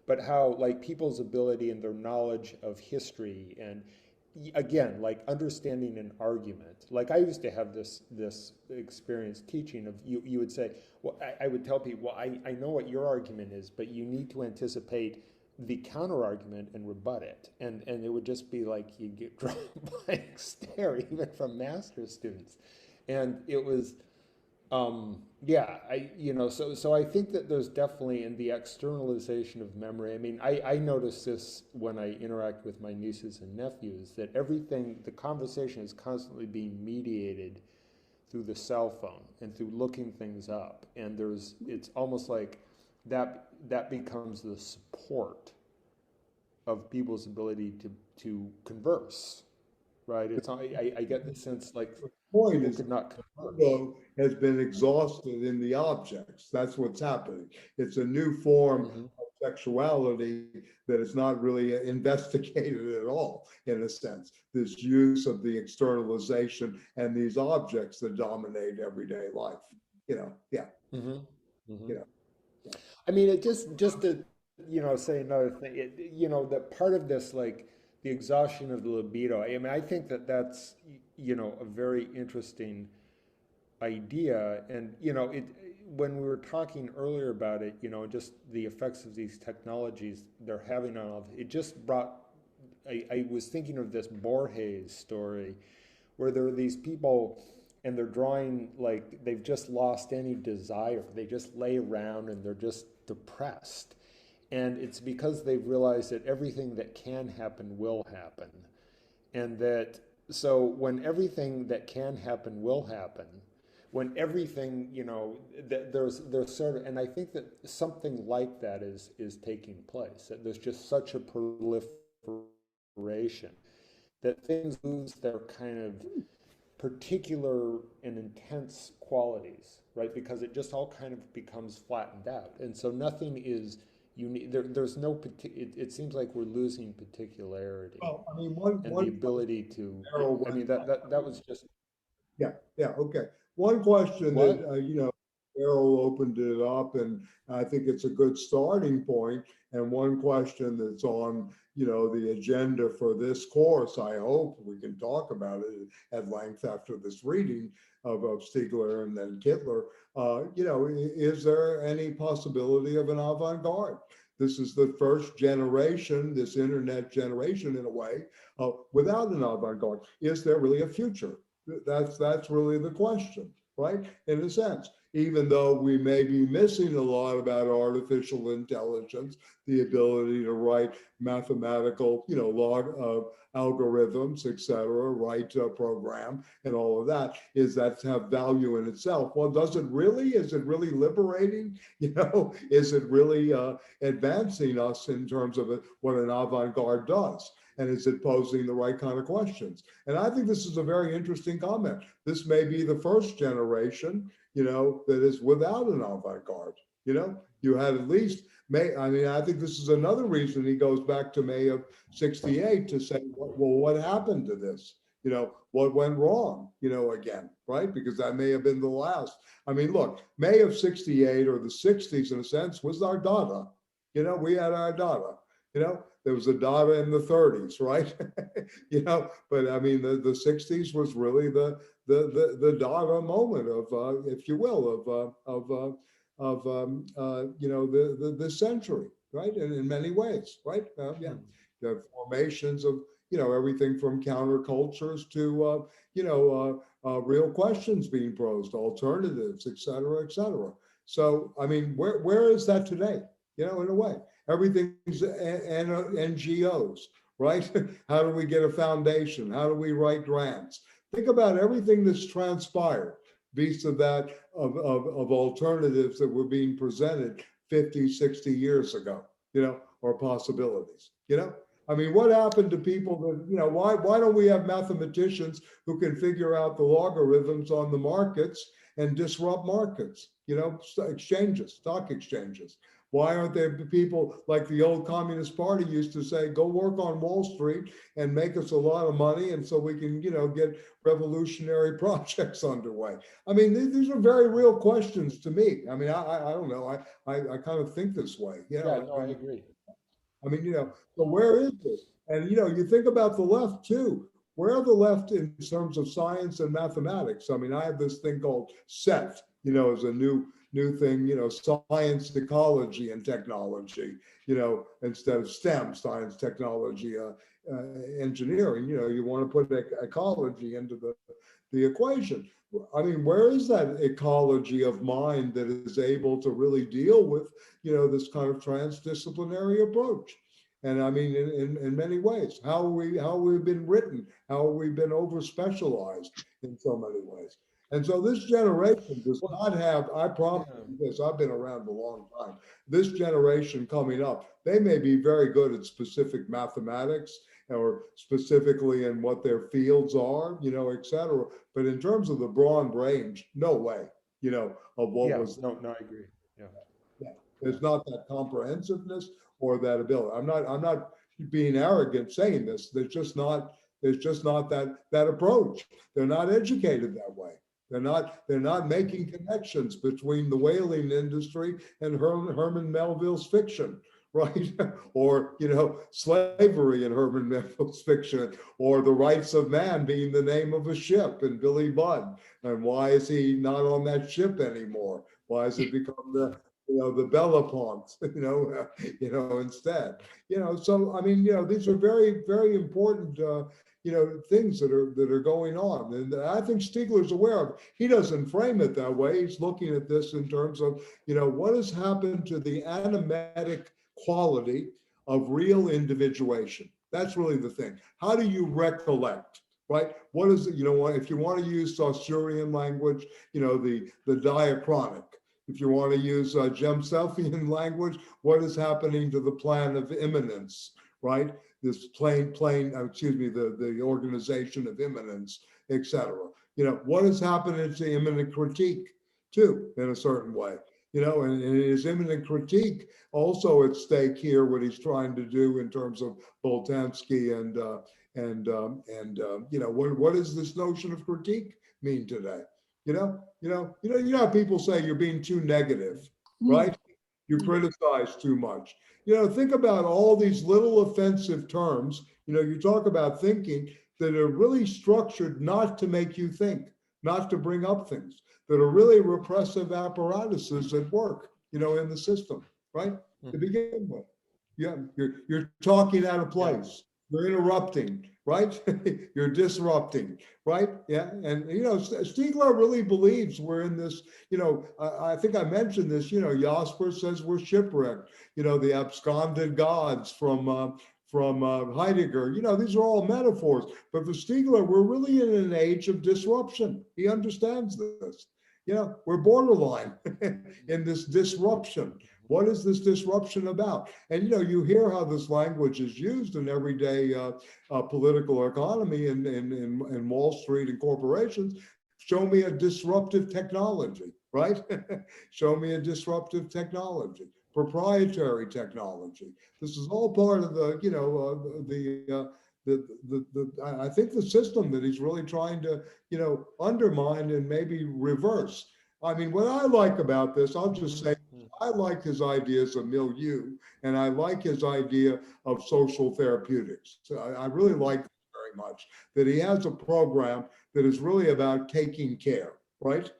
B: but how like people's ability and their knowledge of history, and again, like understanding an argument. Like I used to have this experience teaching of you would say, well, I would tell people, well, I know what your argument is, but you need to anticipate the counter argument and rebut it, and it would just be like you get drawn blank stare even from master's students, and it was so I think that there's definitely in the externalization of memory. I mean, I notice this when I interact with my nieces and nephews, that the conversation is constantly being mediated through the cell phone and through looking things up, and it's almost like that becomes the support of people's ability to converse, right? I get the sense like
A: point is
B: could not converse.
A: Ego has been exhausted in the objects. That's what's happening. It's a new form of sexuality that is not really investigated at all, in a sense. This use of the externalization and these objects that dominate everyday life.
B: I mean, it just to say another thing. That part of this, like the exhaustion of the libido. I mean, I think that's a very interesting idea, and when we were talking earlier about it, just the effects of these technologies they're having on all. It just brought. I was thinking of this Borges story, where there are these people. And they're drawing like they've just lost any desire. They just lay around and they're just depressed. And it's because they've realized that everything that can happen will happen. And that, so when everything that can happen will happen, when everything, there's sort of, and I think that something like that is taking place, that there's just such a proliferation that things lose their kind of particular and intense qualities, right? Because it just all kind of becomes flattened out, and so nothing is unique. There's no. It seems like we're losing particularity.
A: Well, I mean,
B: the ability to. I mean, that was just.
A: Yeah. Okay. One question
B: What?
A: that Errol opened it up, and I think it's a good starting point. And one question that's on the agenda for this course, I hope we can talk about it at length after this reading of Stiegler and then Kittler. Is there any possibility of an avant-garde? This is the first generation, this internet generation in a way, without an avant-garde. Is there really a future? That's really the question, right? In a sense, even though we may be missing a lot about artificial intelligence, the ability to write mathematical, log algorithms, et cetera, write a program and all of that, is that to have value in itself? Well, does it really? Is it really liberating? Is it really advancing us in terms of what an avant-garde does? And is it posing the right kind of questions? And I think this is a very interesting comment. This may be the first generation, that is without an avant-garde. You had at least I think this is another reason he goes back to May of '68 to say, well, what happened to this? What went wrong, again, right? Because that may have been the last. I mean, look, May of '68 or the 60s, in a sense, was our Dada. We had our Dada. There was a Dada in the 30s, right? But I mean, the 60s was really the Dada moment of, if you will, of the century, right? And in many ways, right? The formations of everything from countercultures to real questions being posed, alternatives, et cetera, et cetera. So I mean, where is that today? In a way, everything's NGOs, right? How do we get a foundation? How do we write grants? Think about everything that's transpired vis-a-vis that of alternatives that were being presented 50, 60 years ago, or possibilities, I mean, what happened to people that, why don't we have mathematicians who can figure out the logarithms on the markets and disrupt markets, exchanges, stock exchanges? Why aren't there people like the old Communist Party used to say, go work on Wall Street and make us a lot of money, and so we can, get revolutionary projects underway? I mean, these are very real questions to me. I mean, I don't know. I kind of think this way.
B: Yeah, no, I agree.
A: I mean, so where is this? And, you think about the left too. Where are the left in terms of science and mathematics? I mean, I have this thing called SET, as a new thing, science, ecology, and technology, instead of STEM, science, technology, engineering, you want to put ecology into the equation. I mean, where is that ecology of mind that is able to really deal with, this kind of transdisciplinary approach? And I mean, in many ways, how we've been written, how we've been over specialized in so many ways. And so this generation does not have, I promise you this, I've been around a long time. This generation coming up, they may be very good at specific mathematics or specifically in what their fields are, et cetera. But in terms of the broad range, no way, of what was.
B: No, I agree.
A: Yeah. There's not that comprehensiveness or that ability. I'm not being arrogant saying this. There's just not that approach. They're not educated that way. They're not making connections between the whaling industry and Herman Melville's fiction, right? Or, slavery in Herman Melville's fiction, or the rights of man being the name of a ship in Billy Budd. And why is he not on that ship anymore? Why has it become the Belleponte, instead? So, I mean, these are very, very important, things that are going on. And I think Stiegler's aware of it. He doesn't frame it that way. He's looking at this in terms of, what has happened to the animatic quality of real individuation. That's really the thing. How do you recollect, right? What is it, if you want to use Saussurean language, the diachronic. If you want to use Jemselfian language, what is happening to the plan of immanence, right? This the organization of immanence, etc. What is happening to immanent critique too, in a certain way? And his immanent critique also at stake here, what he's trying to do in terms of Boltanski and what does this notion of critique mean today? How people say you're being too negative, right? You criticize too much. Think about all these little offensive terms. You talk about thinking that are really structured not to make you think, not to bring up things, that are really repressive apparatuses at work, in the system, right? To begin with. Yeah, you're talking out of place. You're interrupting, right? You're disrupting, right? Yeah, and Stiegler really believes we're in this. I think I mentioned this. Jasper says we're shipwrecked. The absconded gods from Heidegger. These are all metaphors. But for Stiegler, we're really in an age of disruption. He understands this. We're borderline in this disruption. What is this disruption about? And you hear how this language is used in everyday political economy in Wall Street and corporations. Show me a disruptive technology, right? Show me a disruptive technology, proprietary technology. This is all part of I think the system that he's really trying to undermine and maybe reverse. I mean, what I like about this, I'll just say, I like his ideas of milieu, and I like his idea of social therapeutics. So I really like it very much, that he has a program that is really about taking care, right?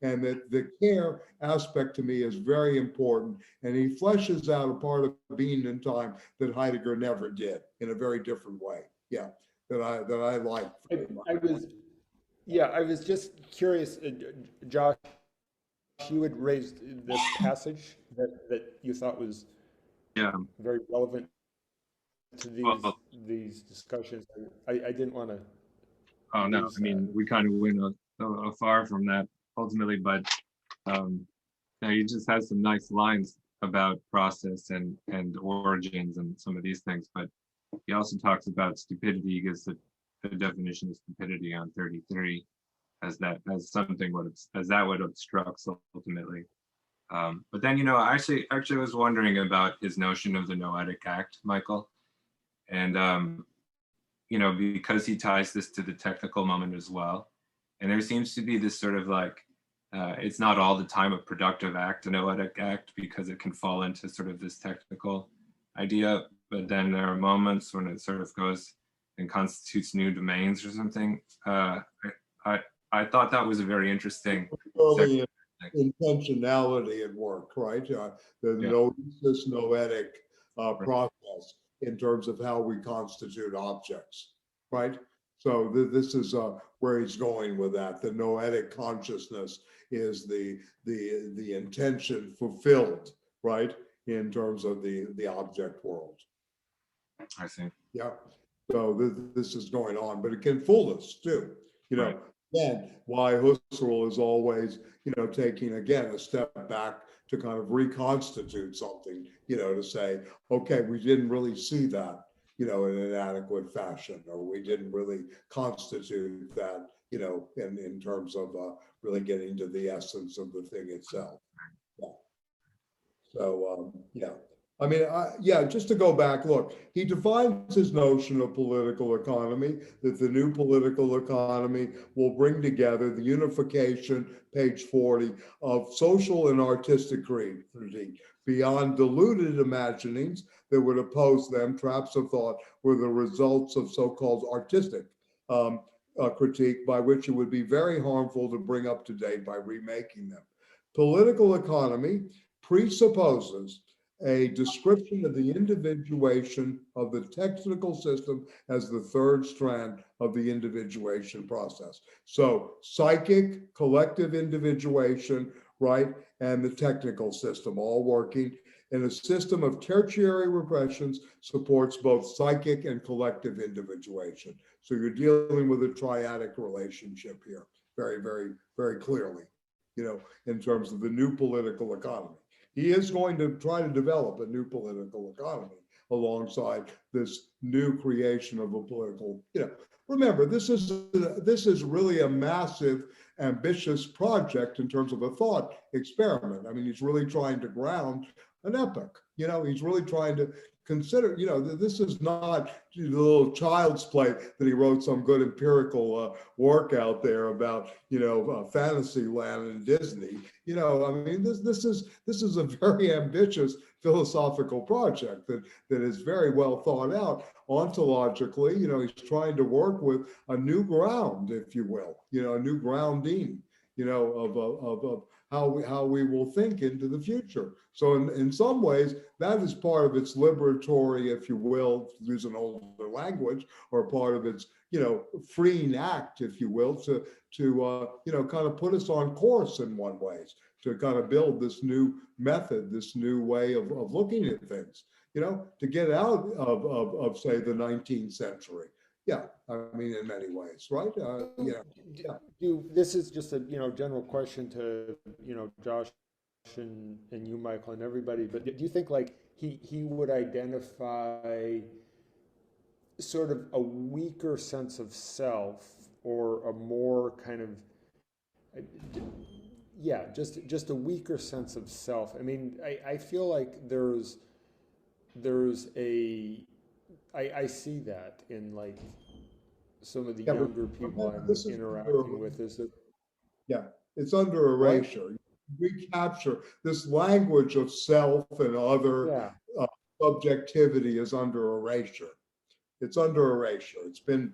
A: And that the care aspect to me is very important. And he fleshes out a part of being in time that Heidegger never did in a very different way. Yeah, that I like.
B: I was just curious, Josh, you had raised this passage that you thought was very relevant to these discussions. I didn't want to.
D: Oh no, I mean we kind of went afar from that ultimately, but he just has some nice lines about process and origins and some of these things. But he also talks about stupidity. He gives the definition of stupidity on 33. as something as that what obstructs ultimately. But then, I actually was wondering about his notion of the noetic act, Michael, and because he ties this to the technical moment as well, and there seems to be this sort of like, it's not all the time a productive act, a noetic act, because it can fall into sort of this technical idea, but then there are moments when it sort of goes and constitutes new domains or something. I thought that was a very interesting
A: Early intentionality at work, right? The noesis noetic process in terms of how we constitute objects, right? So this is where he's going with that. The noetic consciousness is the intention fulfilled, right, in terms of the object world.
D: I see.
A: Yeah. So this is going on, but it can fool us too.
D: Right.
A: Again, why Husserl is always, taking again a step back to kind of reconstitute something, to say, okay, we didn't really see that, in an adequate fashion, or we didn't really constitute that, in terms of really getting to the essence of the thing itself. Yeah. So, I mean, just to go back, look, he defines his notion of political economy, that the new political economy will bring together the unification, page 40, of social and artistic creativity beyond deluded imaginings that would oppose them. Traps of thought were the results of so-called artistic critique, by which it would be very harmful to bring up to date by remaking them. Political economy presupposes a description of the individuation of the technical system as the third strand of the individuation process. So psychic, collective individuation, right, and the technical system all working in a system of tertiary regressions supports both psychic and collective individuation. So you're dealing with a triadic relationship here, very, very, very clearly, in terms of the new political economy. He is going to try to develop a new political economy alongside this new creation of a political, remember, this is really a massive, ambitious project in terms of a thought experiment. I mean, he's really trying to ground an epoch. He's really trying to consider, this is not the little child's play that he wrote some good empirical work out there about, fantasy land and Disney. I mean, this is a very ambitious philosophical project that is very well thought out ontologically. He's trying to work with a new ground, if you will, a new grounding, of how we will think into the future. So in some ways, that is part of its liberatory, if you will, to use an older language, or part of its, freeing act, if you will, to kind of put us on course in one ways, to kind of build this new method, this new way of looking at things, to get out of say, the 19th century. Yeah, I mean, in many ways, right?
B: This is just a general question to Josh and you, Michael, and everybody. But do you think like he would identify sort of a weaker sense of self, or a more kind of just a weaker sense of self? I mean, I feel like there's I see that in like some of the younger people I'm interacting with. Is that
A: it's under erasure. Recapture this language of self and other subjectivity is under erasure. It's under erasure. It's been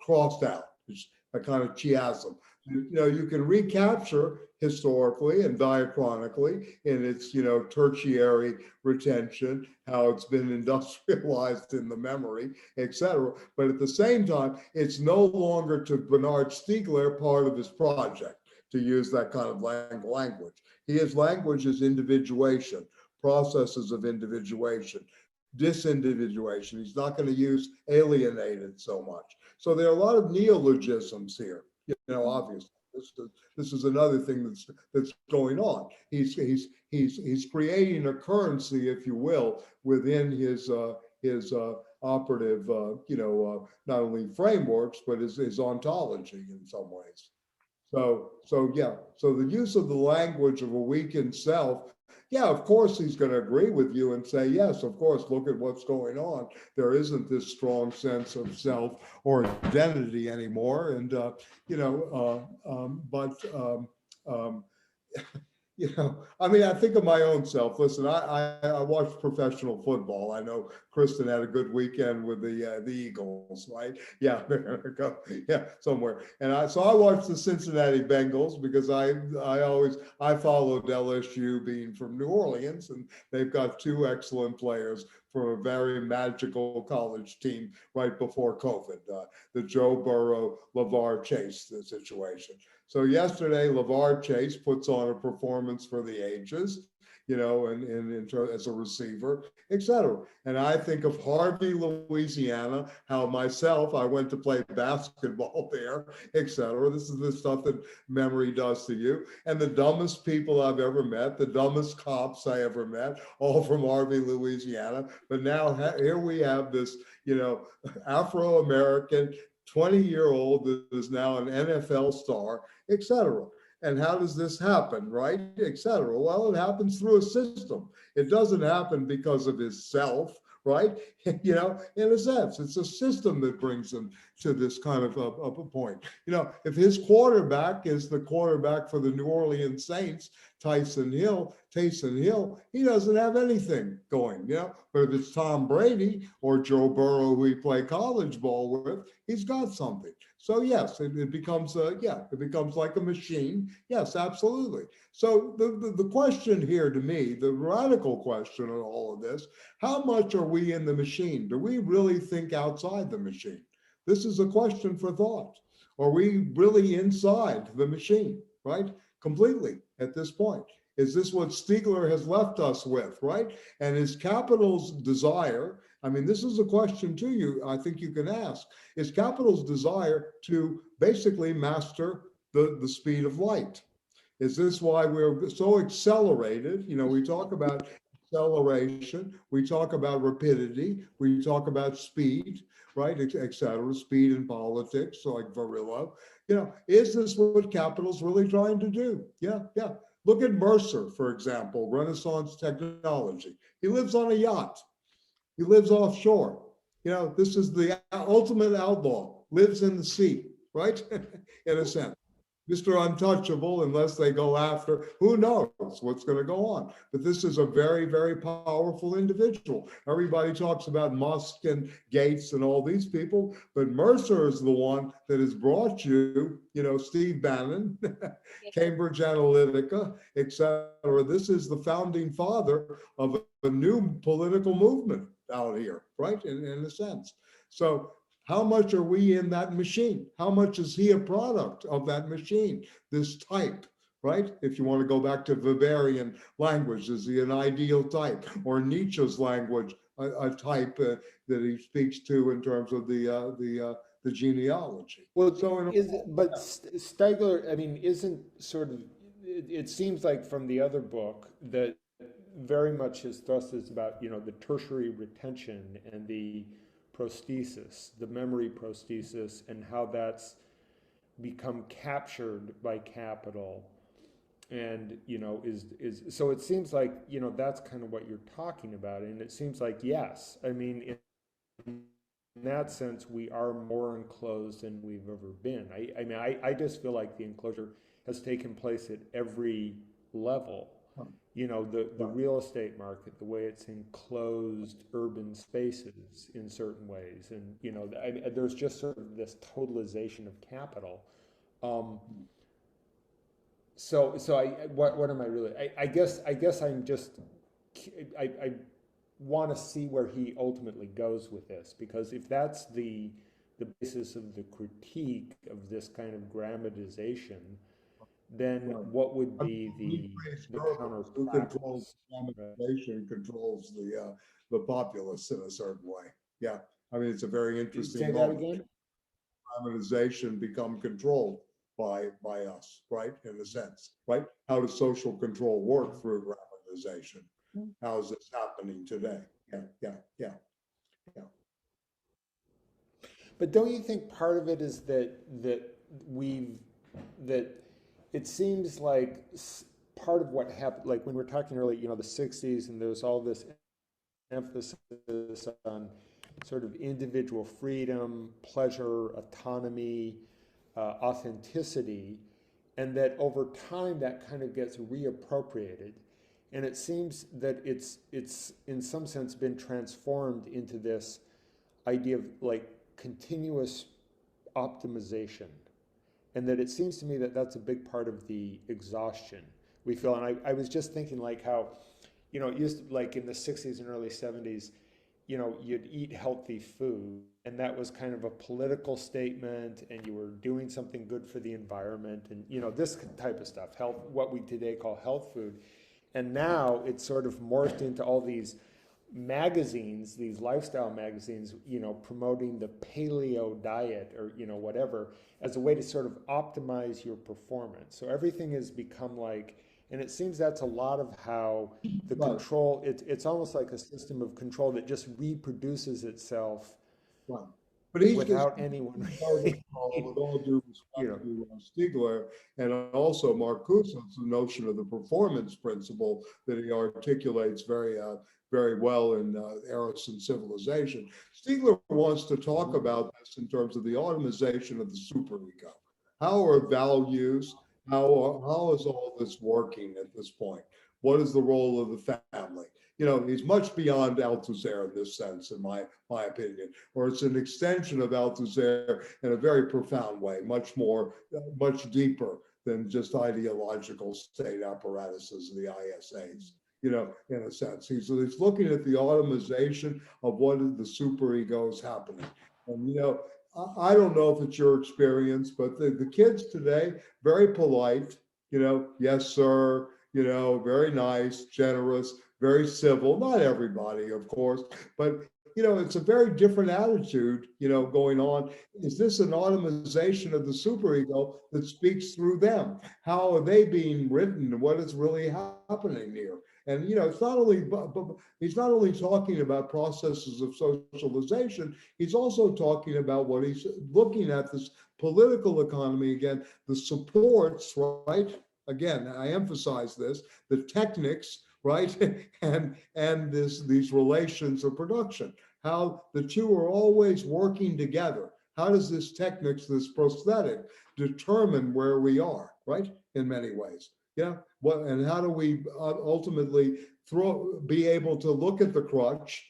A: crossed out. It's a kind of chiasm. You can recapture historically and diachronically in its tertiary retention, how it's been industrialized in the memory, etc. But at the same time, it's no longer, to Bernard Stiegler, part of his project to use that kind of language. His language is individuation, processes of individuation, disindividuation. He's not going to use alienated so much. So there are a lot of neologisms here. Obviously, this is another thing that's going on. He's creating a currency, if you will, within his operative, not only frameworks but his ontology in some ways. So yeah, so the use of the language of a weakened self, yeah, of course he's going to agree with you and say, yes, of course, look at what's going on. There isn't this strong sense of self or identity anymore. And, um, I mean, I think of my own self. Listen, I watch professional football. I know Kristen had a good weekend with the Eagles, right? Yeah, they're gonna go, yeah, somewhere. And so I watched the Cincinnati Bengals because I followed LSU being from New Orleans, and they've got two excellent players from a very magical college team right before COVID, the Joe Burrow, LeVar Chase situation. So yesterday, LeVar Chase puts on a performance for the ages, as a receiver, et cetera. And I think of Harvey, Louisiana, how I went to play basketball there, et cetera. This is the stuff that memory does to you. And the dumbest people I've ever met, the dumbest cops I ever met, all from Harvey, Louisiana. But now here we have this, Afro-American 20-year-old that is now an NFL star, et cetera. And how does this happen, right? Et cetera. Well, it happens through a system. It doesn't happen because of his self, right? In a sense, it's a system that brings him to this kind of a point. If his quarterback is the quarterback for the New Orleans Saints, Taysom Hill, he doesn't have anything going, But if it's Tom Brady or Joe Burrow, who he play college ball with, he's got something. So yes, it becomes like a machine. Yes, absolutely. So the question here to me, the radical question in all of this, how much are we in the machine? Do we really think outside the machine? This is a question for thought. Are we really inside the machine, right? Completely at this point. Is this what Stiegler has left us with, right? And is capital's desire, I mean, this is a question to you, I think you can ask, is capital's desire to basically master the speed of light? Is this why we're so accelerated? We talk about acceleration, we talk about rapidity, we talk about speed, right, et cetera, speed in politics, so like Varillo. Is this what capital's really trying to do? Yeah. Look at Mercer, for example, Renaissance technology. He lives on a yacht. He lives offshore. This is the ultimate outlaw, lives in the sea, right? In a sense. Mr. Untouchable, unless they go after, who knows what's going to go on. But this is a very, very powerful individual. Everybody talks about Musk and Gates and all these people, but Mercer is the one that has brought you, Steve Bannon, Cambridge Analytica, et cetera. This is the founding father of a new political movement out here, right? In a sense. So how much are we in that machine? How much is he a product of that machine? This type, right? If you want to go back to Weberian language, is he an ideal type? Or Nietzsche's language, a type that he speaks to in terms of the genealogy.
B: Well, so Stiegler, I mean, isn't sort of, it seems like from the other book that very much his thrust is about, the tertiary retention and the prosthesis, the memory prosthesis, and how that's become captured by capital, and is so it seems like that's kind of what you're talking about, and it seems like yes, I mean in that sense we are more enclosed than we've ever been. I just feel like the enclosure has taken place at every level. The real estate market, the way it's enclosed urban spaces in certain ways, and there's just sort of this totalization of capital. What am I really? I guess I'm just I want to see where he ultimately goes with this, because if that's the basis of the critique of this kind of grammatization, then what would be the counter
A: who controls grammatization controls the populace in a certain way. Yeah, I mean, it's a very interesting
B: Say that again?
A: Grammatization become controlled by us, right? In a sense, right? How does social control work through grammatization? How is this happening today? Yeah.
B: But don't you think part of it is that we've that it seems like part of what happened, like when we were talking earlier, the 60s, and there's all this emphasis on sort of individual freedom, pleasure, autonomy, authenticity, and that over time that kind of gets reappropriated. And it seems that it's in some sense been transformed into this idea of like continuous optimization. And that it seems to me that that's a big part of the exhaustion we feel. And I was just thinking like how, it used to, like in the 60s and early 70s, you'd eat healthy food, and that was kind of a political statement, and you were doing something good for the environment, and this type of stuff, health, what we today call health food. And now it's sort of morphed into all these magazines, these lifestyle magazines, promoting the paleo diet or, whatever, as a way to sort of optimize your performance. So everything has become like, and it seems that's a lot of how the control, it's almost like a system of control that just reproduces itself.
A: Right. But he's
B: without anyone.
A: with all due respect to Stiegler and also Marcuse's the notion of the performance principle that he articulates very well in Eros and Civilization. Stiegler wants to talk about this in terms of the automation of the superego. How are values? How is all this working at this point? What is the role of the family? He's much beyond Althusser in this sense, in my opinion, or it's an extension of Althusser in a very profound way, much deeper than just ideological state apparatuses of the ISAs, in a sense. He's looking at the automation of what is the superego is happening. And, I don't know if it's your experience, but the kids today, very polite, yes, sir, very nice, generous, very civil, not everybody, of course, but, it's a very different attitude, going on. Is this an automation of the superego that speaks through them? How are they being written? What is really happening here? And, it's not only, but he's not only talking about processes of socialization, he's also talking about what he's looking at, this political economy again, the supports, right? Again, I emphasize this, the technics, right? and these relations of production, how the two are always working together. How does this technics, this prosthetic, determine where we are, right? In many ways. Yeah. And how do we ultimately be able to look at the crutch,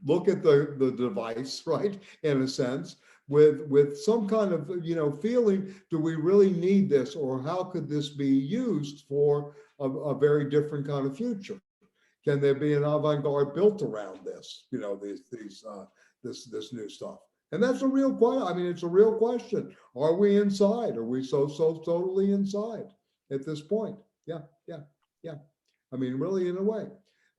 A: look at the device, right? In a sense, with some kind of, feeling, do we really need this, or how could this be used for a very different kind of future? Can there be an avant-garde built around this, this new stuff? And that's a real question. I mean, it's a real question. Are we inside? Are we so totally inside at this point? Yeah. I mean, really, in a way.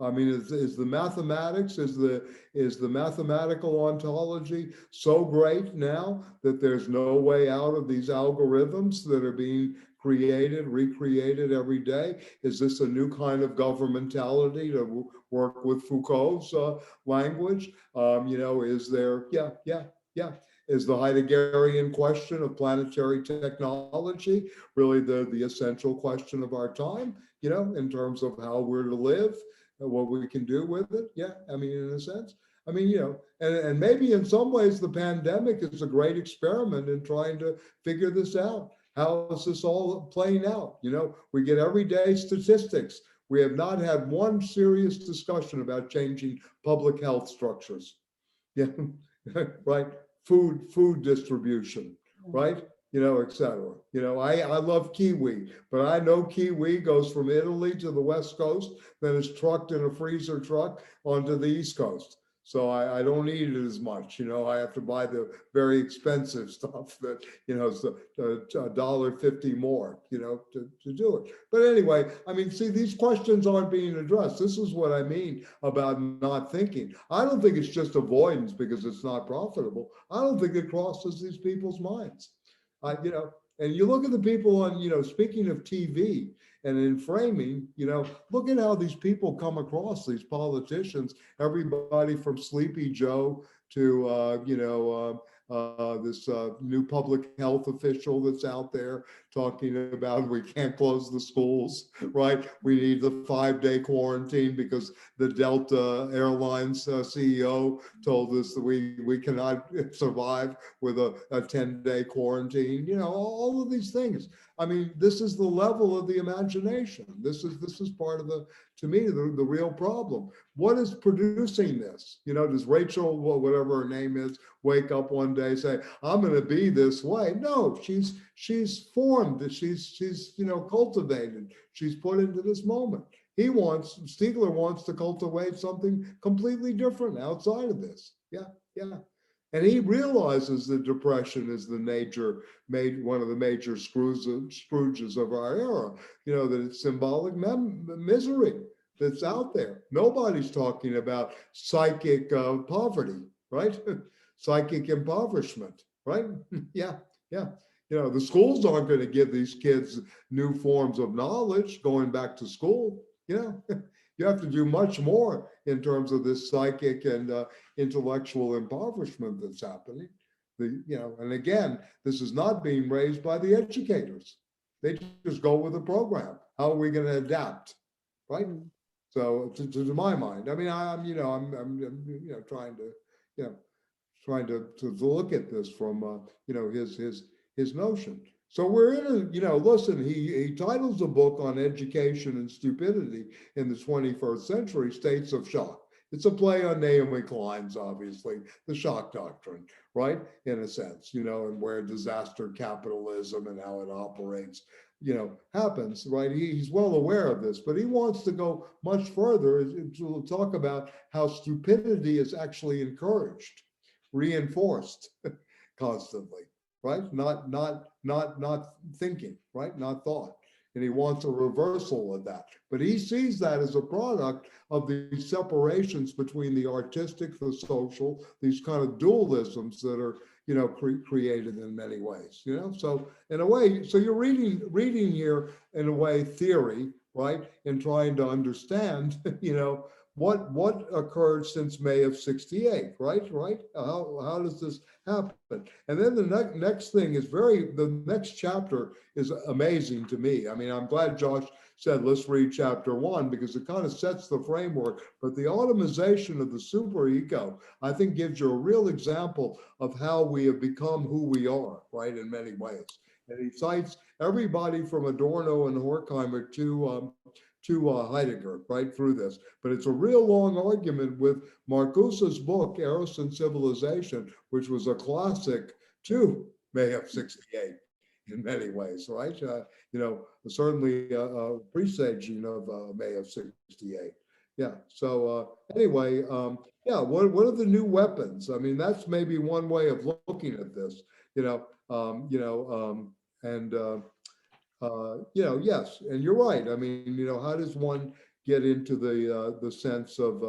A: I mean, is the mathematics, is the mathematical ontology so great now that there's no way out of these algorithms that are being created, recreated every day? Is this a new kind of governmentality to work with Foucault's language? Is there, yeah. Is the Heideggerian question of planetary technology really the essential question of our time, in terms of how we're to live and what we can do with it? Yeah, I mean, in a sense. I mean, and maybe in some ways the pandemic is a great experiment in trying to figure this out. How is this all playing out? We get everyday statistics. We have not had one serious discussion about changing public health structures. Yeah, right. Food distribution, right? Et cetera. I love kiwi, but I know kiwi goes from Italy to the West Coast, then is trucked in a freezer truck onto the East Coast. So I don't eat it as much. I have to buy the very expensive stuff that, is $1.50 more, to do it. But anyway, I mean, see, these questions aren't being addressed. This is what I mean about not thinking. I don't think it's just avoidance because it's not profitable. I don't think it crosses these people's minds. And you look at the people on, speaking of TV and enframing, look at how these people come across, these politicians, everybody from Sleepy Joe to, this new public health official that's out there, talking about we can't close the schools, right? We need the 5-day quarantine because the Delta Airlines CEO told us that we cannot survive with a 10-day quarantine. You know, all of these things. I mean, this is the level of the imagination. This is part of to me, the real problem. What is producing this? You know, does Rachel, whatever her name is, wake up one day and say, I'm going to be this way? No, she's formed, she's you know, cultivated, she's put into this moment. Stiegler wants to cultivate something completely different outside of this. Yeah. And he realizes that depression is one of the major Scrooges of our era, you know, that it's symbolic misery that's out there. Nobody's talking about psychic poverty, right? Psychic impoverishment, right? Yeah. You know, the schools aren't going to give these kids new forms of knowledge going back to school. You know, you have to do much more in terms of this psychic and intellectual impoverishment that's happening. You know, and again, this is not being raised by the educators. They just go with the program. How are we going to adapt, right? So, to my mind, I mean, I'm trying to look at this from you know, his notion. So we're in listen, he titles the book on education and stupidity in the 21st century, States of Shock. It's a play on Naomi Klein's, obviously, the shock doctrine, right? In a sense, you know, and where disaster capitalism and how it operates, you know, happens, right? He's well aware of this, but he wants to go much further to talk about how stupidity is actually encouraged, reinforced constantly. Right? Not thinking, right? Not thought. And he wants a reversal of that. But he sees that as a product of these separations between the artistic, the social, these kind of dualisms that are, you know, created in many ways, you know? So in a way, so you're reading here, in a way, theory, right? And trying to understand, you know, what occurred since May of '68, right? How does this happen? And then the next thing is the next chapter is amazing to me. I mean, I'm glad Josh said, let's read chapter 1 because it kind of sets the framework, but the automation of the superego, I think, gives you a real example of how we have become who we are, right? In many ways. And he cites everybody from Adorno and Horkheimer to Heidegger right through this. But it's a real long argument with Marcuse's book, Eros and Civilization, which was a classic to May of '68 in many ways, right? You know, certainly presaging of May of '68. Yeah, so anyway, yeah, what are the new weapons? I mean, that's maybe one way of looking at this, you know, you know, yes, and you're right. I mean, you know, how does one get into the sense of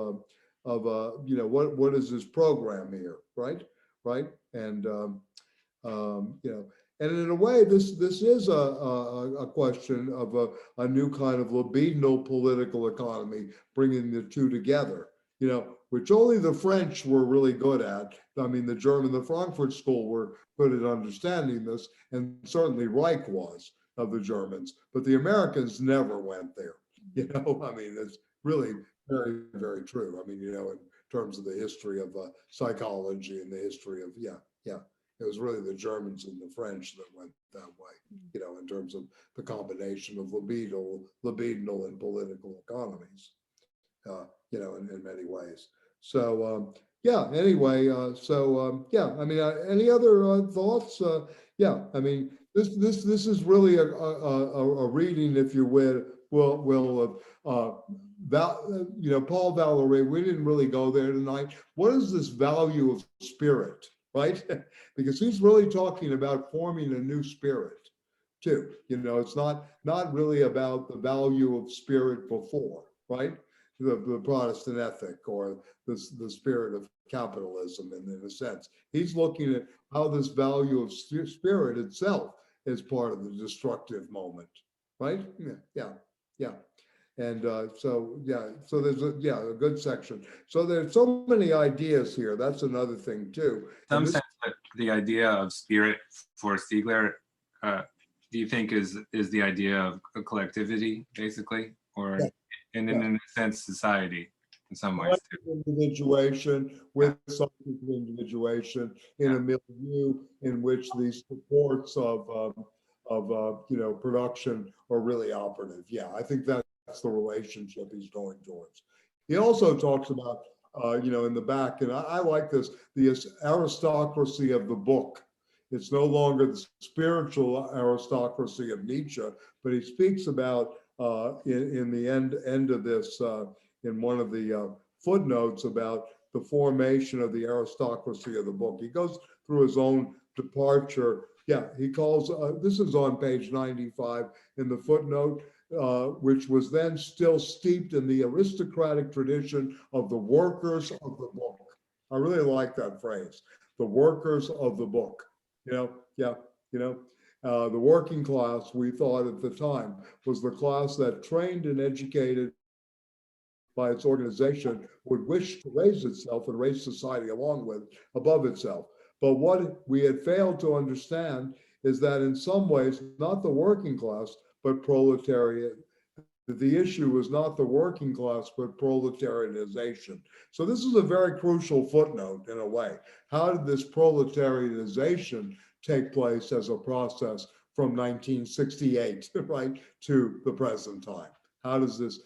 A: you know, what is this program here, right? And you know, and in a way, this is a question of a new kind of libidinal political economy, bringing the two together. You know, which only the French were really good at. I mean, the Frankfurt School were good at understanding this, and certainly Reich was, of the Germans, but the Americans never went there. You know, I mean, it's really very, very true. I mean, you know, in terms of the history of psychology and the history of, it was really the Germans and the French that went that way, you know, in terms of the combination of libidinal and political economies, you know, in many ways. So, yeah, anyway, yeah, I mean, any other thoughts? Yeah, I mean, this is really a reading, if you will, you know, Paul Valery. We didn't really go there tonight. What is this value of spirit, right? Because he's really talking about forming a new spirit, too. You know, it's not really about the value of spirit before, right? The Protestant ethic or the spirit of capitalism, in a sense. He's looking at how this value of spirit itself is part of the destructive moment, right? Yeah. And so there's a good section. So there's so many ideas here. That's another thing too.
D: Some sense that the idea of spirit for Stiegler do you think is the idea of a collectivity, basically, or in a sense, society in some ways too?
A: Individuation with subject individuation in a milieu in which these supports of production are really operative. Yeah, I think that's the relationship he's going towards. He also talks about, in the back, and I like this, the aristocracy of the book. It's no longer the spiritual aristocracy of Nietzsche, but he speaks about in the end of this, in one of the footnotes, about the formation of the aristocracy of the book. He goes through his own departure. Yeah, he calls, this is on page 95 in the footnote, which was then still steeped in the aristocratic tradition of the workers of the book. I really like that phrase, the workers of the book. The working class, we thought at the time, was the class that, trained and educated by its organization, would wish to raise itself and raise society above itself. But what we had failed to understand is that in some ways, not the working class, but proletariat. The issue was not the working class, but proletarianization. So this is a very crucial footnote in a way. How did this proletarianization take place as a process from 1968, right, to the present time? How does this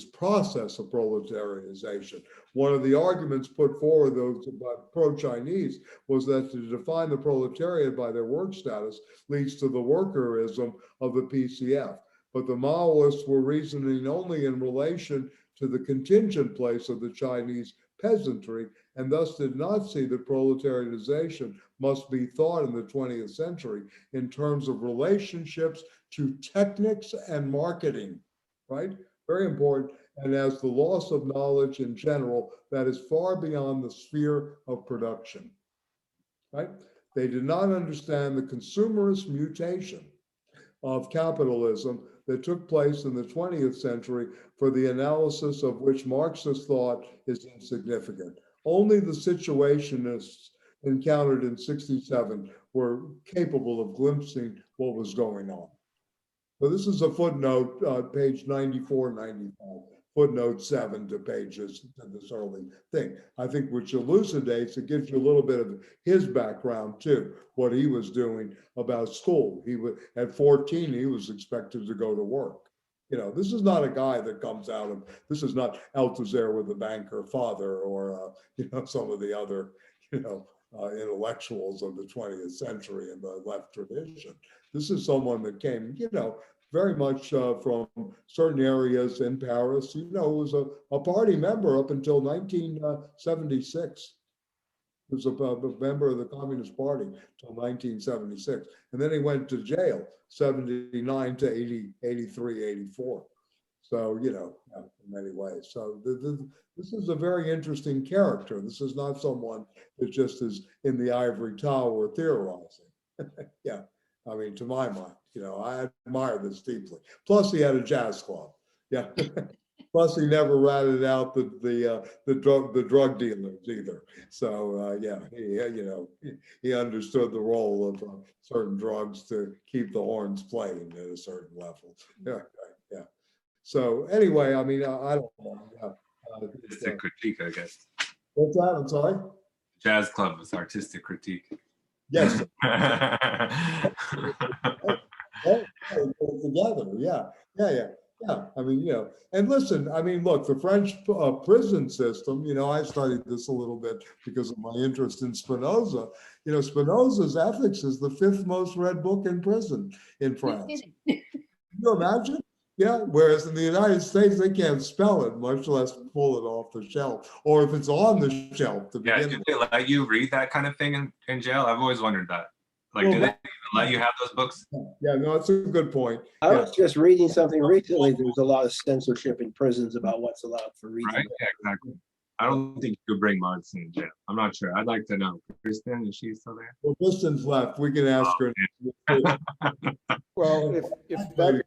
A: process of proletarianization? One of the arguments put forward, those pro-Chinese, was that to define the proletariat by their work status leads to the workerism of the PCF. But the Maoists were reasoning only in relation to the contingent place of the Chinese peasantry, and thus did not see that proletarianization must be thought in the 20th century in terms of relationships to technics and marketing, right? Very important. And as the loss of knowledge in general, that is far beyond the sphere of production, right? They did not understand the consumerist mutation of capitalism that took place in the 20th century, for the analysis of which Marxist thought is insignificant. Only the situationists encountered in '67 were capable of glimpsing what was going on. So this is a footnote, page 94, 95, footnote 7 to pages to this early thing. I think which elucidates, it gives you a little bit of his background too, what he was doing about school. He was, at 14, he was expected to go to work. This is not a guy that comes out of, this is not Althusser with the banker father, or, some of the other, intellectuals of the 20th century in the left tradition. This is someone that came, very much from certain areas in Paris. Was a party member up until 1976. He was a member of the Communist Party until 1976. And then he went to jail, 79 to 80, 83, 84. So, in many ways. So this is a very interesting character. This is not someone that just is in the ivory tower theorizing. Yeah. I mean, to my mind, I admire this deeply. Plus, he had a jazz club. Yeah. Plus, he never ratted out the drug dealers either. So he understood the role of certain drugs to keep the horns playing at a certain level. Yeah. Yeah. So anyway, I mean, I don't know.
D: Artistic critique, I guess.
A: What's that? I'm sorry.
D: Jazz club is artistic critique.
A: Yes. Together, yeah. I mean, and listen, I mean, look, the French prison system, I studied this a little bit because of my interest in Spinoza. Spinoza's Ethics is the 5th most read book in prison in France. Can you imagine? Yeah, whereas in the United States, they can't spell it, much less pull it off the shelf, or if it's on the shelf to begin with.
D: Do they let you read that kind of thing in jail? I've always wondered that. Like, do they even let you have those books?
A: Yeah, no, that's a good point.
F: I was just reading something recently. There's a lot of censorship in prisons about what's allowed for reading.
D: Right, yeah, exactly. I don't think you could bring Marx in jail. I'm not sure. I'd like to know. Kristen, is she still there?
A: Well, Kristen's left. We can ask her.
B: Well, if that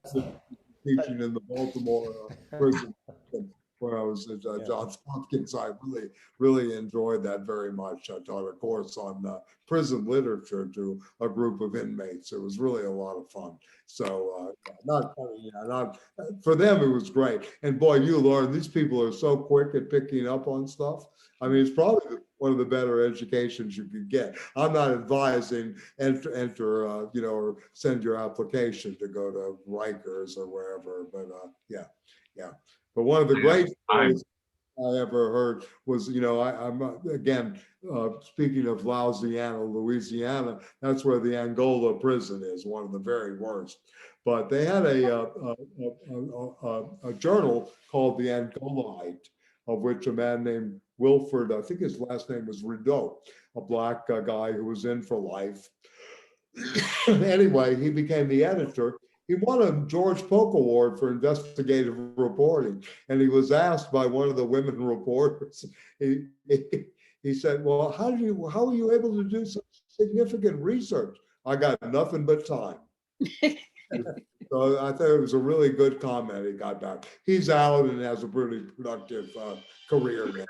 A: teaching in the Baltimore prison. when I was at Johns Hopkins. I really enjoyed that very much. I taught a course on prison literature to a group of inmates. It was really a lot of fun. So not for them, it was great. And boy, you learn, these people are so quick at picking up on stuff. I mean, it's probably one of the better educations you could get. I'm not advising enter or send your application to go to Rikers or wherever, but yeah. But one of the great stories I ever heard was, I'm again, speaking of Louisiana, that's where the Angola prison is, one of the very worst. But they had a journal called the Angolite, of which a man named Wilford, I think his last name was Rideau, a black guy who was in for life. Anyway, he became the editor. He won a George Polk Award for investigative reporting. And he was asked by one of the women reporters, he said, well, how are you able to do such significant research? I got nothing but time. So I thought it was a really good comment he got back. He's out and has a pretty productive career now.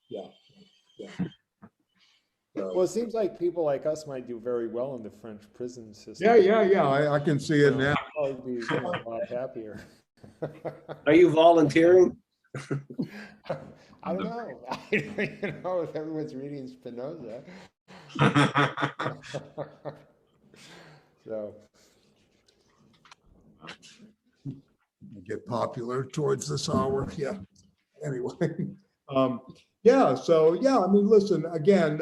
A: Yeah. So,
B: Well, it seems like people like us might do very well in the French prison system.
A: Yeah. I can see it now.
B: I'd be a lot happier.
F: Are you volunteering?
B: I don't know. If everyone's reading Spinoza. So.
A: Get popular towards this hour. Yeah. Anyway. I mean, listen, again,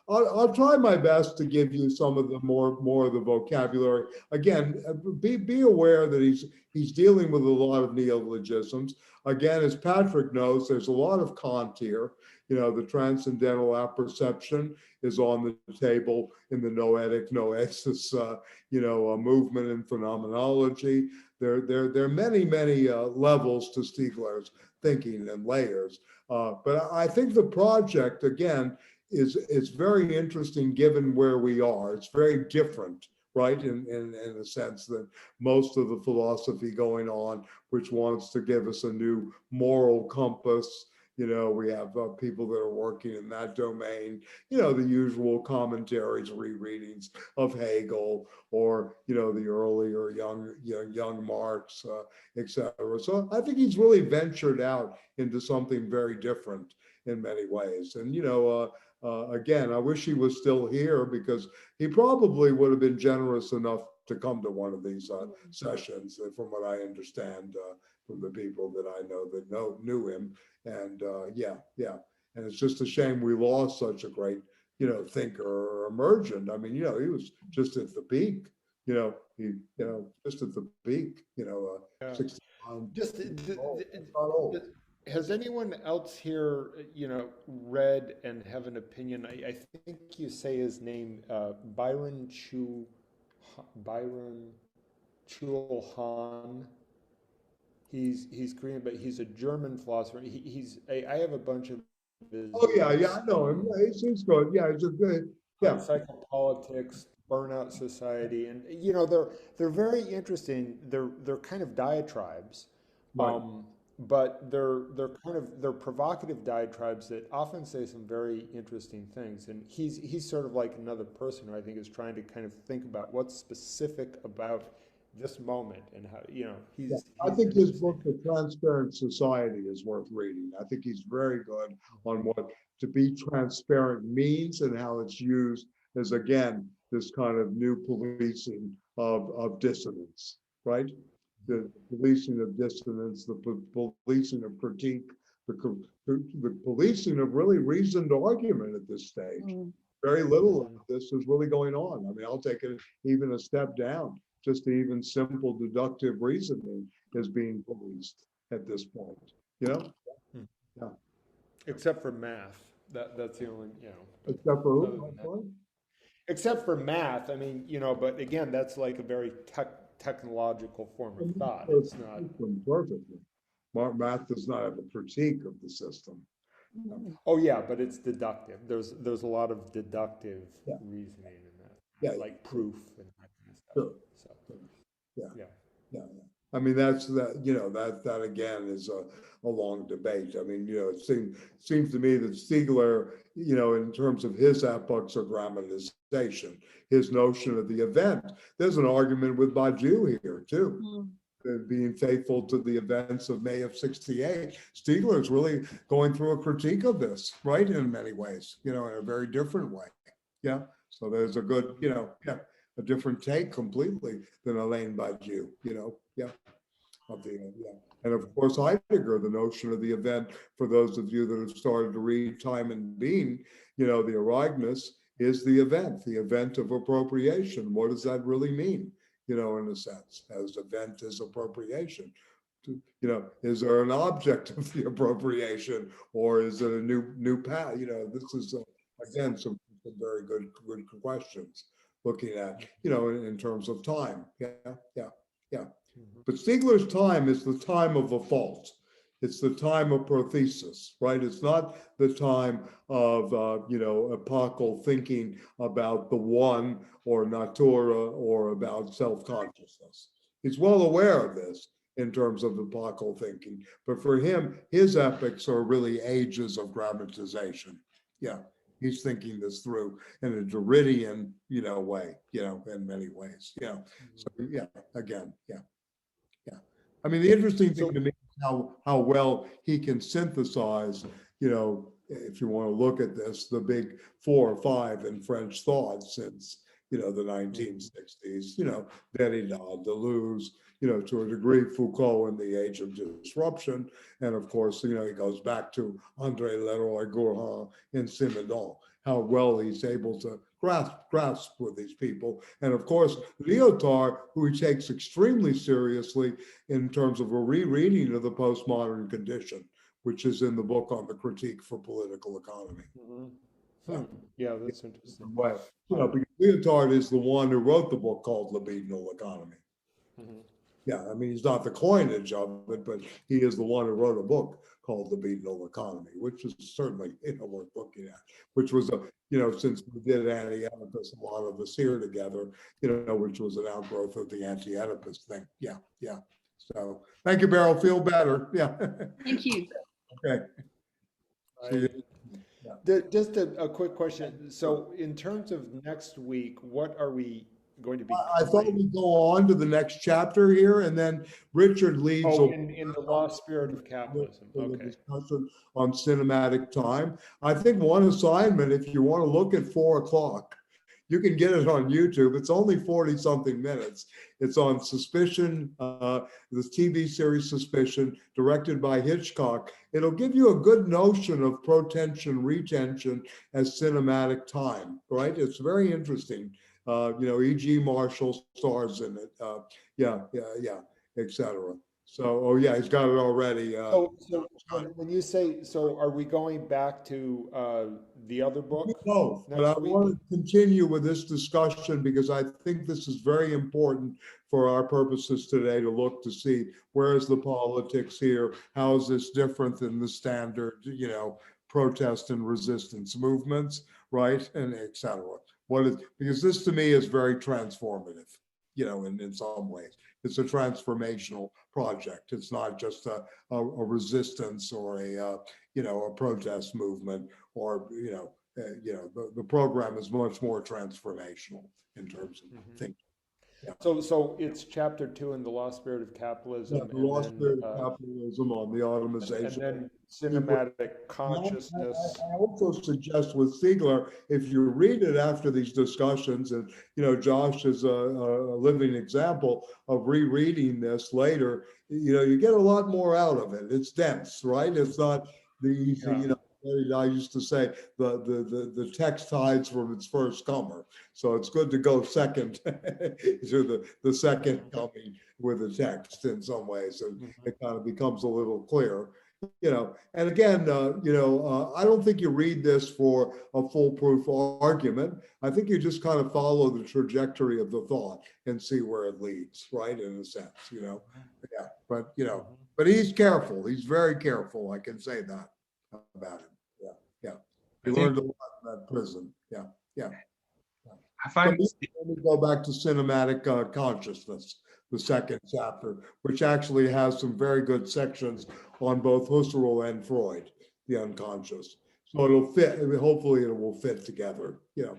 A: I'll try my best to give you some of the more of the vocabulary. Again, be aware that he's dealing with a lot of neologisms. Again, as Patrick knows, there's a lot of Kant here. The transcendental apperception is on the table in the noetic noesis, movement and phenomenology. There are many levels to Stiegler's thinking and layers. But I think the project, again, is very interesting given where we are. It's very different, right, in a sense that most of the philosophy going on, which wants to give us a new moral compass. We have people that are working in that domain, the usual commentaries, rereadings of Hegel or, the earlier young Marx, etc. So I think he's really ventured out into something very different in many ways. And, again, I wish he was still here because he probably would have been generous enough to come to one of these sessions, from what I understand from the people that I know that knew him. And and it's just a shame we lost such a great, thinker or emergent. I mean, he was just at the peak, just at the peak, 69.
B: Has anyone else here, read and have an opinion? I think you say his name, Byron Chul Han. He's Korean, but he's a German philosopher. I have a bunch of his.
A: Oh yeah, I know him. He seems good. Yeah, he's a good. Yeah.
B: Psychopolitics, Burnout Society, and they're very interesting. They're kind of diatribes,
A: Right.
B: But they're provocative diatribes that often say some very interesting things. And he's sort of like another person who I think is trying to kind of think about what's specific about this moment and how
A: I think his book, The Transparent Society, is worth reading. I think he's very good on what to be transparent means and how it's used as, again, this kind of new policing of dissonance, right? The policing of dissonance, the policing of critique, the policing of really reasoned argument at this stage. Very little of this is really going on. I mean, I'll take it even a step down. Just even simple deductive reasoning is being policed at this point, Yeah.
B: Except for math. That's the only,
A: Except for who?
B: Except for math. I mean, but again, that's like a very technological form of thought. It's not
A: perfectly. Math does not have a critique of the system.
B: Oh yeah, but it's deductive. There's a lot of deductive reasoning in that, like proof and that kind of stuff.
A: Sure.
B: So,
A: Yeah. I mean, that's that, that again is a long debate. I mean, it seems to me that Stiegler, in terms of his epochs of grammatization, his notion of the event, there's an argument with Badiou here too. Being faithful to the events of May of '68. Stiegler is really going through a critique of this, right, in many ways, in a very different way. Yeah. So there's a good, a different take completely than Alain Badiou, And of course, Heidegger, the notion of the event, for those of you that have started to read Time and Being, the Ereignis is the event of appropriation. What does that really mean? In a sense, as event is appropriation. Is there an object of the appropriation, or is it a new path? This is again some very good questions looking at, in terms of time. Yeah. But Stiegler's time is the time of a fault. It's the time of prothesis, right? It's not the time of, epochal thinking about the one or natura or about self-consciousness. He's well aware of this in terms of epochal thinking, but for him, his epochs are really ages of grammatization. Yeah, he's thinking this through in a Derridian, way, in many ways. So again. I mean, the interesting thing to me is how well he can synthesize, if you want to look at this, the big 4 or 5 in French thought since, the 1960s, Derrida, Deleuze, to a degree, Foucault in the Age of Disruption. And of course, he goes back to André Leroi-Gourhan in Seminal, how well he's able to grasp with these people. And of course, Lyotard, who he takes extremely seriously in terms of a rereading of the postmodern condition, which is in the book on the critique for political economy.
B: Yeah, that's interesting.
A: Because Lyotard is the one who wrote the book called Libidinal Economy. Yeah, I mean, he's not the coinage of it, but he is the one who wrote a book called Libidinal Economy, which is certainly worth looking at, which was since we did Anti-Oedipus, a lot of us here together, which was an outgrowth of the Anti-Oedipus thing. Yeah. So thank you, Beryl. Feel better. Yeah.
E: Thank you.
A: Okay.
B: Just a quick question. So in terms of next week, what are we going to be
A: I thought we'd go on to the next chapter here, and then Richard leads
B: in the lost spirit of capitalism. Okay.
A: Discussion on cinematic time. I think one assignment, if you want to look at 4 o'clock, you can get it on YouTube. It's only 40 something minutes. It's on Suspicion, the TV series Suspicion, directed by Hitchcock. It'll give you a good notion of protension, retention as cinematic time, right? It's very interesting. E.G. Marshall stars in it, etc. So, he's got it already.
B: So when you say, are we going back to the other book?
A: Both, but I want to continue with this discussion because I think this is very important for our purposes today to look to see where is the politics here, how is this different than the standard, protest and resistance movements, right, and etc. Because this to me is very transformative, in some ways. It's a transformational project. It's not just a resistance or a protest movement, or the program is much more transformational in terms of thinking. Yeah.
B: So it's chapter 2 in the lost spirit of capitalism.
A: The lost spirit of capitalism on the automation.
B: And then cinematic consciousness.
A: I also suggest with Stiegler, if you read it after these discussions, and Josh is a living example of rereading this later, you get a lot more out of it. It's dense, right? It's not the easy, I used to say the text hides from its first comer. So it's good to go second to the second coming with the text in some ways. And it kind of becomes a little clearer. And again, I don't think you read this for a foolproof argument. I think you just kind of follow the trajectory of the thought and see where it leads, right? In a sense, yeah. But he's careful. He's very careful. I can say that about him. Yeah. He learned a lot in that prison. Yeah.
D: I find
A: let me go back to cinematic consciousness. the second chapter, which actually has some very good sections on both Husserl and Freud, the unconscious. So it'll fit, I mean, hopefully it will fit together, you know,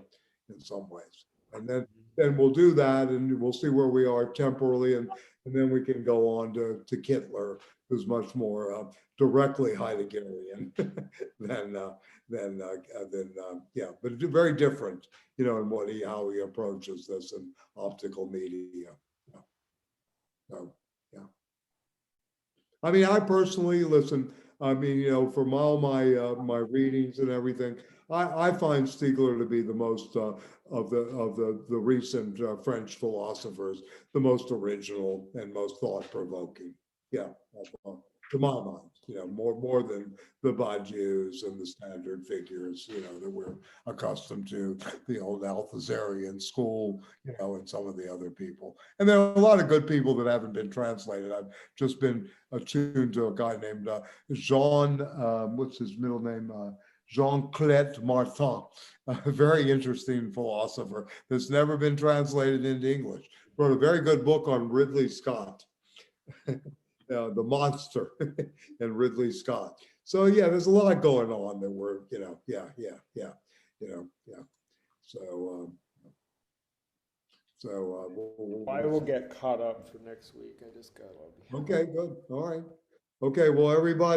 A: in some ways. And then we'll do that and we'll see where we are temporally, and then we can go on to Kittler, who's much more directly Heideggerian than yeah, but very different, you know, in how he approaches this in optical media. Yeah. So yeah, I mean, I personally listen. I mean, you know, from all my my readings and everything, I find Stiegler to be the most of the recent French philosophers, the most original and most thought-provoking. Yeah, to my mind, you know, more than the Badiou's and the standard figures, you know, that we're accustomed to, the old Althuserian school, you know, and some of the other people. And there are a lot of good people that haven't been translated. I've just been attuned to a guy named Jean, what's his middle name? Jean-Claude Martin, a very interesting philosopher that's never been translated into English. Wrote a very good book on Ridley Scott, The Monster, and Ridley Scott. So yeah, there's a lot going on that we're, you know, yeah. So
B: I will get caught up for next week. I just got all the.
A: Okay, good. All right. Okay, well, everybody.